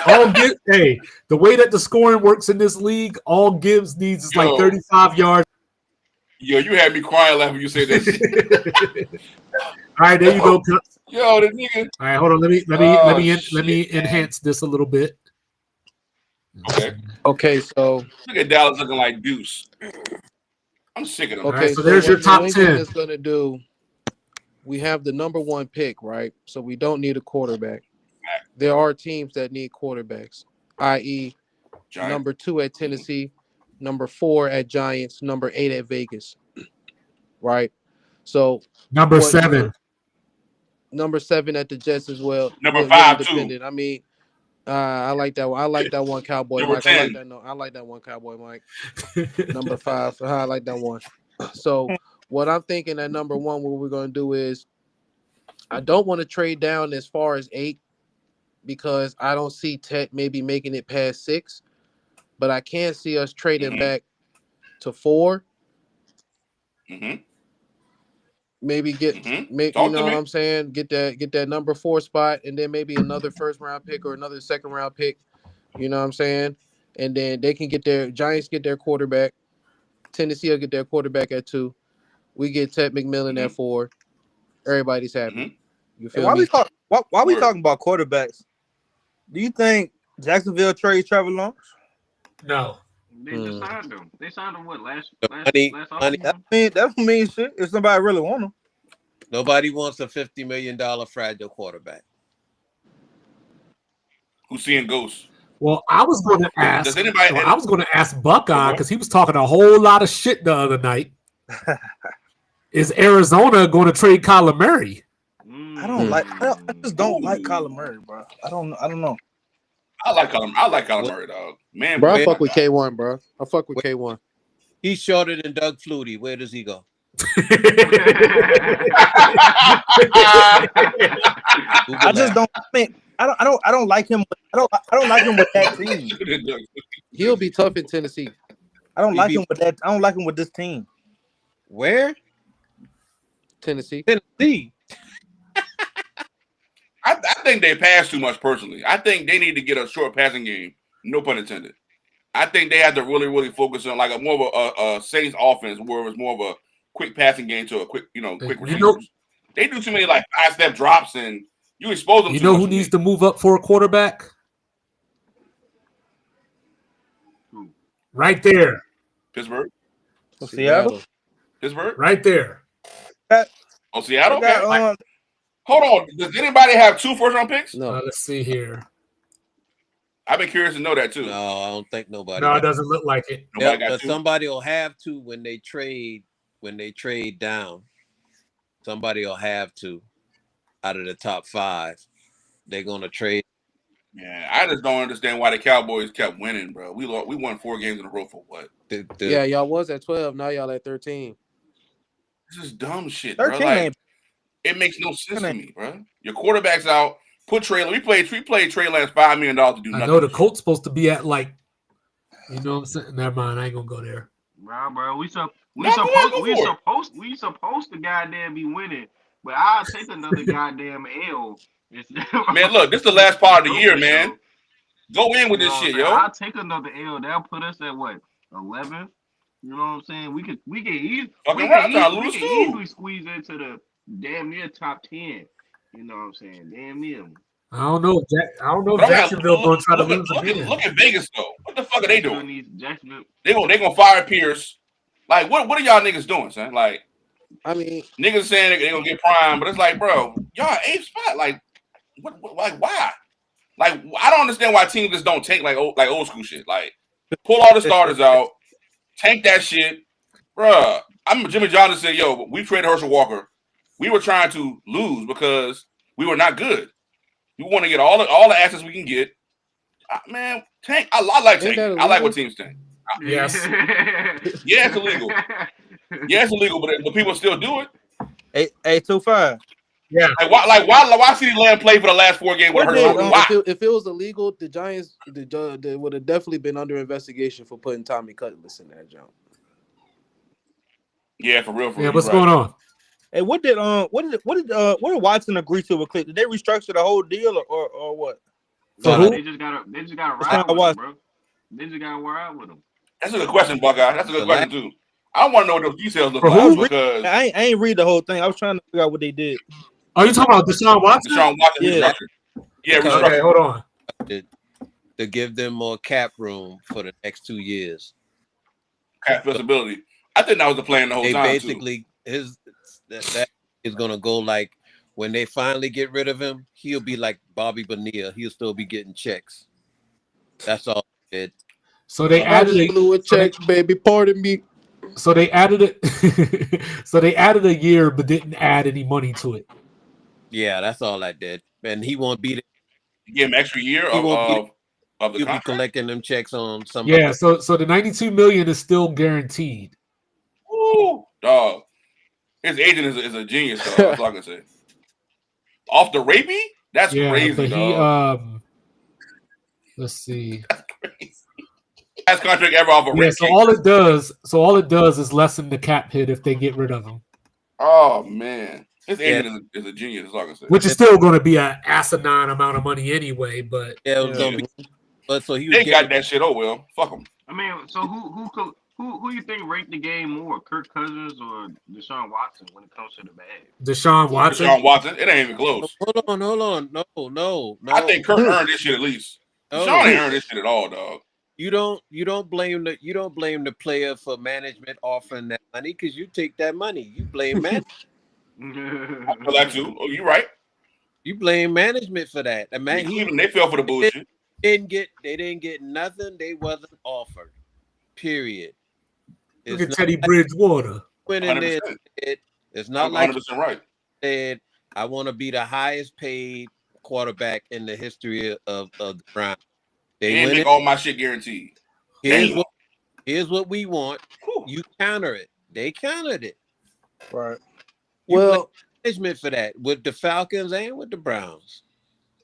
All Gibbs. Hey, the way that the scoring works in this league, all Gibbs needs is 35 yards. Yo, you had me crying laughing when you said that shit. All right, there you go. Yo, the nigga. All right, hold on. Let me enhance this a little bit. Okay, so look at Dallas looking like Deuce. I'm sick of them. Okay, so there's your top 10. Is going to do. We have the #1 pick, right? So we don't need a quarterback. There are teams that need quarterbacks, i.e., #2 at Tennessee, #4 at Giants, #8 at Vegas, right? So #7, #7 at the Jets as well. #5 too. I mean. I like that one. I like that one, Cowboy Mike. I like that one, Cowboy Mike. #5. I like that one. So what I'm thinking at #1, what we're gonna do is, I don't want to trade down as far as 8, because I don't see Tet maybe making it past 6, but I can see us trading back to 4. Maybe you Talk know to what me. I'm saying? Get that number 4 spot, and then maybe another first round pick or another second round pick. You know what I'm saying? And then they can get their Giants get their quarterback. Tennessee will get their quarterback at 2. We get Ted McMillan at 4. Everybody's happy. You Hey, feel me? why we talking about quarterbacks? Do you think Jacksonville trade Trevor Lawrence? No. They just signed him. They signed him what last money. offseason? That don't mean shit if somebody really want him. Nobody wants a $50 million fragile quarterback. Who's seeing ghosts? Well, I was going to ask. Does anybody? I was going to ask Buckeye because he was talking a whole lot of shit the other night. Is Arizona going to trade Kyler Murray? I just don't like Kyler Murray, bro. I don't know. I like Kyler Murray, dog. Man, bro, I fuck with K1, bro. I fuck with K1. He's shorter than Doug Flutie. Where does he go? I just don't. I mean, I don't like him. I don't like him with that team. He'll be tough in Tennessee. I don't like him with that. I don't like him with this team. Where? Tennessee. I think they pass too much personally. I think they need to get a short passing game. No pun intended. I think they have to really, really focus on like more of a Saints offense where it's more of a quick passing game to a quick receivers. They do too many like 5-step drops and you expose them. You know who needs to move up for a quarterback? Right there. Pittsburgh. Seattle. Pittsburgh. Right there. Seattle. Okay. Hold on. Does anybody have 2 first-round picks? No. Let's see here. I've been curious to know that too. No, I don't think nobody. No, it doesn't look like it. But somebody will have to when they trade down. Somebody will have to out of the top 5. They're gonna trade. Yeah, I just don't understand why the Cowboys kept winning, bro. We won 4 games in a row for what? Yeah, y'all was at 12. Now y'all at 13. This is dumb shit, bro. Like, it makes no sense to me, bro. Your quarterback's out. Put Trey. We played Trey Lance $5 million to do nothing. I know the Colts supposed to be at like, you know what I'm saying? Never mind, I ain't gonna go there. Nah, bro, we supposed to goddamn be winning, but I'll take another goddamn L. Man, look, this is the last part of the year, man. Go in with this shit, yo. I'll take another L. That'll put us at what, 11th? You know what I'm saying? We can easily squeeze into the damn near top 10. You know what I'm saying? Damn near. I don't know. Jacksonville going to try to lose again. Look at Vegas though. What the fuck are they doing? Jacksonville. They gonna fire Pierce. Like, what are y'all niggas doing, son? Like, I mean, niggas saying they gonna get prime, but it's like, bro, y'all 8th spot. Like, what? Like, why? Like, I don't understand why teams just don't tank like old school shit. Like, pull all the starters out, tank that shit, bro. Jimmy Johnson said, "Yo, we traded Herschel Walker. We were trying to lose because we were not good. We want to get all the assets we can get. Man, tank. I like tanking. I like what teams tank. Yes. Yeah, it's illegal. Yeah, it's illegal, but people still do it. 825. Yeah. Like why CeeDee Lamb play for the last 4 games with Herschel? Why? If it was illegal, the Giants they would have definitely been under investigation for putting Tommy Cutlass in that jump. Yeah, for real. Yeah, what's going on? Hey, what did Watson agree to with Click? Did they restructure the whole deal or what? So they just gotta ride with him, bro. They just gotta ride with him. That's a good question, Buckeye. That's a good question too. I want to know what those details look like because I ain't read the whole thing. I was trying to figure out what they did. Are you talking about Deshaun Watson? Deshaun Watson restructured. Yeah, restructured. Okay, hold on. To give them more cap room for the next 2 years. Cap flexibility. I think that was the plan the whole time. Basically, that is gonna go like when they finally get rid of him, he'll be like Bobby Bonilla. He'll still be getting checks. That's all it. So they added a check, baby. Pardon me. So they added it. So they added a year, but didn't add any money to it. Yeah, that's all I did. And he won't be there. Give him extra year of the he'll contract. be collecting them checks on some. Yeah, so the $92 million is still guaranteed. Ooh, dog. His agent is a genius, dog. That's all I can say. Off the rapey? That's crazy, but dog. Let's see. Last contract ever off a Yeah, rent. so all it does is lessen the cap hit if they get rid of him. Oh man, his agent is a genius. That's all I can say. Which is still going to be an asinine amount of money anyway. But Yeah, it was gonna be. But so he was they getting got that shit. Oh well, fuck them. I mean, so who you think rate the game more, Kirk Cousins or Deshaun Watson when it comes to the bag? Deshaun Watson. Deshaun Watson. It ain't even close. Hold on. No. I think Kirk earned this shit at least. Deshaun ain't earned this shit at all, dog. You don't blame the player for management offering that money because you take that money. You blame management. I feel that too. Oh, you right. You blame management for that. The man, they fell for the bullshit. They didn't get nothing. They wasn't offered. Period. Look at Teddy Bridgewater. It's not like 100% right. Said I want to be the highest paid quarterback in the history of the Browns. They make all my shit guaranteed. Here's what we want. Whew. You counter it. They countered it. Right. Well, management for that with the Falcons and with the Browns.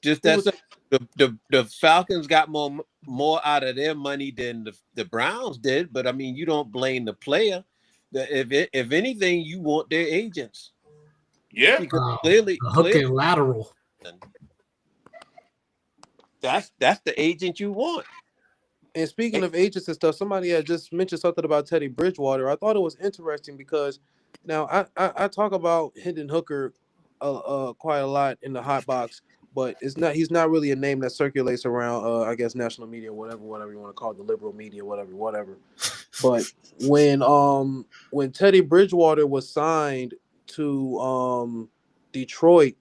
Just that's the Falcons got more out of their money than the Browns did. But I mean, you don't blame the player. If anything, you want their agents. Yeah, because clearly and lateral. That's the agent you want. And speaking of agents and stuff, somebody had just mentioned something about Teddy Bridgewater. I thought it was interesting because now I talk about Hendon Hooker quite a lot in the hot box, but he's not really a name that circulates around I guess national media, whatever you want to call it, the liberal media, whatever. But when Teddy Bridgewater was signed to Detroit,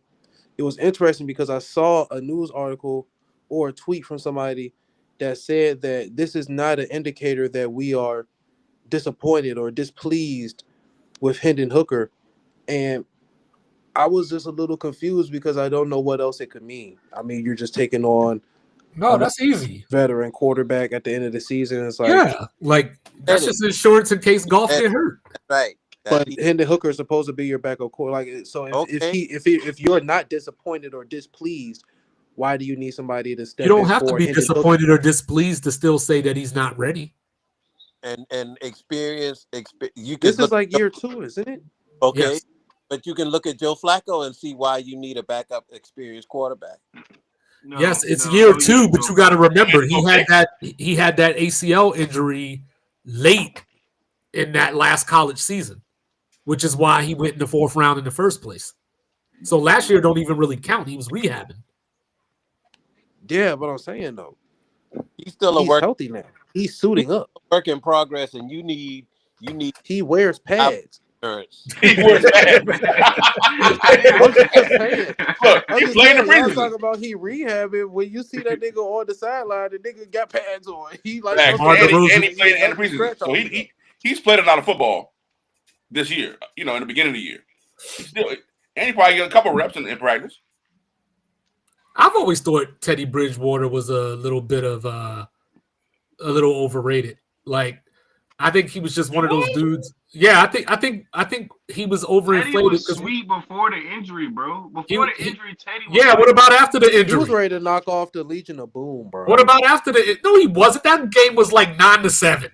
it was interesting because I saw a news article or a tweet from somebody that said that this is not an indicator that we are disappointed or displeased with Hendon Hooker. And I was just a little confused because I don't know what else it could mean. I mean, you're just taking on that's easy. Veteran quarterback at the end of the season. It's like that's just insurance in case golf get hurt. Right. But Hendon Hooker is supposed to be your backup quarterback. So if you're not disappointed or displeased, why do you need somebody to step in? You don't have to be disappointed or displeased to still say that he's not ready. And experience. This is like year 2, isn't it? Okay, yes. But you can look at Joe Flacco and see why you need a backup experienced quarterback. It's year 2, but you got to remember he had that ACL injury late in that last college season, which is why he went in the 4th round in the first place. So last year don't even really count. He was rehabbing. Yeah, but I'm saying though, he's healthy now. He's suiting up. Work in progress, and you need. He wears pads. He wears pads. Look, he's playing the preseason. Talking about he rehabbing. When you see that nigga on the sideline, the nigga got pads on. He like and he played in the preseason. So he's played a lot of football this year. In the beginning of the year, he probably got a couple reps in practice. I've always thought Teddy Bridgewater was a little bit of a little overrated. Like, I think he was just one of those dudes. Yeah, I think he was overinflated. Teddy was sweet before the injury, bro. Before the injury, Teddy was what about after the injury? He was ready to knock off the Legion of Boom, bro. What about after the? No, he wasn't. That game was like 9-7.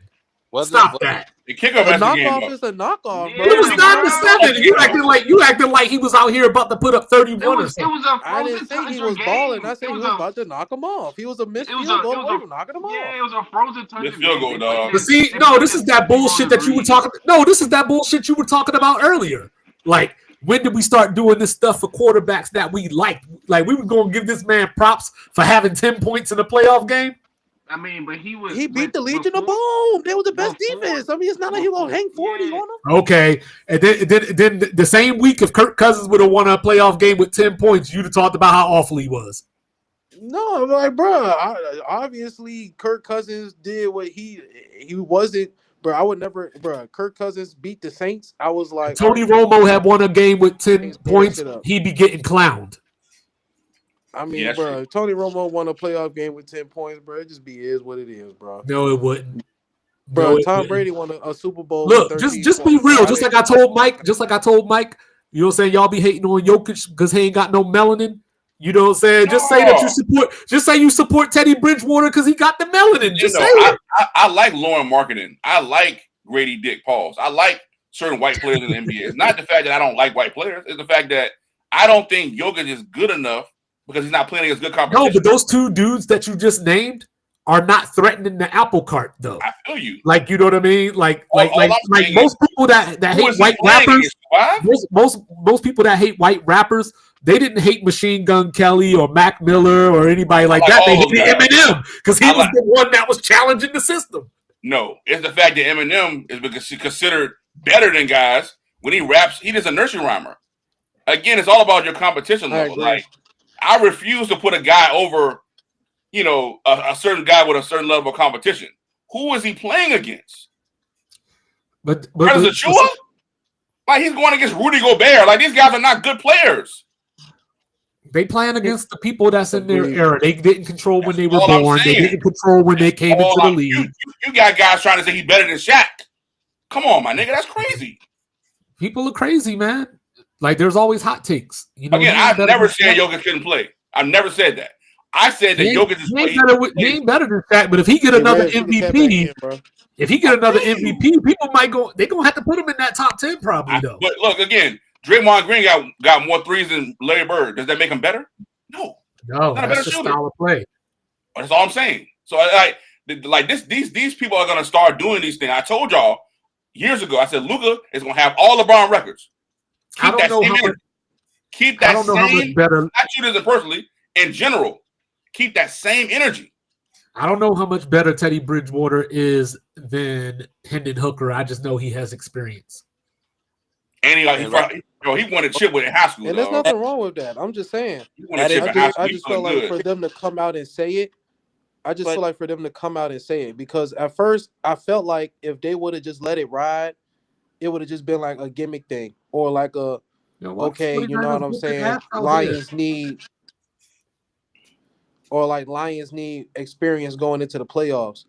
Stop that. The kickoff knockoff is a knockoff, bro. It was 9-7. You acting like he was out here about to put up 31 or something. I didn't say he was balling. I said he was about to knock him off. He was a missed field goal away from knocking him off. Yeah, it was a frozen touch. Missed field goal, dog. But see, this is that bullshit that you were talking. No, this is that bullshit you were talking about earlier. Like, when did we start doing this stuff for quarterbacks that we liked? Like, we were going to give this man props for having 10 points in a playoff game. I mean, but he beat the Legion of Boom. They were the best defense. I mean, it's not like he gonna hang 40 on them. Okay, and then the same week, if Kirk Cousins would have won a playoff game with 10 points, you'd have talked about how awful he was. No, I'm like, bro. Obviously, Kirk Cousins did what he wasn't. Bro, I would never. Bro, Kirk Cousins beat the Saints. I was like, Tony Romo had won a game with 10 points. He'd be getting clowned. I mean, bro, Tony Romo won a playoff game with 10 points, bro. It just is what it is, bro. No, it wouldn't. Bro, Tom Brady won a Super Bowl. Look, just be real. Just like I told Mike, you know what I'm saying? Y'all be hating on Jokic because he ain't got no melanin. You know what I'm saying? Just say that you support. Just say you support Teddy Bridgewater because he got the melanin. Just say it. I like Lauren marketing. I like Grady Dick Pauls. I like certain white players in the NBA. It's not the fact that I don't like white players. It's the fact that I don't think Jokic is good enough because he's not playing against good competition. No, but those two dudes that you just named are not threatening the apple cart, though. I feel you. Like, you know what I mean? Like most people that hate white rappers, most people that hate white rappers, they didn't hate Machine Gun Kelly or Mac Miller or anybody like that. They hated Eminem because he was the one that was challenging the system. No, it's the fact that Eminem is considered better than guys when he raps. He is a nursery rhymer. Again, it's all about your competition level. Like, I refuse to put a guy over, you know, a certain guy with a certain level of competition. Who is he playing against? But Achua? Like, he's going against Rudy Gobert. Like, these guys are not good players. They playing against the people that's in their era. They didn't control when they were born. They didn't control when they came into the league. You got guys trying to say he's better than Shaq. Come on, my nigga. That's crazy. People are crazy, man. Like, there's always hot takes. You know, again, I've never said Jokic couldn't play. I've never said that. I said that Jokic is he ain't better than Shaq, but if he get another MVP, people might go. They're gonna have to put him in that top 10 probably though. But look again. Draymond Green got more threes than Larry Bird. Does that make him better? No, that's just style of play. That's all I'm saying. So these people are gonna start doing these things. I told y'all years ago. I said Luka is gonna have all LeBron records. I don't know how much better. Not you as personally, in general, keep that same energy. I don't know how much better Teddy Bridgewater is than Hendon Hooker. I just know he has experience. And he won a chip with in high school. And there's nothing wrong with that. I'm just saying. I just feel like for them to come out and say it, because at first I felt like if they would have just let it ride, it would have just been like a gimmick thing or like you know what I'm saying? Lions need experience going into the playoffs.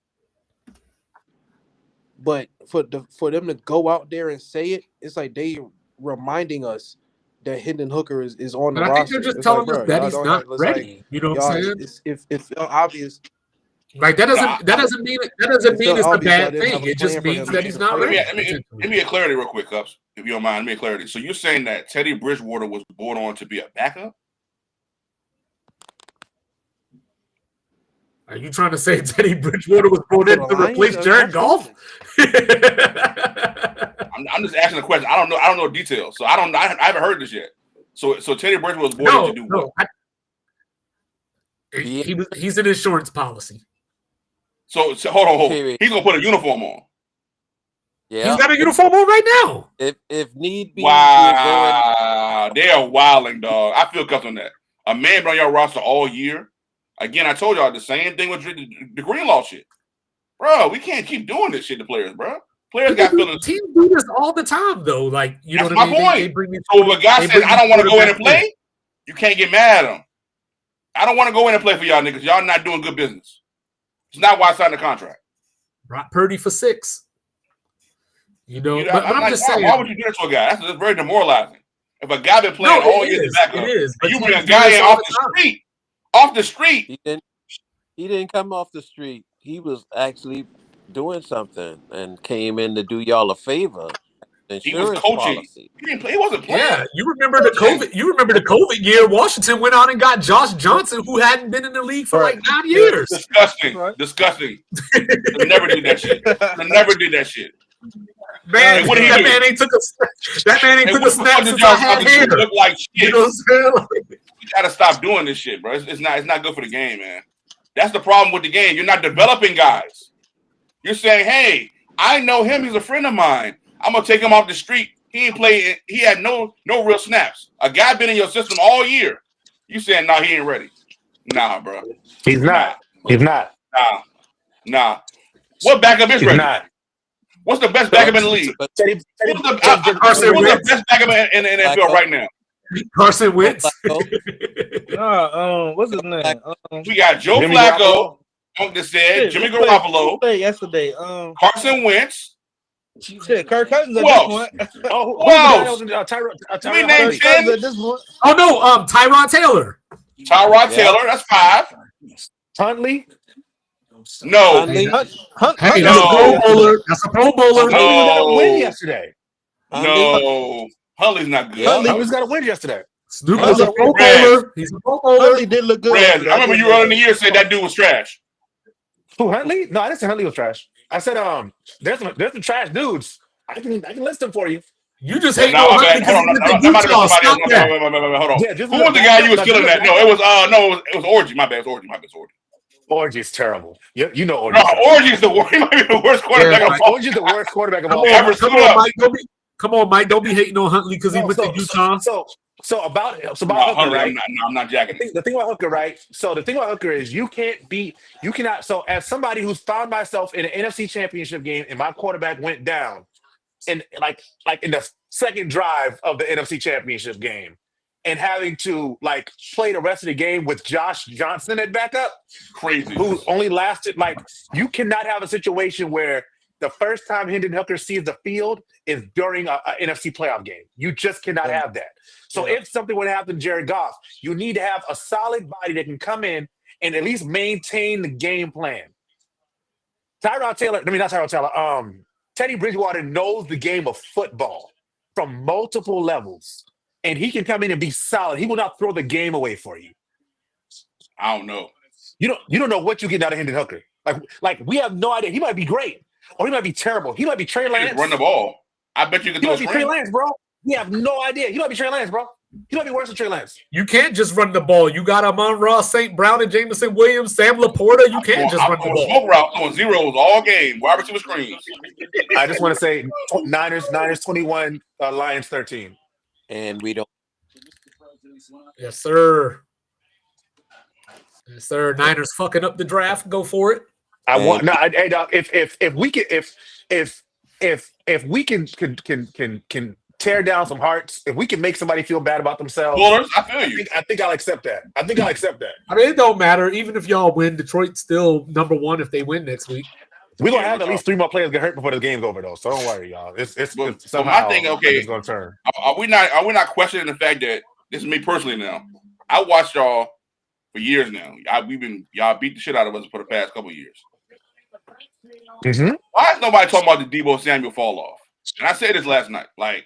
But for them to go out there and say it, it's like they reminding us that Hendon Hooker is on the roster. I think they're just telling us that he's not ready. You know what I'm saying? It's obvious. Like that doesn't mean it's a bad thing. It just means that he's not ready. Let me get clarity real quick, Cups, if you don't mind. Let me get clarity. So you're saying that Teddy Bridgewater was brought on to be a backup? Are you trying to say Teddy Bridgewater was brought in to replace Jared Goff? I'm just asking a question. I don't know details, so I haven't heard this yet. So Teddy Bridgewater was brought in to do what? He's an insurance policy. So hold on. He's gonna put a uniform on. Yeah, he's got a uniform on right now. If need be. Wow, they are wilding, dog. I feel cuffed on that. A man been on your roster all year. Again, I told y'all the same thing with the Greenlaw shit, bro. We can't keep doing this shit to players, bro. Players got feelings. Teams do this all the time, though. Like, you know what I mean? That's my point. So if a guy says, "I don't want to go in and play," you can't get mad at him. I don't want to go in and play for y'all niggas. Y'all not doing good business. It's not why I signed the contract. Brock Purdy for 6. But I'm just saying. Why would you do that to a guy? That's very demoralizing. If a guy been playing all year, it is. You bring a guy in off the street. He didn't come off the street. He was actually doing something and came in to do y'all a favor. He was coaching. Policy. He wasn't playing. Yeah, you remember the COVID year? Washington went out and got Josh Johnson, who hadn't been in the league for like 9 years. Disgusting. They never did that shit. Man, that man ain't took a snap since I had hair. Look like shit. You know what I'm saying? You gotta stop doing this shit, bro. It's not good for the game, man. That's the problem with the game. You're not developing guys. You're saying, hey, I know him. He's a friend of mine. I'm gonna take him off the street. He ain't playing. He had no real snaps. A guy been in your system all year. You saying, nah, he ain't ready. Nah, bro. He's not. He's not. Nah. What backup is ready? Not. What's the best backup in the league? What's the best backup in the NFL right now? Carson Wentz. What's his name? We got Joe Flacco. Jimmy Garoppolo. Yesterday. Carson Wentz. Shit, Kirk Cousins at Who this point. Who else? Tyrod We named 10. at this point. Oh no, Tyrod Taylor. Tyrod Yeah. Taylor, that's 5. Huntley. No. Hey, Huntley. hey, Huntley that's a was good Pro No. yesterday. Bowler. That's a Pro Bowler. Huntley was got a win No. yesterday. Huntley. No. Huntley's not good, Yep. Huntley's bro. got a win yesterday. Snoop is Huntley a Pro did. Rez, Bowler. He's a Pro Bowler. Huntley did look good Rez, yesterday. I remember you earlier in the year said that dude was trash. Who, Huntley? No, I didn't say Huntley was trash. I said there's some trash dudes. I can list them for you. You just No, hating on my Huntley bad. because Hold he on. went to That might have been Utah. somebody else. Stop that. Hold on. Yeah, just Who as a was the guy you was backup. killing that? No, it was it was Orgy. My bad. It was Orgy. Orgy's terrible. You know No, Orgy's terrible. Orgy's the worst. He might be the worst quarterback of all. Orgy's the worst quarterback of Come all on, time. Ever come stood on, up. Mike. Come on, Mike. Don't be hating on Huntley because he went to Utah. So about No, Hooker, Huntley, right? I'm not jacking it. The thing about Hooker, right? So the thing about Hooker is you cannot. So as somebody who's found myself in an NFC Championship game and my quarterback went down, and like in the second drive of the NFC Championship game, and having to like play the rest of the game with Josh Johnson at backup, Crazy. who only lasted you cannot have a situation where the first time Hendon Hooker sees the field is during a NFC playoff game. You just cannot have that. So if something would happen to Jared Goff, you need to have a solid body that can come in and at least maintain the game plan. Tyrod Taylor, not Tyrod Taylor, Teddy Bridgewater knows the game of football from multiple levels. And he can come in and be solid. He will not throw the game away for you. I don't know. You don't know what you get out of Hendon Hooker. Like we have no idea. He might be great, or he might be terrible. He might be Trey Lance. Just run the ball. I bet you can He throw a might be Trey screen. Lance, bro. We have no idea. He might be Trey Lance, bro. He might be worse than Trey Lance. You can't just run the ball. You got Amon-Ra, St. Brown, and Jameson Williams, Sam Laporta. You can't just run the ball. Smoke route on zeros all game. Wide receiver screens. I just want to say Niners 21, Lions 13. And we don't. Yes, sir. Yes, sir. Niners fucking up the draft. Go for it. If we can tear down some hearts, if we can make somebody feel bad about themselves, Bullers, I feel you. I think I'll accept that. I mean, it don't matter. Even if y'all win, Detroit's still number one if they win next week. We're gonna have at least 3 more players get hurt before the game's over, though. So don't worry, y'all. It's somehow my thing, okay, it's gonna turn. Are we not questioning the fact that this is me personally now? I watched y'all for years now. Y'all beat the shit out of us for the past couple of years. Mm-hmm. Why is nobody talking about the Deebo Samuel fall off? And I said this last night. Like,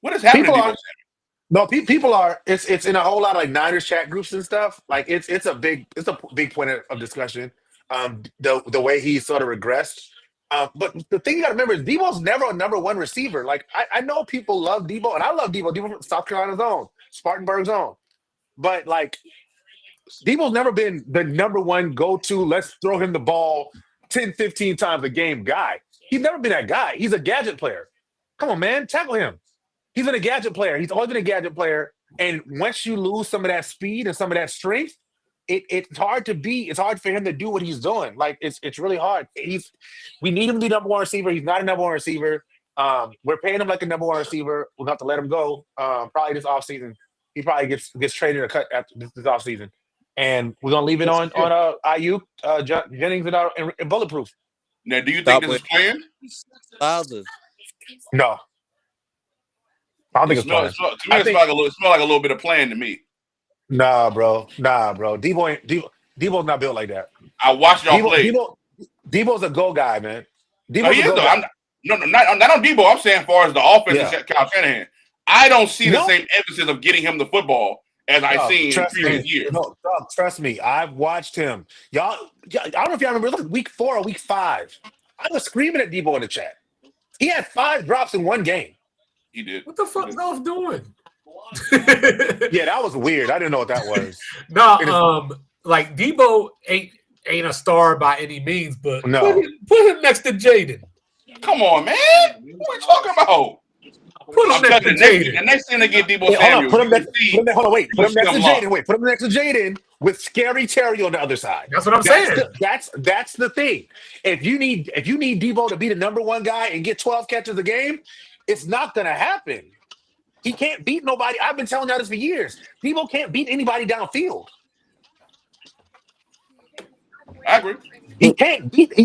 what is happening to Deebo Samuel? No, people are. It's in a whole lot of Niners chat groups and stuff. Like it's a big point of discussion. The way he sort of regressed. But the thing you got to remember is Deebo's never a number one receiver. Like I know people love Deebo, and I love Deebo. Deebo from South Carolina's own, Spartanburg's own. But like Deebo's never been the number one go-to, let's throw him the ball 10, 15 times a game guy. He's never been that guy. He's a gadget player. Come on, man, tackle him. He's been a gadget player. He's always been a gadget player. And once you lose some of that speed and some of that strength, it's hard for him to do what he's doing. Like it's really hard. We need him to be number one receiver. He's not a number one receiver. We're paying him like a number one receiver. We'll have to let him go. Probably this offseason. He probably gets traded or cut after this offseason. And we're gonna leave it on Ayuk, Jennings, and Bulletproof. Now, do you think this is planned? No, I don't think it's planned. To me, it smells like a little bit of plan to me. Nah, bro. Debo's not built like that. I watched y'all play. Debo's a go guy, man. Not on Debo. I'm saying as far as the offense and Kyle Shanahan. I don't see the same emphasis of getting him the football as I seen in previous years. No, trust me. I've watched him. Y'all, I don't know if y'all remember, like week 4 or week 5. I was screaming at Debo in the chat. He had 5 drops in one game. He did. What the fuck Goff doing? Yeah, that was weird. I didn't know what that was. Like Debo ain't a star by any means, but no. Put him next to Jaden. Come on, man. What are we talking about? Put him next to Jaden. The next thing they get Deebo Samuel. Put him next to Jaden. Put him next to Jaden with Scary Terry on the other side. That's what I'm saying. That's the thing. If you need Deebo to be the number one guy and get 12 catches a game, it's not gonna happen. He can't beat nobody. I've been telling y'all this for years. Deebo can't beat anybody downfield. I agree. He can't beat. You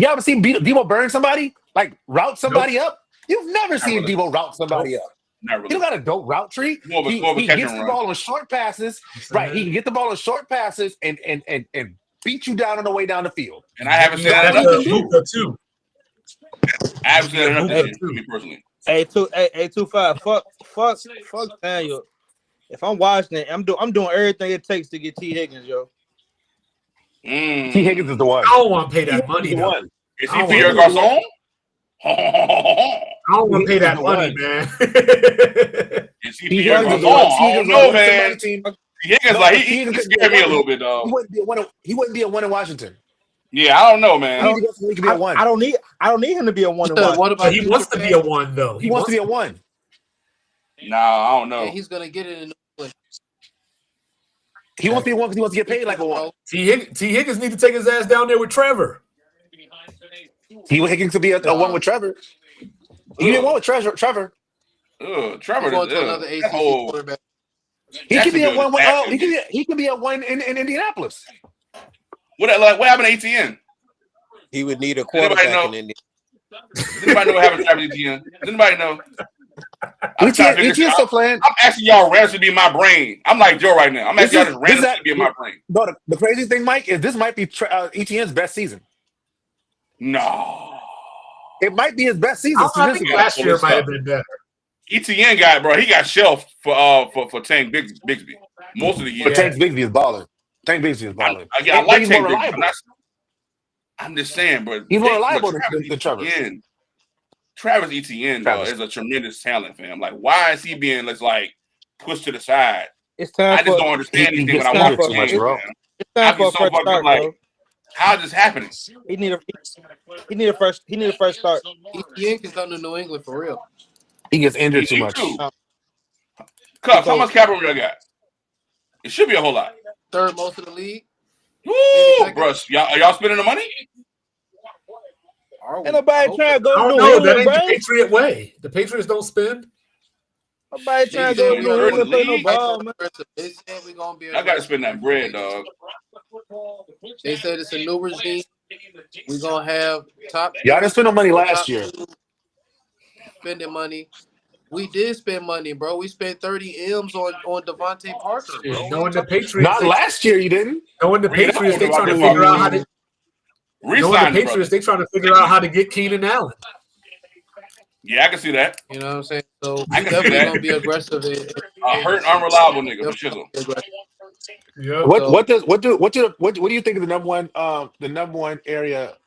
ever seen Deebo burn somebody? Like route somebody up? You've never seen Deebo route somebody up. Not He really. don't got a dope route tree. More of a He catch gets and the run. ball on short passes. Right. He can get the ball on short passes and beat you down on the way down the field. And I haven't said That's that what he enough can this do. year. Luka too. I haven't said that enough this Luka year, too. me personally. Hey, 25. Fuck Daniel. If I'm watching it, I'm doing everything it takes to get T. Higgins, yo. T. Higgins is the I one. don't want to pay T. that Higgins money is the though. one. Is I he don't Pierre want to pay. Garcon? I don't want to pay that money, man. Is he T. Pierre Higgins is Garcon? the one. T. I don't Higgins know, on a somebody man. team. Higgins, No, like but T. he Higgins couldn't be scared me a one. little bit, dog. He wouldn't be a one in Washington. Yeah, I don't know, I man. He don't. needs to go so he can be a one. I don't need him to be a one in Washington. What But about he future wants to be fans? a one though. He wants to be a one. Nah, I don't Yeah, know. he's gonna get it in New England. He wants to be a one because he wants to get paid like a one. T. Higgins need to take his ass down there with Trevor. T. Higgins could be a one with Trevor. He can be a one with Trevor. Trevor, Going to another that ACC whole quarterback. He that could should be a be one with disaster. he could be a one in Indianapolis. What happened to ATN? He would need a Does anybody quarterback know? in India. Does anybody know what happened to Travis Etienne? Does anybody know? I'm trying to figure this ETN's out. still playing. I'm asking y'all randomly to be in my brain. I'm like Joe right now. I'm asking y'all just randomly to be in my brain. No, the crazy thing, Mike, is this might be ETN's best season. No. It might be his best season I think statistically. last year might have been better. ETN got, bro, he got shelved for Tank Bigsby most of the year. But Tank Bigsby is balling. Tank Bigsby is balling. I like he's Tank more Bigsby. reliable. I'm just saying, but He's more reliable than Trevor. Travis Etienne, though, is a tremendous talent, fam. Like, why is he being like pushed to the side? It's time I just for. don't understand these He things gets when I watch injured the too much, game, bro. man. It's I time be for a so fresh fucked up, start, like, bro. how is this happening? He need a fresh start. ETN can come to New England for real. He gets injured He too much. too. Cubs, how much capital y'all got? It should be a whole lot. Third most in the league. Woo, bro, are y'all spending the money? Ain't nobody trying to go I to don't New know. England, That ain't bro. the Patriot way. The Patriots don't spend. Nobody trying to go to New England play no ball, man. They said we're gonna be. I gotta spend that bread, dog. They said it's a new regime. We're gonna have top. Y'all didn't spend no money last year. Spending money. We did spend money, bro. We spent 30 M's on Devontae Parker, bro. Knowing the Patriots, Not last year, you didn't. Knowing the Patriots, they trying to figure out how to. Knowing the Patriots, they trying to figure out how to get Keenan Allen. Yeah, I can see that. You know what I'm saying? So I we can see definitely that. gonna be aggressive. A hurt, unreliable nigga for shizzle. Yeah. What do you think is the number one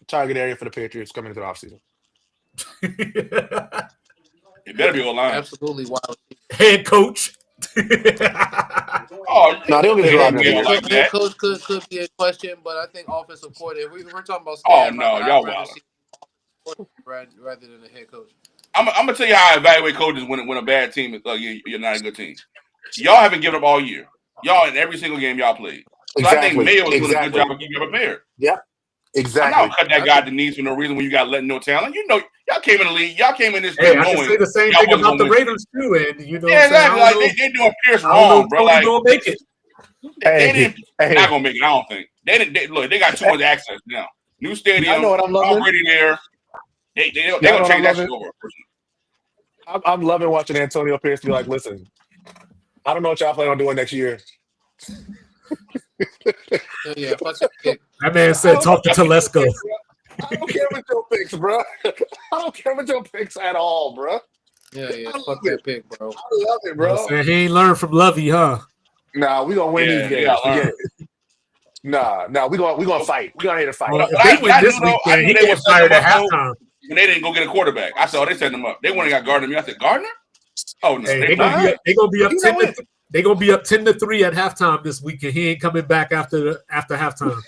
target area for the Patriots coming into the offseason? It better be O-line. Absolutely wild. Head coach. Oh no, they don't get Gerard next year. Like head coach could be a question, but I think offensive coordinator. We're talking about. Oh no, y'all wild. Rather than a head coach. I'm gonna tell you how I evaluate coaches when a bad team is you're not a good team. Y'all haven't given up all year. Y'all in every single game y'all played. So exactly. I think Mayo was doing a good job of keeping you prepared. Yep. Exactly. I'm not cut that guy at the knees for no reason when you got letting no talent. You know, y'all came in the league. Y'all came in this Hey, league I can say the same thing about the Raiders too, and you know, yeah, exactly. Like they're doing Pierce wrong, bro. Like gonna make it. They not gonna make it. I don't think they didn't. Look, they got too much access now. New stadium. I know what I'm loving. Already there. They don't change that shit over. I'm loving watching Antonio Pierce be like, listen, I don't know what y'all plan on doing next year. Yeah, fuck that pick. That man said, "Talk to Telesco." I don't care what your picks, bro. I don't care what your picks at all, bro. Yeah, fuck that pick, bro. I love it, bro. Saying he ain't learned from Lovey, huh? Nah, we gonna win these games. Nah, we gonna fight. We gonna hit a fight. Well, if they win this weekend, he get fired at halftime. When they didn't go get a quarterback, I saw they set them up. They went and got Gardner. I said, Gardner? Oh no, hey, they gonna be up 10 to. They gonna be up 10-3 at halftime this weekend. He ain't coming back after halftime.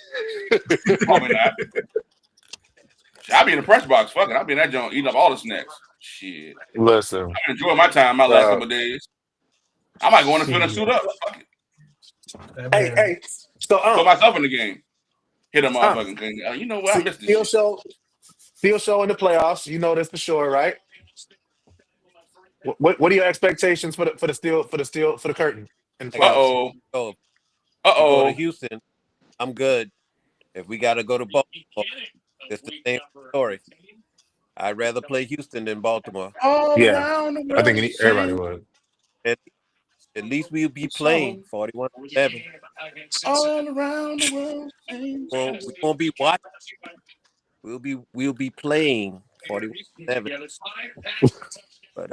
Probably not. I'll be in the press box. Fuck it. I'll be in that joint eating up all the snacks. Shit. Listen. I'm enjoying my time my last couple of days. I might go on the field and suit up. Fuck it. Hey. So put myself in the game. Hit a motherfucking thing. You know what? I missed this. Steel show in the playoffs. You know this for sure, right? What are your expectations for the curtain? Go to Houston. I'm good. If we got to go to Baltimore, it's the same story. I'd rather play Houston than Baltimore. All Yeah, around the I world. think everybody would. At least we'll be playing 41-7. All around the world. We won't be watching. We'll be playing 41-7. But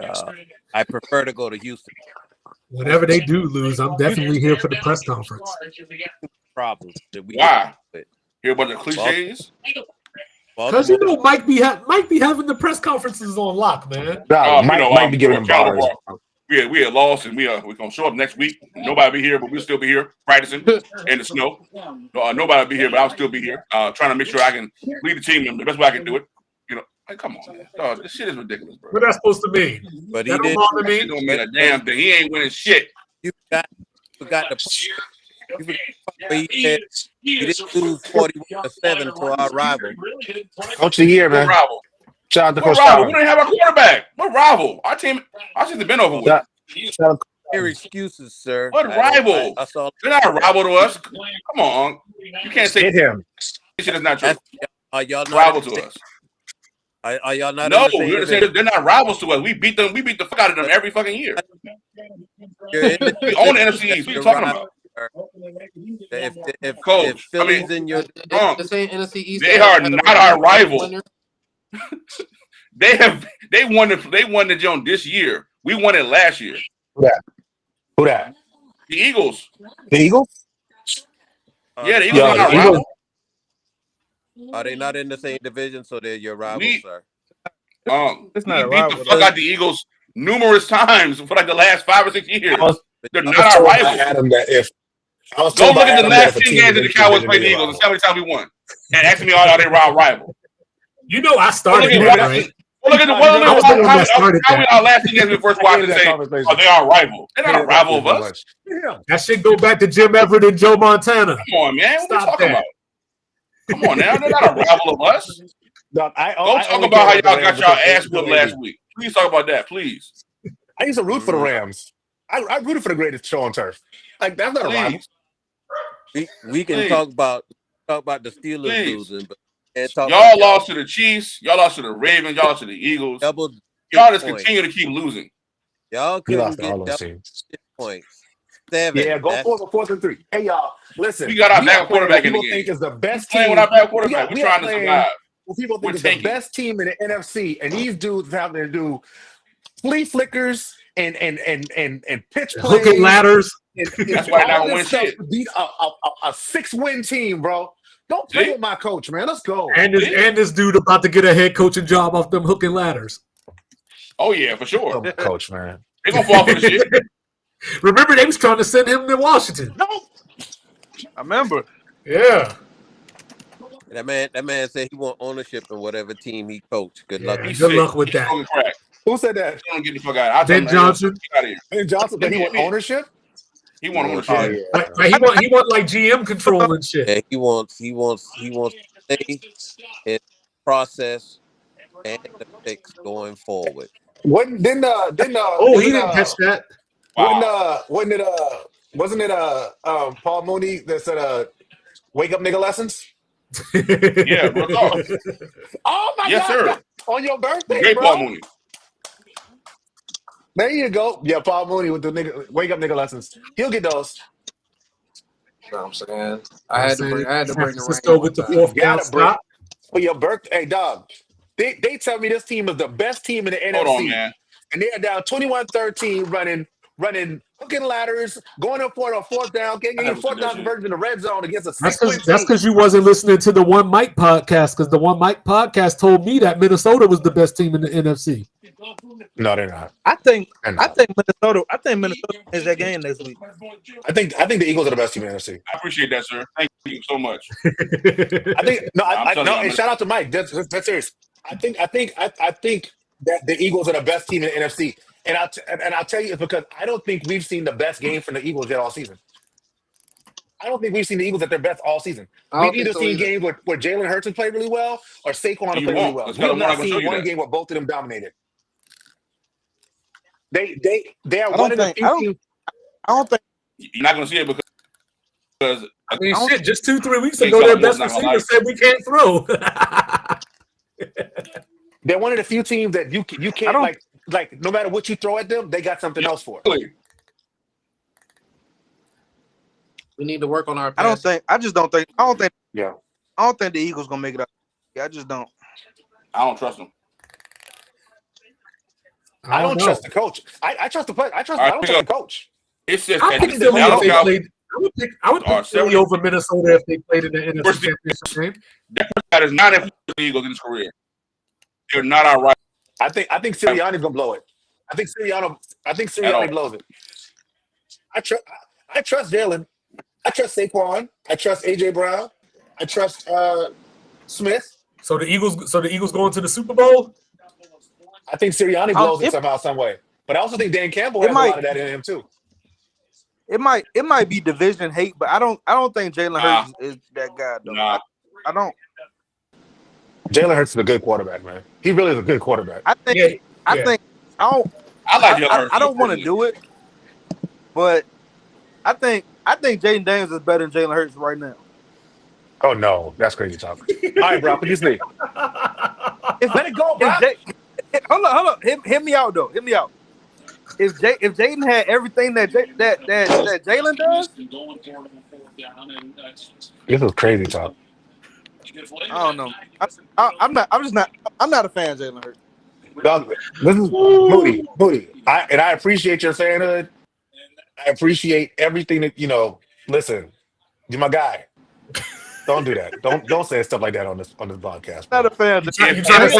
I prefer to go to Houston. Whenever they do lose, I'm definitely here for the press conference. Problems that we Why? Hear about the cliches? Because you know Mike be having the press conferences on lock, man. Mike be giving them bars. We had lost, and we're gonna show up next week. Nobody be here, but we'll still be here practicing in the snow. Nobody be here, but I'll still be here, trying to make sure I can lead the team the best way I can do it. You know, like, come on, man. This shit is ridiculous, bro. What that's supposed to mean? But that he don't It don't mean a damn thing. He ain't winning shit. You forgot the. He didn't lose 41-7 to our rival. Coach of the year, man. What rival? Shout out to What Coach rival? Tyler. We don't have our quarterback. What rival? Our season's been over with. Your excuses, sir. What rival? They're not a rival to us. Come on. You can't say him. This shit is not true. Are y'all not rival to us? Are y'all not? No, they're not rivals to us. We beat them. We beat the fuck out of them every fucking year. We own the NFC East. What are you talking about? If Coach, Philly's in your the same NFC East, they are not our rival. They won the joint this year. We won it last year. Who that? The Eagles. The Eagles? Yeah, the Eagles are not rival. Are they not in the same division? So they're your rivals, sir. It's not we beat the fuck out the Eagles numerous times for like the last 5 or 6 years. They're not our rivals. Adam, that if Go look at the last 10 games that the Cowboys played the Eagles and see how many times we won. And ask me, are they our rival? You know, I started that, right? Look at our last 10 games we first watched and say, oh, they are rival. They're not a rival of us. That shit go back to Jim Everett and Joe Montana. Come on, man. What are you talking about? Come on now. They're not a rival of us. Go talk about how y'all got y'all ass whooped last week. Please talk about that, please. I used to root for the Rams. I rooted for the greatest show on turf. Like, that's not a rival. We can talk about the Steelers losing, but y'all lost to the Chiefs, y'all lost to the Ravens, y'all lost to the Eagles. Y'all just continue to keep losing. Y'all lost to all those teams. Points. 7. Yeah, go for 4th and 3. Hey y'all, listen. We got our backup quarterback in the game. People think is the best team. With our backup quarterback, we're trying to survive. Well, people think it's the best team in the NFC, and these dudes having to do flea flickers and pitch plays, hooking ladders. That's why they're not gonna win shit. Beat a 6-win team, bro. Don't play with my coach, man. Let's go. And this dude about to get a head coaching job off them hooking ladders. Oh yeah, for sure. Coach, man. They gonna fall for the shit. Remember, they was trying to send him to Washington. No, I remember. Yeah. That man said he want ownership in whatever team he coached. Good luck. Good luck with that. Who said that? Don't get the fuck out. Ben Johnson. Ben Johnson. That he want ownership. He want ownership. He want like GM control and shit. Yeah, he wants to stay in process and the fix going forward. Didn't he didn't catch that. Wasn't it Paul Mooney that said wake up nigga lessons? Yeah, real talk. Oh my yes, God. Sir. On your birthday, Great bro. Paul Mooney. There you go. Yeah, Paul Mooney with the nigga wake up nigga lessons. He'll get those. You know what I'm saying? I had to bring the Francisco with the 4th down stop. For your birthday, hey dog. They tell me this team is the best team in the NFC. Hold on, man. And they are down 21-13 running hooking ladders, going up for a 4th down, getting a 4th down conversion in the red zone against a 6-win team. That's because you wasn't listening to the One Mike podcast, because the One Mike podcast told me that Minnesota was the best team in the NFC. No, they're not. I think Minnesota is that game next week. I think the Eagles are the best team in the NFC. I appreciate that, sir. Thank you so much. And shout out to Mike. That's serious. I think that the Eagles are the best team in the NFC. And I'll tell you, it's because I don't think we've seen the best game from the Eagles yet all season. I don't think we've seen the Eagles at their best all season. We've either seen games where Jalen Hurts has played really well or Saquon has played really well. We have not seen one game where both of them dominated. They are one of the few teams. I don't think you're not going to see it because I mean, shit. Just 2-3 weeks ago, their best receiver said we can't throw. They're one of the few teams that you can't like no matter what you throw at them, they got something else for it. We need to work on our. I don't think. Yeah. I don't think the Eagles gonna make it up. I just don't. I don't trust them. I don't trust the coach. I trust the player. I don't trust the coach. It's just I that pick Philly if they played. I would pick Philly over Minnesota if they played in the NFC Championship game. That is not in the Eagles in his career. They're not all right. I think Sirianni's gonna blow it. I think Sirianni blows it. I trust Jalen. I trust Saquon. I trust AJ Brown. I trust Smith. So the Eagles going to the Super Bowl. I think Sirianni blows it somehow, some way. But I also think Dan Campbell has a lot of that in him too. It might be division hate, but I don't think Jalen Hurts is that guy though. Nah. I don't. Jalen Hurts is a good quarterback, man. He really is a good quarterback. I think I like Jalen Hurts. I don't want to do it, but I think Jaden Daniels is better than Jalen Hurts right now. Oh no, that's crazy talk. All right, bro, what do you think? Let it go, bro. Hold on. Hit me out though. Hit me out. If Jaden had everything that Jalen does, this is crazy talk. I don't know. I'm not a fan of Jalen Hurts. Dog, this is Moody. I appreciate your fanhood. I appreciate everything that listen, you're my guy. Don't do that. Don't say stuff like that on this podcast. Not a fan. You trying to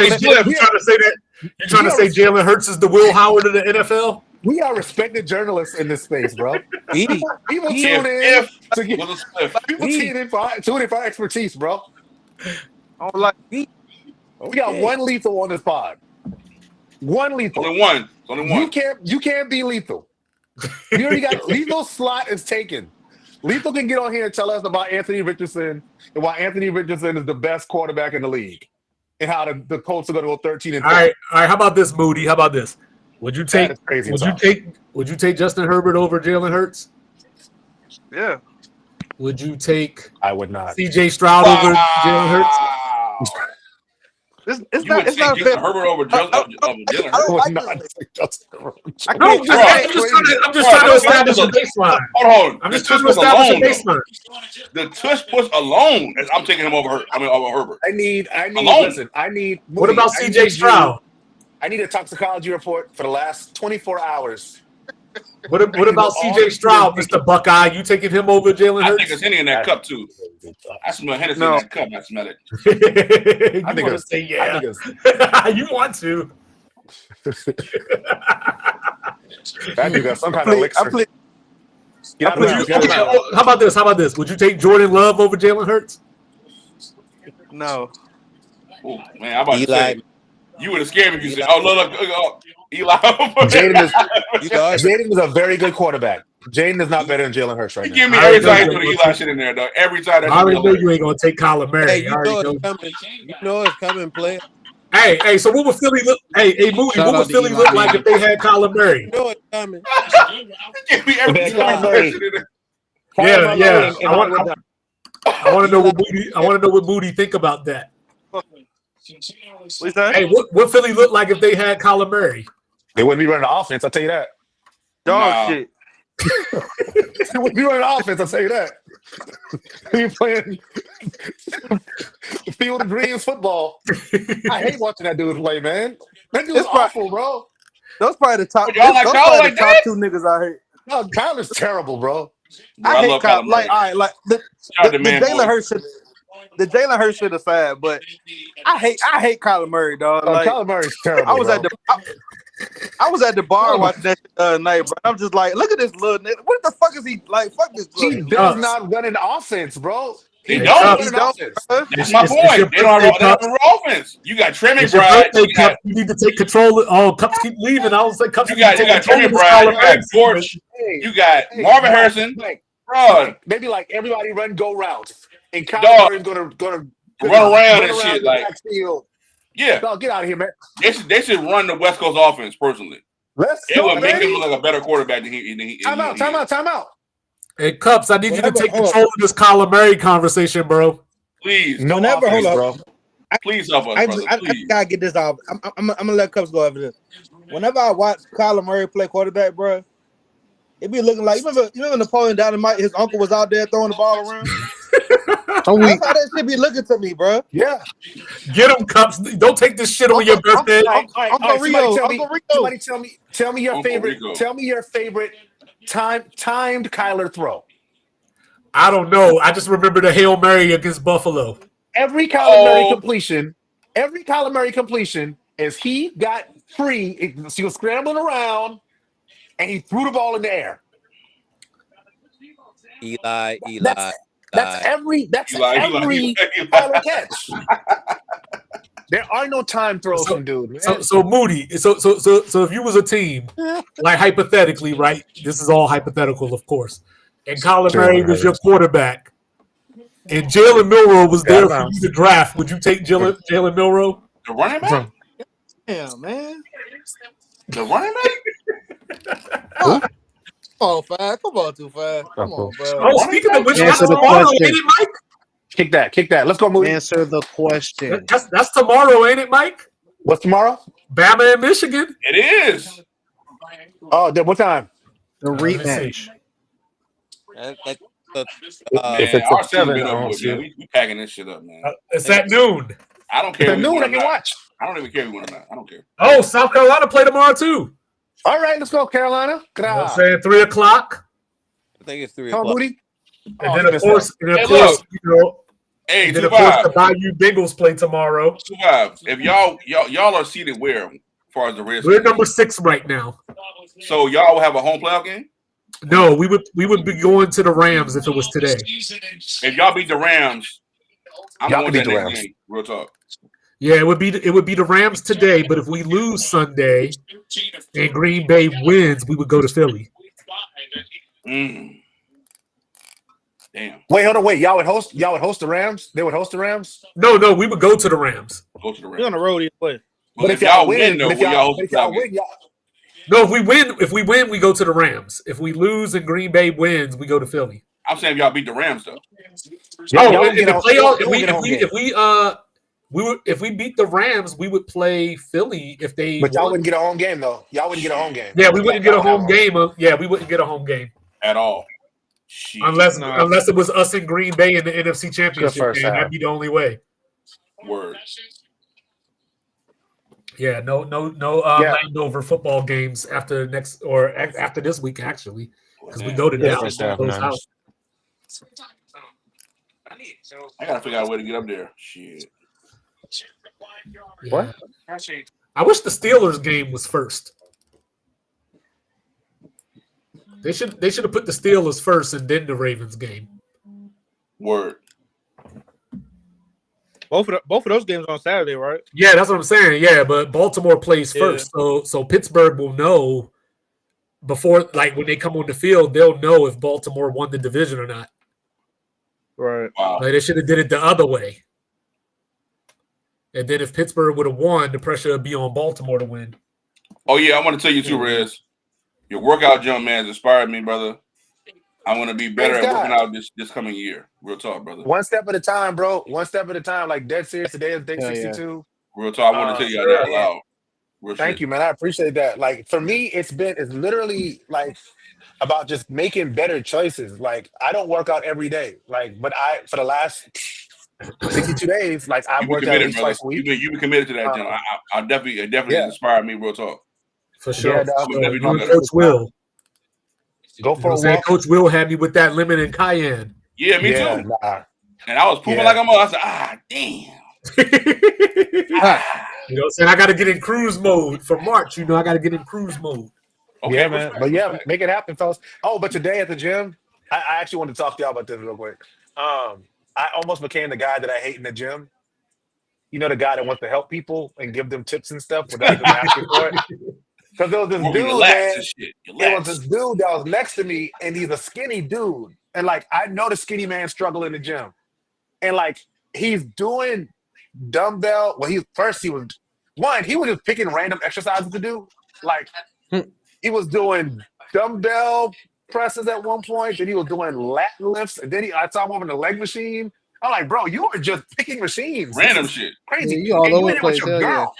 say Jalen Hurts is the Will Howard of the NFL? We are respected journalists in this space, bro. People tune in for our expertise, bro. We got one lethal on this pod. One lethal. Only one. You can't be lethal. You already got lethal slot is taken. Lethal can get on here and tell us about Anthony Richardson and why Anthony Richardson is the best quarterback in the league and how the Colts are going to go 13-10. All right. How about this, Moody? How about this? Would you take Justin Herbert over Jalen Hurts? Yeah. Would you take? I would not. CJ Stroud over Jalen Hurts? It's not fair. Herbert over Jalen Hurts. I'm just trying to establish a baseline. Hold on. I'm just trying to establish a baseline. The tush push alone, I'm taking him over Herbert. I need. Alone. Listen, I need. What about CJ Stroud? I need a toxicology report for the last 24 hours. What about CJ Stroud, Mr. Buckeye? You taking him over Jalen Hurts? I think there's Henny in that cup too. I smell Hennessy in that cup. I smell it. I want to say yeah. You want to? That dude got some kind of elixir. How about this? Would you take Jordan Love over Jalen Hurts? No. Oh man, I'm about to say you would have scared me if you said, "Oh look, Eli." Jaden is a very good quarterback. Jaden is not better than Jalen Hurts right now. Give me every time you put the Eli shit in there, though. Every time. I already know you ain't gonna take Kyler Murray. Hey, you know it's coming, player. Hey, so what would Philly look? Hey, Moody, what would Philly look like if they had Kyler Murray? You know it's coming. Give me every time. Yeah. I want to know what Moody. I want to know what Moody think about that. What's that? Hey, what Philly look like if they had Kyler Murray? They wouldn't be running the offense. I'll tell you that. Dog shit. They wouldn't be running the offense. I'll tell you that. You're playing Field of Dreams football. I hate watching that dude play, man. That dude's awful, bro. Those probably the top. Y'all like Kyler like top that? two niggas I hate. No, Kyler's terrible, bro. I hate Kyler. Like, all right, like the Jalen Hurts. The Jalen Hurts shit aside, but I hate Kyler Murray, dog. Like, Kyler Murray's terrible. I was at the bar watching that night, bro. I'm just like, look at this little nigga. What the fuck is he like? Fuck this. He does not run an offense, bro. He don't. That's my point. They don't run offense. You got Trey McBride. You need to take control. Oh, Cups keep leaving. I was like, Cups. You got Trey McBride. You got George. You got Marvin Harrison. Bro, maybe like everybody run go routes, and Kyler Murray's gonna run around and shit. Like, yeah, dog, get out of here, man. They should run the West Coast offense personally. It would make him look like a better quarterback than he. Time out. Hey, Cups, I need you to take control of this Kyler Murray conversation, bro. Please. No offense, bro. Please help us, brother. I Please. gotta get this off. I'm gonna let Cups go after this. Whenever I watch Kyler Murray play quarterback, bro, it be looking like you remember Napoleon Dynamite. His uncle was out there throwing the ball around. That's how that shit be looking to me, bro. Yeah. Get him, Cups. Don't take this shit on your birthday. Uncle Rio. Somebody tell me your Uncle favorite. Rico. Tell me your favorite timed Kyler throw. I don't know. I just remember the Hail Mary against Buffalo. Every Kyler Murray completion is he got free. He was scrambling around and he threw the ball in the air. Eli. That's every Kyler catch. There are no time throws from dude. Man. So Moody. So if you was a team, like hypothetically, right? This is all hypothetical, of course. And Kyler Murray was your quarterback, and Jalen Milroe was there for you to draft. Would you take Jalen Milroe? The running back? Damn, man. The running back? Come on, Five. Come on, 2-5. Come on, bro. Oh, speaking of which, that's Answer the tomorrow, question. ain't it, Mike? Kick that. Let's go, Moody. Answer the question. That's tomorrow, ain't it, Mike? What's tomorrow? Bama and Michigan. It is. Oh, what time? The rematch. Man, our team been over with, man. We packing this shit up, man. It's at noon. I don't care. It's at noon. I can watch. I don't even care if we win or not. I don't care. Oh, South Carolina play tomorrow too. All right, let's go, Carolina. You know what I'm saying 3 o'clock. I think it's 3 Come on, o'clock. Moody. And then of course, Hey, the Bayou Bengals play tomorrow. 2-5. If y'all are seated where, as far as the Redskins? We're number 6 right now. So y'all will have a home playoff game? No, we would be going to the Rams if it was today. If y'all beat the Rams, I'm Y'all going can to beat that the next Rams. game. Real talk. Yeah, it would be the Rams today, but if we lose Sunday and Green Bay wins, we would go to Philly. Damn. Wait, hold on. Wait, y'all would host the Rams? They would host the Rams? No, we would go to the Rams. Go to the Rams. We're on the road either way. But if y'all win, though, y'all win, No, if we win, we go to the Rams. If we lose and Green Bay wins, we go to Philly. I'm saying if y'all beat the Rams, though. In the playoff, if we beat the Rams, we would play Philly if they. But y'all wouldn't get a home game, though. Y'all wouldn't get a home game. Yeah, we wouldn't get a home game. We wouldn't get a home game at all. Unless it was us in Green Bay in the NFC Championship game. That'd be the only way. Word. Yeah, no Landover football games after after this week actually, because we go to Dallas. I gotta figure out a way to get up there. Shit. Yeah. What? I wish the Steelers game was first. They should have put the Steelers first and then the Ravens game. Word. Both of those games on Saturday, right? Yeah, that's what I'm saying. Yeah, but Baltimore plays first, so Pittsburgh will know before, like when they come on the field, they'll know if Baltimore won the division or not. Right. Wow. Like they should have did it the other way. And then if Pittsburgh would have won, the pressure would be on Baltimore to win. Oh yeah, I want to tell you too, Rez. Your workout jump, man, has inspired me, brother. I want to be better at working out this coming year. Real talk, brother. One step at a time, bro. One step at a time. Like dead serious. Today is day 62. Real talk. I want to tell you that out loud. Thank you, man. I appreciate that. Like for me, it's literally like about just making better choices. Like I don't work out every day. Like, but for the last 62 days, like I've worked out at least twice a week. You've been committed to that, Jim. I definitely inspired me. Real talk. For sure. Yeah, Coach Will. Go for a walk. Coach Will had me with that lemon and cayenne. Yeah, me too. Nah. And I was pooping like I'm I said, damn. You know what I'm saying? I got to get in cruise mode for March. I got to get in cruise mode. Okay, yeah, man. But yeah, make it happen, fellas. Oh, but today at the gym, I actually want to talk to y'all about this real quick. I almost became the guy that I hate in the gym. You know, the guy that wants to help people and give them tips and stuff without them asking for it. Because there was this dude, man. There was this dude that was next to me, and he's a skinny dude. And, like, I know the skinny man struggle in the gym. And, like, he's doing dumbbell. Well, he was just picking random exercises to do. Like, he was doing dumbbell presses at one point. Then he was doing lat lifts. And then I saw him over the leg machine. I'm like, bro, you are just picking machines. Random shit. Crazy. Yeah, you all And you over in the it with place. your Hell yeah. girl.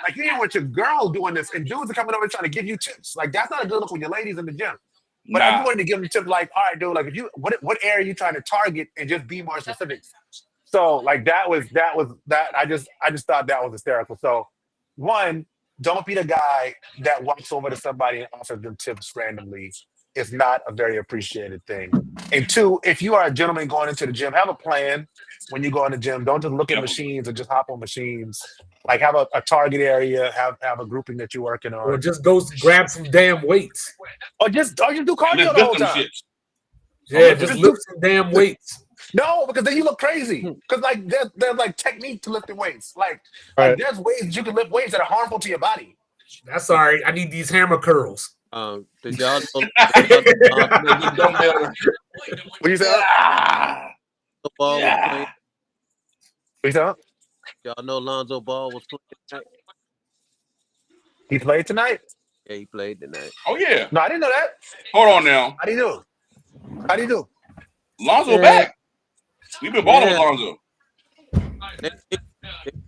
Like you in with your girl doing this, and dudes are coming over trying to give you tips. Like that's not a good look with your ladies in the gym. But I Nah. wanted to give them tips like, all right, dude, like if you what area are you trying to target and just be more specific. So like that I just thought that was hysterical. So one, don't be the guy that walks over to somebody and offers them tips randomly. It's not a very appreciated thing. And two, if you are a gentleman going into the gym, have a plan when you go in the gym. Don't just look at machines or just hop on machines. Like have a target area, have a grouping that you're working Or on. just go grab some damn weights. Or just do cardio the Lift whole them time. shits. Yeah, just lift some damn weights. No, because then you look crazy. Because like there's like technique to lifting weights. Like there's ways you can lift weights that are harmful to your body. That's all right. I need these hammer curls. Did y'all know What you say? the ball was playing? What you say? Y'all know Lonzo Ball was playing tonight? He played tonight? Yeah, he played tonight. Oh yeah. No, I didn't know that. Hold on now. How do you do? Lonzo back. We've been balling with Lonzo. They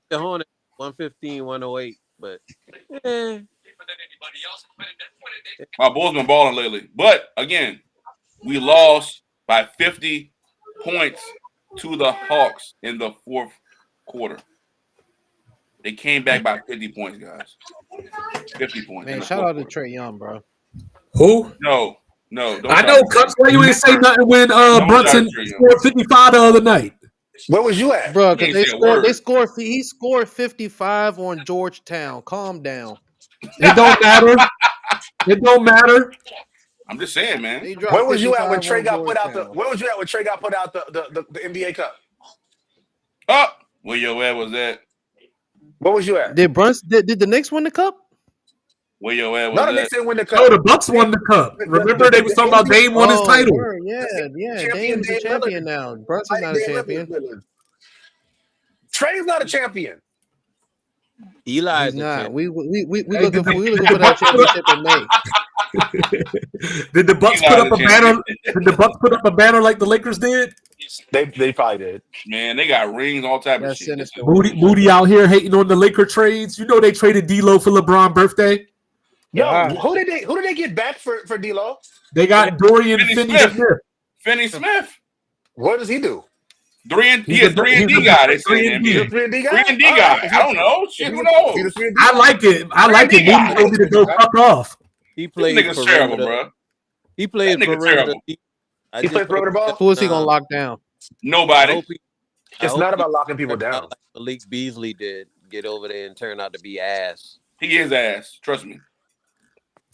the Hornets 115-108, but My Bulls been balling lately. But again, we lost by 50 points to the Hawks in the fourth quarter. They came back by 50 points, guys. 50 points. Man, shout out to Trae Young, bro. Who? No. I know, Cups. Why you ain't say nothing when Brunson scored 55 the other night? Where was you at, bro? Because they scored. He scored 55 on Georgetown. Calm down. It don't matter. It don't matter. I'm just saying, man. Where was you at when Trae got put out the? Where was you at when Trae got put out the NBA Cup? Where your ass was at? Where was you at? Did the Knicks win the cup? Where your ass was No, the at? Knicks didn't win the cup. No, the Bucks won the cup. Remember, they was talking about Dame won his title. Yeah. Dame's a champion now. Brunson's not a champion. Trae's not a champion. Eli's not. We looking for that championship in May. Did the Bucks put up a banner? Did the Bucks put up a banner like the Lakers did? They probably did. Man, they got rings, all type of shit. Moody out here hating on the Laker trades. You know they traded D'Lo for LeBron's birthday. Yo, who did they get back for D'Lo? They got Dorian Finney-Smith. Finney-Smith. What does he do? He a 3-and-D guy. They say NBA. 3-and-D guy. 3-and-D guy. I don't know. Shit, who knows? I like it. Moody told me to go fuck off. He played nigga's terrible, bro. He played perimeter. He played perimeter ball. Who is he gonna lock down? Nobody. It's not about locking people down. Like Malik Beasley did get over there and turn out to be ass. He is ass. Trust me.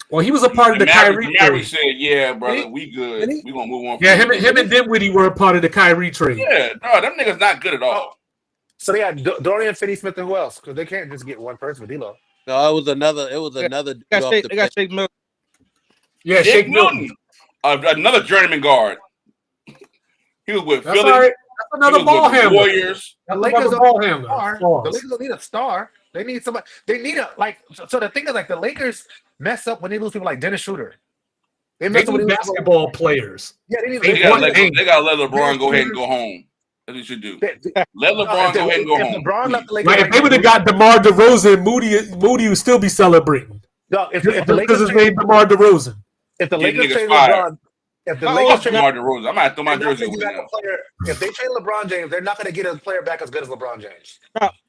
Well, he was a part of the Kyrie trade. Said, "Yeah, brother, we good. We gonna move on." Yeah, him and Dinwiddie were a part of the Kyrie trade. Yeah, no, them niggas not good at all. So they had Dorian Finney-Smith and who else? Because they can't just get one person with D'Lo. No, it was another. Dude they got Shake Milton. Yeah, Shake Milton. Another journeyman guard. He was with Philly. Right. That's another ball handler. Warriors. The Lakers don't need a star. They need somebody. They need a So the thing is, like the Lakers mess up when they lose people like Dennis Schroeder. They need basketball players. Yeah, they need. They gotta let LeBron go ahead and go home. That's what you should do. Let LeBron go ahead and go home. If they would have got DeMar DeRozan, Moody would still be celebrating. No, if the Lakers his name DeMar DeRozan. If the Lakers trade LeBron. If the Lakers trade DeMar DeRozan, I might throw my jersey over now. If they trade LeBron James, they're not going to get a player back as good as LeBron James.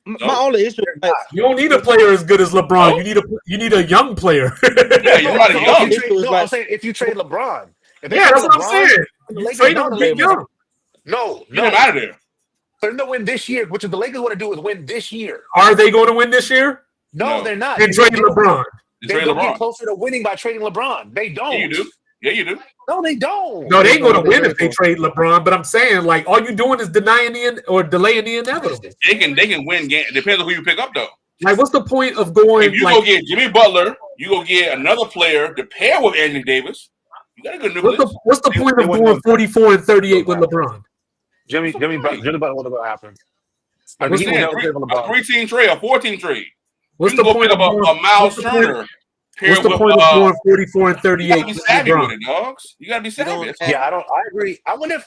My only issue is you don't need a player as good as LeBron. No? You need a young player. Yeah, you're not young. I'm saying if you trade LeBron. That's what I'm saying. You trade him to get young. No. Get him out of there. For them to win this year, which the Lakers want to do is win this year. Are they going to win this year? No, they're not. Then trade LeBron. They don't get closer to winning by trading LeBron. They don't. Yeah, you do. Yeah, you do. No, they don't. No, they ain't going to win if they trade LeBron. But I'm saying, like, all you doing is delaying the inevitable. They can win games. Depends on who you pick up, though. Like, what's the point of going? If you go get Jimmy Butler, you go get another player to pair with Anthony Davis. You got a good nucleus. What's the point of going 44 and 38 with LeBron? Jimmy Butler, what will happen? A 3-team trade, a 4-team trade. What's the point of a Miles Turner? What's the point of going 44 and 38? You gotta be savvy with it, dogs. You gotta be savvy. Yeah, I agree. I wonder if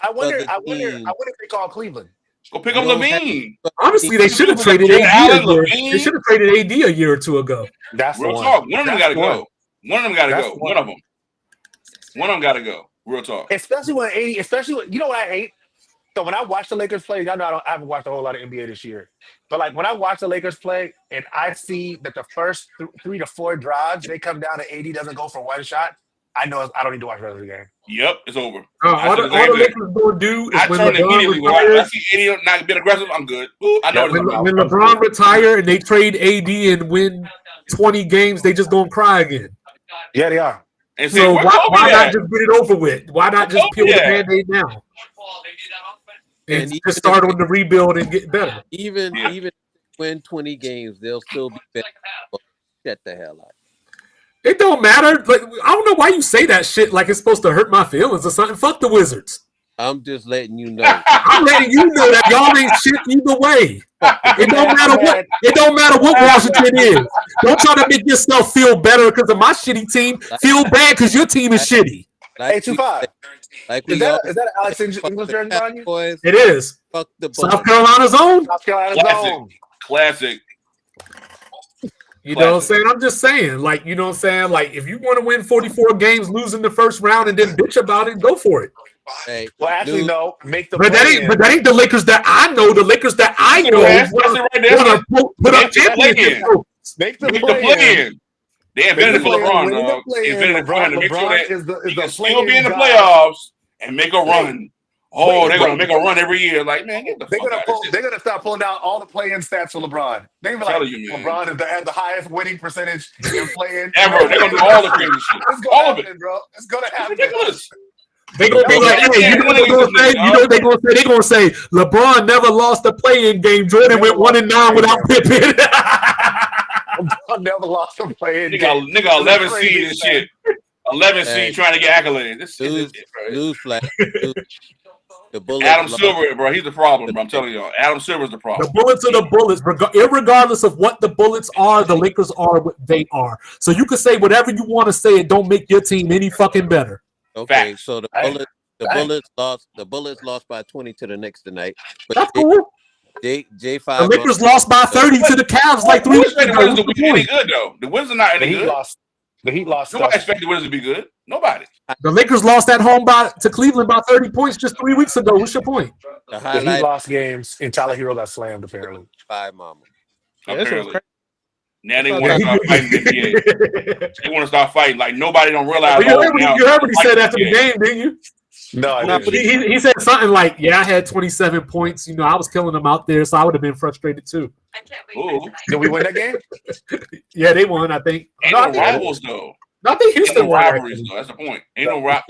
they call Cleveland. Go pick up Levine. Honestly, they should have traded Jared AD Allen, a year. Levine. They should have traded AD a year or two ago. That's Real the talk. one. One of them got to go. One of them got to go. One of them. One of them got to go. Real talk. Especially when you know what I hate? So when I watch the Lakers play, I know I haven't watched a whole lot of NBA this year, but like when I watch the Lakers play and I see that the first 3 to 4 drives they come down to AD doesn't go for one shot, I know I don't need to watch the rest of the game. Yep, it's over. All the Lakers going to do is when turn immediately. When I see AD not being aggressive, I'm good. I know when LeBron retire and they trade AD and win 20 games, they just don't cry again. Yeah, they are. And so why not just get it over with? Why not just peel the Band-Aid now? And just start on the rebuild and get better. Even win 20 games, they'll still be better. Shut the hell up. It don't matter. Like, I don't know why you say that shit like it's supposed to hurt my feelings or something. Fuck the Wizards. I'm just letting you know. I'm letting you know that y'all ain't shit either way. It don't matter what. It don't matter what Washington is. Don't try to make yourself feel better because of my shitty team. Feel bad because your team is shitty. Hey, 2-5. Is that Alex English jersey on you? It is. Fuck the South Carolina's own. South Carolina's own. Classic. You know what I'm saying? I'm just saying, like, you know what I'm saying? Like, if you want to win 44 games, losing the first round, and then bitch about it, go for it. Hey, well, actually, no. Make the but that ain't the Lakers that I know. The Lakers that I know put up championship trophies. Make the play in. They invented it for LeBron, dog. They invented it for him to make sure that he can still be in the playoffs and make a run. Oh, they're gonna make a run every year. Like, man, get the fuck out of here. They're gonna start pulling out all the play-in stats for LeBron. They're gonna be like, LeBron has the highest winning percentage in play-in ever. They're gonna do all the crazy shit. All of it, bro. It's gonna happen. Ridiculous. They're gonna be like, hey, you know what they're gonna say? You know what they're gonna say? They're gonna say LeBron never lost a play-in game. Jordan went 1-9 without Pippen. LeBron never lost a play-in game. Nigga 11 seed and shit. 11 seed trying to get accolades. This is newsflash. The Bullets Adam Silver, bro, he's the problem, bro. I'm telling y'all. Adam Silver's the problem. The Bullets are the Bullets. Irregardless of what the Bullets are, the Lakers are what they are. So you can say whatever you want to say. It don't make your team any fucking better. Okay, Fact. So the Bullets lost by 20 to the Knicks tonight. But that's cool. J5. The Lakers lost by 30 to the Cavs like 3 weeks ago. The Wizards are any good though. The Wizards are not any good. The Heat lost. Nobody expected the Wizards to be good. Nobody. The Lakers lost at home to Cleveland by 30 points just 3 weeks ago. What's your point? The Heat lost games and Tyler Hero got slammed apparently. Bye, mama. Apparently. Now they want to start fighting the NBA. They want to start fighting like nobody don't realize. You heard what he said after the game, didn't you? No, he said something like, "Yeah, I had 27 points. You know, I was killing them out there, so I would have been frustrated too." Did we win that game? Yeah, they won. I think. Ain't no rivals though. I think Houston Ain't no rivalries though. That's the point. Ain't no like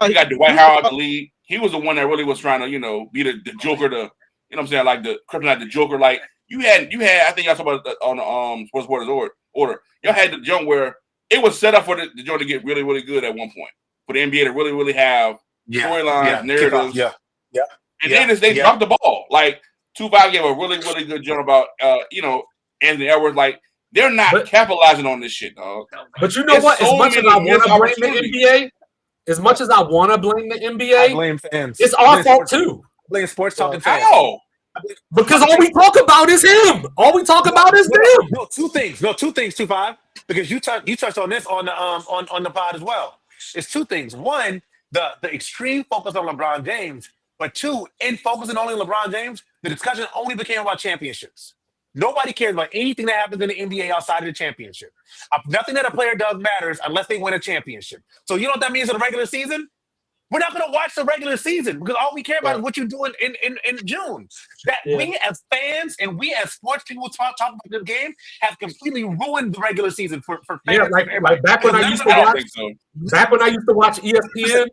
you got Dwight Howard out the league. He was the one that really was trying to, be the Joker. You know what I'm saying? Like the kryptonite, the Joker. Like you had. I think y'all talked about it on the Sports Reporters order. Y'all had the jump where it was set up for the joint to get really, really good at one point. For the NBA to really, really have storylines, narratives. And then they dropped the ball. Like 2-5 gave a really, really good joke about Anthony Edwards. Like they're not capitalizing on this shit, dog. But you know what? As much as I want to blame the NBA, as much as I want to blame the NBA, I blame fans. It's our fault too. I blame sports talking fans. How? Because all we talk about is him. All we talk about is him. No, two things, 2-5. Because you touched on this on the pod as well. It's two things. One, the extreme focus on LeBron James, but two, in focusing only on LeBron James, the discussion only became about championships. Nobody cares about anything that happens in the NBA outside of the championship. Nothing that a player does matters unless they win a championship. So you know what that means in the regular season? We're not going to watch the regular season because all we care about is what you're doing in June. We as fans and we as sports people who talk about this game have completely ruined the regular season for fans. Yeah, like back when I used to watch. Back when I used to watch ESPN.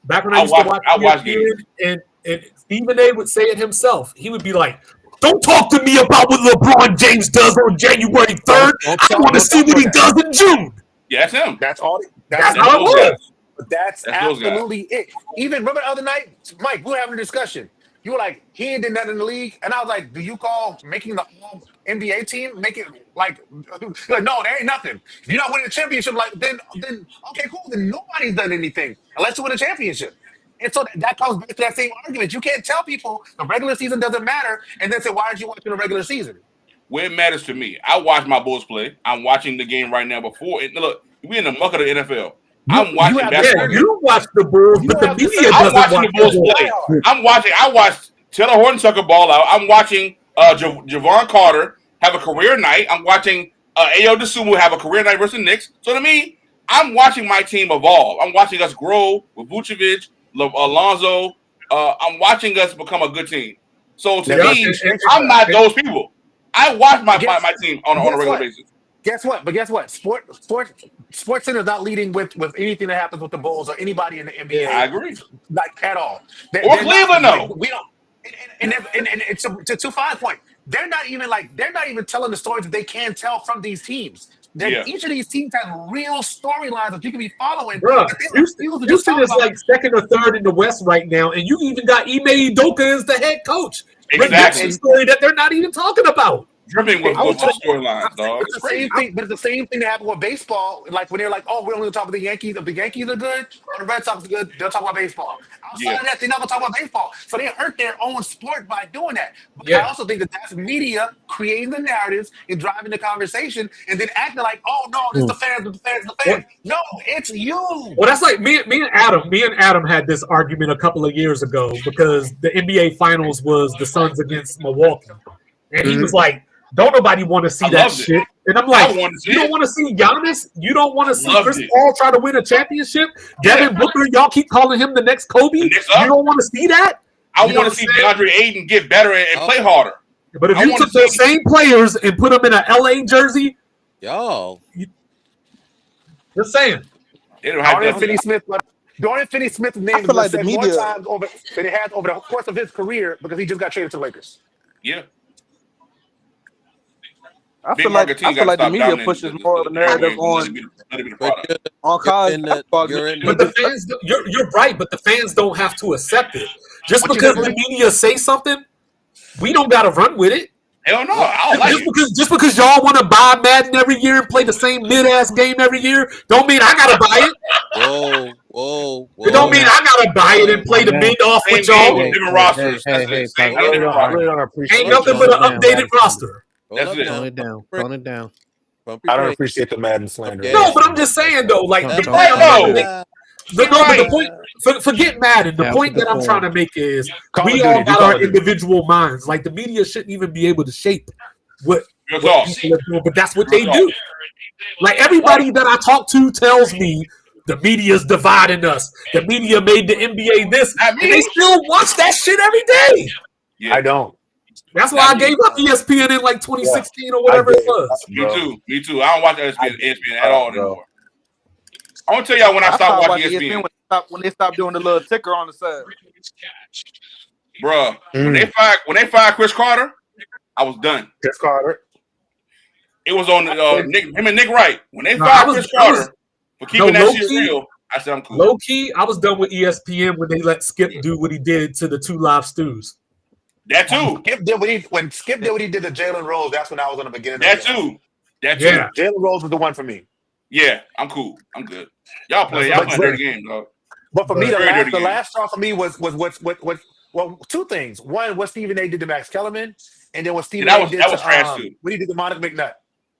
Back when I used to watch ESPN, and Stephen A. would say it himself. He would be like, "Don't talk to me about what LeBron James does on January 3rd. I want to see what he does in June." Yeah, that's him. That's all. That's how it was. But that's absolutely it. Even remember the other night, Mike, we were having a discussion. You were like, he ain't did nothing in the league. And I was like, do you call making the whole NBA team, make it like no, there ain't nothing. If you're not winning a championship, then okay, cool. Then nobody's done anything unless you win a championship. And so that comes back to that same argument. You can't tell people the regular season doesn't matter and then say, why aren't you watching the regular season? Where it matters to me, I watch my Bulls play. I'm watching the game right now before. Look, we in the muck of the NFL. I'm You watching have basketball. You watch the Bulls, you but the have media I'm doesn't watching watch the Bulls play. I watched Taylor Horton ball out. I'm watching Javon Carter have a career night. I'm watching Ayo Dosunmu have a career night versus the Knicks. So to me, I'm watching my team evolve. I'm watching us grow with Vucevic, Alonzo. I'm watching us become a good team. So to me, I'm not those people. I watch my team on a regular basis. Guess what? But guess what? Sports Center is not leading with anything that happens with the Bulls or anybody in the NBA. I agree. Like at all. Or Cleveland, though. We don't. And it's to 5 point. They're not even telling the stories that they can tell from these teams. Each of these teams has real storylines that you can be following. Bro, Houston is like second or third in the West right now, and you even got Ime Udoka as the head coach. Exactly. A story that they're not even talking about. Dripping with storylines, dog. It's the same thing, but it's the same thing that happened with baseball. Like when they're like, "Oh, we're only going to talk about the Yankees. If the Yankees are good or the Red Sox are good, they'll talk about baseball." Outside of that, they're not going to talk about baseball. So they hurt their own sport by doing that. But I also think that that's media creating the narratives and driving the conversation, and then acting like, "Oh no, it's the fans, the fans, the fans." No, it's you. Well, that's like me and Adam had this argument a couple of years ago because the NBA Finals was the Suns against Milwaukee, and he was like, "Don't nobody want to see that shit." And I'm like, "You don't want to see Giannis? You don't want to see Chris Paul try to win a championship? Devin Booker, y'all keep calling him the next Kobe. You don't want to see that? I want to see DeAndre Ayton get better and play harder. But if you took those same players and put them in an LA jersey, just saying. Dorian Finney-Smith's name was said more times over than it has over the course of his career because he just got traded to the Lakers. Yeah. I feel like the media pushes more of a narrative on college. But the fans, you're right. But the fans don't have to accept it. Just because the media say something, we don't got to run with it. Hell no, I don't like it. Just because y'all want to buy Madden every year and play the same mid-ass game every year, don't mean I gotta buy it. Whoa. It don't mean I gotta buy it and play the mid-off with y'all. Different rosters. I really don't appreciate. Ain't nothing but an updated roster. Tone it down. I don't appreciate the Madden slander. No, but I'm just saying though, like the point. Forget Madden. The point that I'm trying to make is we all got our individual minds. Like the media shouldn't even be able to shape what people are doing, but that's what they do. Like everybody that I talk to tells me the media's dividing us. The media made the NBA this, and they still watch that shit every day. Yeah. I don't. That's why I gave up ESPN in like 2016 or whatever it was. Me too. I don't watch ESPN at all anymore. I want to tell y'all when I stopped watching ESPN. When they stopped doing the little ticker on the side. Bruh, when they fired Chris Carter, I was done. Chris Carter. It was on him and Nick Wright. When they fired Chris Carter for keeping that shit real, I said I'm cool. Low key, I was done with ESPN when they let Skip do what he did to the 2 Live Stews. That too. When Skip did what he did to Jalen Rose, that's when I was on the beginning. That too. Yeah. Jalen Rose was the one for me. Yeah, I'm cool. I'm good. Y'all play dirty games, dog. But for me, the last straw for me was two things. One, what Stephen A. did to Max Kellerman, and then what Stephen A. did to when he did to Monica McNutt.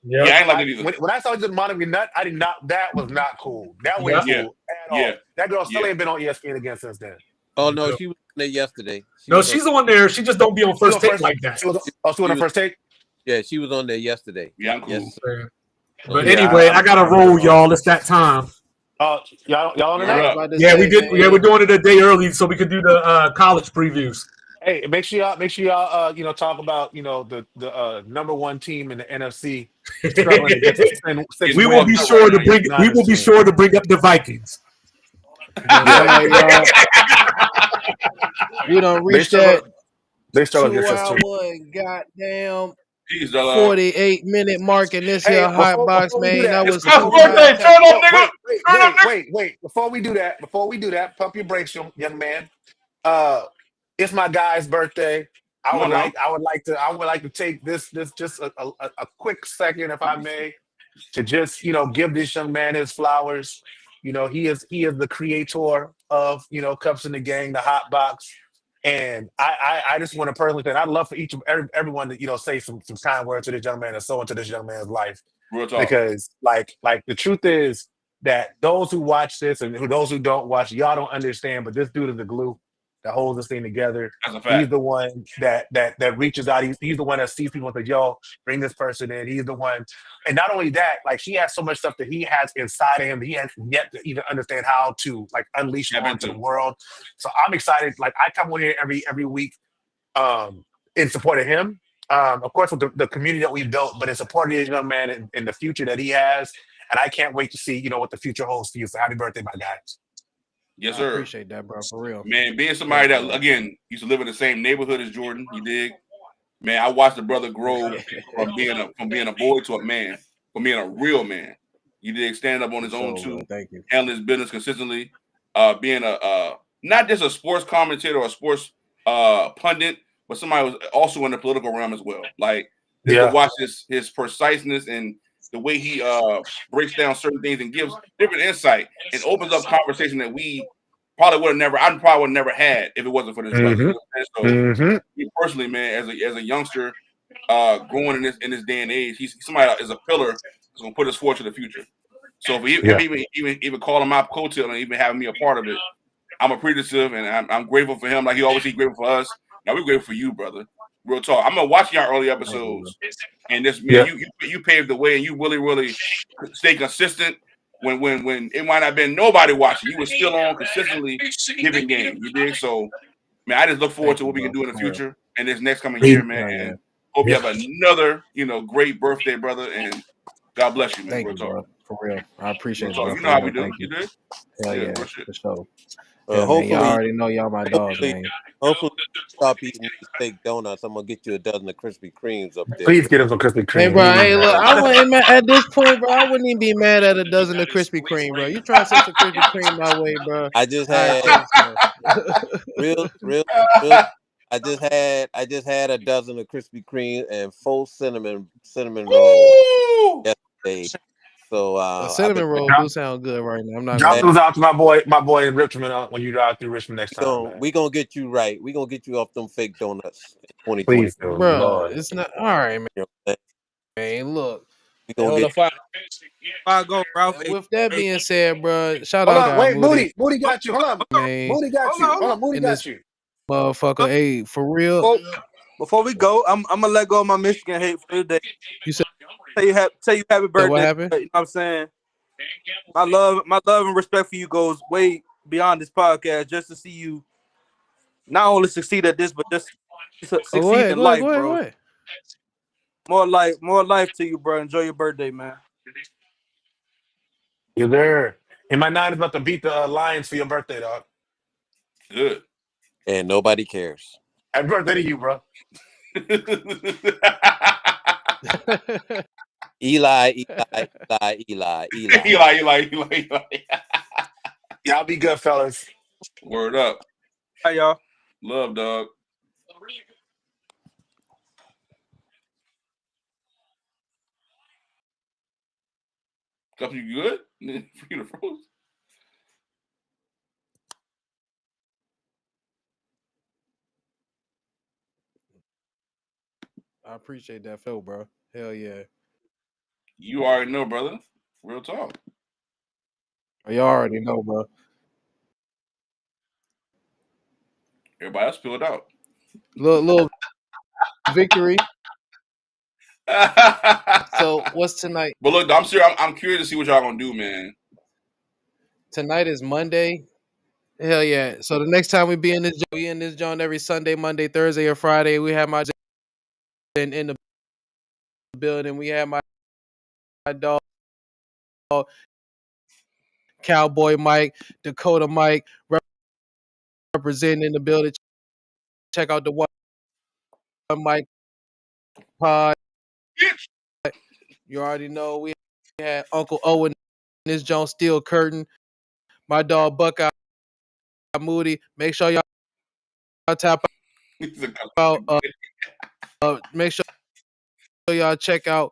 Yeah, I ain't like it either. When I saw he did Monica McNutt, I did not. That was not cool. That was cool at all. That girl still ain't been on ESPN again since then. Oh no, she was there yesterday. She's on there. She just don't be on First Take like that. She was on her First Take. Yeah, she was on there yesterday. Yeah, I'm cool. Yes. But anyway, I gotta roll, y'all. It's that time. Y'all on tonight? Yeah, we did. Yeah, we're doing it a day early so we could do the college previews. Hey, make sure y'all talk about the number one team in the NFC. We will be sure to bring up the Vikings. We don't reach that. They struggle 2 hour goddamn 48-minute mark in this here hot box, man. That was wait. Before we do that, pump your brakes, young man. It's my guy's birthday. I would like to take this just a quick second, if I may, to just give this young man his flowers. You know, he is the creator of, you know, Cups in the Gang, the Hot Box. And I just want to personally say, I'd love for everyone to, you know, say some kind words to this young man and so into this young man's life. Real talk. Because like the truth is that those who watch this and those who don't watch, y'all don't understand, but this dude is the glue that holds this thing together. That's a He's fact. the one that reaches out. He's the one that sees people and says, yo, bring this person in. He's the one. And not only that, like he has so much stuff that he has inside of him that he has yet to even understand how to like unleash it onto the world. So I'm excited. Like I come on here every week in support of him. Of course, with the community that we've built, but in support of this young man and the future that he has. And I can't wait to see, you know, what the future holds for you. So happy birthday, my guy. Yes, sir. I appreciate that, bro. For real. Man, being somebody that, again, used to live in the same neighborhood as Jordan, you dig? Man, I watched the brother grow from being a boy to a man, from being a real man. You dig? Stand up on his own too, thank you. handling his business consistently, being a not just a sports commentator or a sports pundit, but somebody who was also in the political realm as well. Like just to watch his preciseness and the way he breaks down certain things and gives different insight and opens up conversation that we probably would have never had if it wasn't for this brother. You know what I'm saying? So me personally, man, as a youngster, growing in this day and age, he's somebody that is a pillar that's gonna put us forward to the future. So if even calling my coattail and even having me a part of it, I'm appreciative and I'm grateful for him. Like he always he's grateful for us. Now we're grateful for you, brother. Real talk. I'm gonna watch your early episodes, and this man, you paved the way, and you really stay consistent. When it might not have been nobody watching, you were still on consistently giving game. You dig? So, man, I just look forward to what we can do in the future and this next coming year, man. And hope you have another, great birthday, brother. And God bless you, man. Thank real you, talk. bro. For real. I appreciate it, Real bro. talk. You know how we do. You dig? Hell yeah, real shit. for sure. Hopefully, man, y'all already know y'all my dogs, man. Hopefully, stop eating these fake donuts. I'm gonna get you a dozen of Krispy Kremes up there. Please get him some Krispy Kreme. Hey, bro. Hey, look, I wouldn't at this point, bro. I wouldn't even be mad at a dozen of Krispy Kreme, bro. You trying to send some Krispy Kreme my way, bro? I just had real. I just had a dozen of Krispy Kreme and 4 cinnamon rolls yesterday. So a cinnamon roll do sound good right now. I'm not drop those out to my boy in Richmond when you drive through Richmond next time. We gonna get you right. We gonna get you off them fake donuts in 2020. Please, bro. Lord. It's not all right, man. You know man, look. We gonna get. I go, Ralph. With that being said, bro, shout hold out. On, wait, Moody got you. Hold on, man. Moody got you. Hold on, Moody got you. Motherfucker, hey, for real. Before we go, I'm gonna let go of my Michigan hate for today. You said tell you happy birthday. What happened? You know what I'm saying? My love and respect for you goes way beyond this podcast. Just to see you not only succeed at this, but just succeed in life, bro. More life to you, bro. Enjoy your birthday, man. You're there. And my 9 is about to beat the Lions for your birthday, dog. Good. And nobody cares. Happy birthday to you, bro. Eli. Y'all be good, fellas. Word up. Hi, y'all. Love, dog. Cup, you good? You froze? I appreciate that, Phil, bro. Hell yeah. You already know, brother. Real talk. You already know, bro. Everybody else filled out. Little victory. So what's tonight? But look, I'm serious. I'm curious to see what y'all gonna do, man. Tonight is Monday. Hell yeah! So the next time we in this joint every Sunday, Monday, Thursday, or Friday. We have my in the building. We have my dog, Cowboy Mike, Dakota Mike, representing in the building. Check out the one Mike pod. You already know we had Uncle Owen in this joint, Steel Curtain. My dog Buckeye Moody. Make sure y'all tap out. Make sure y'all check out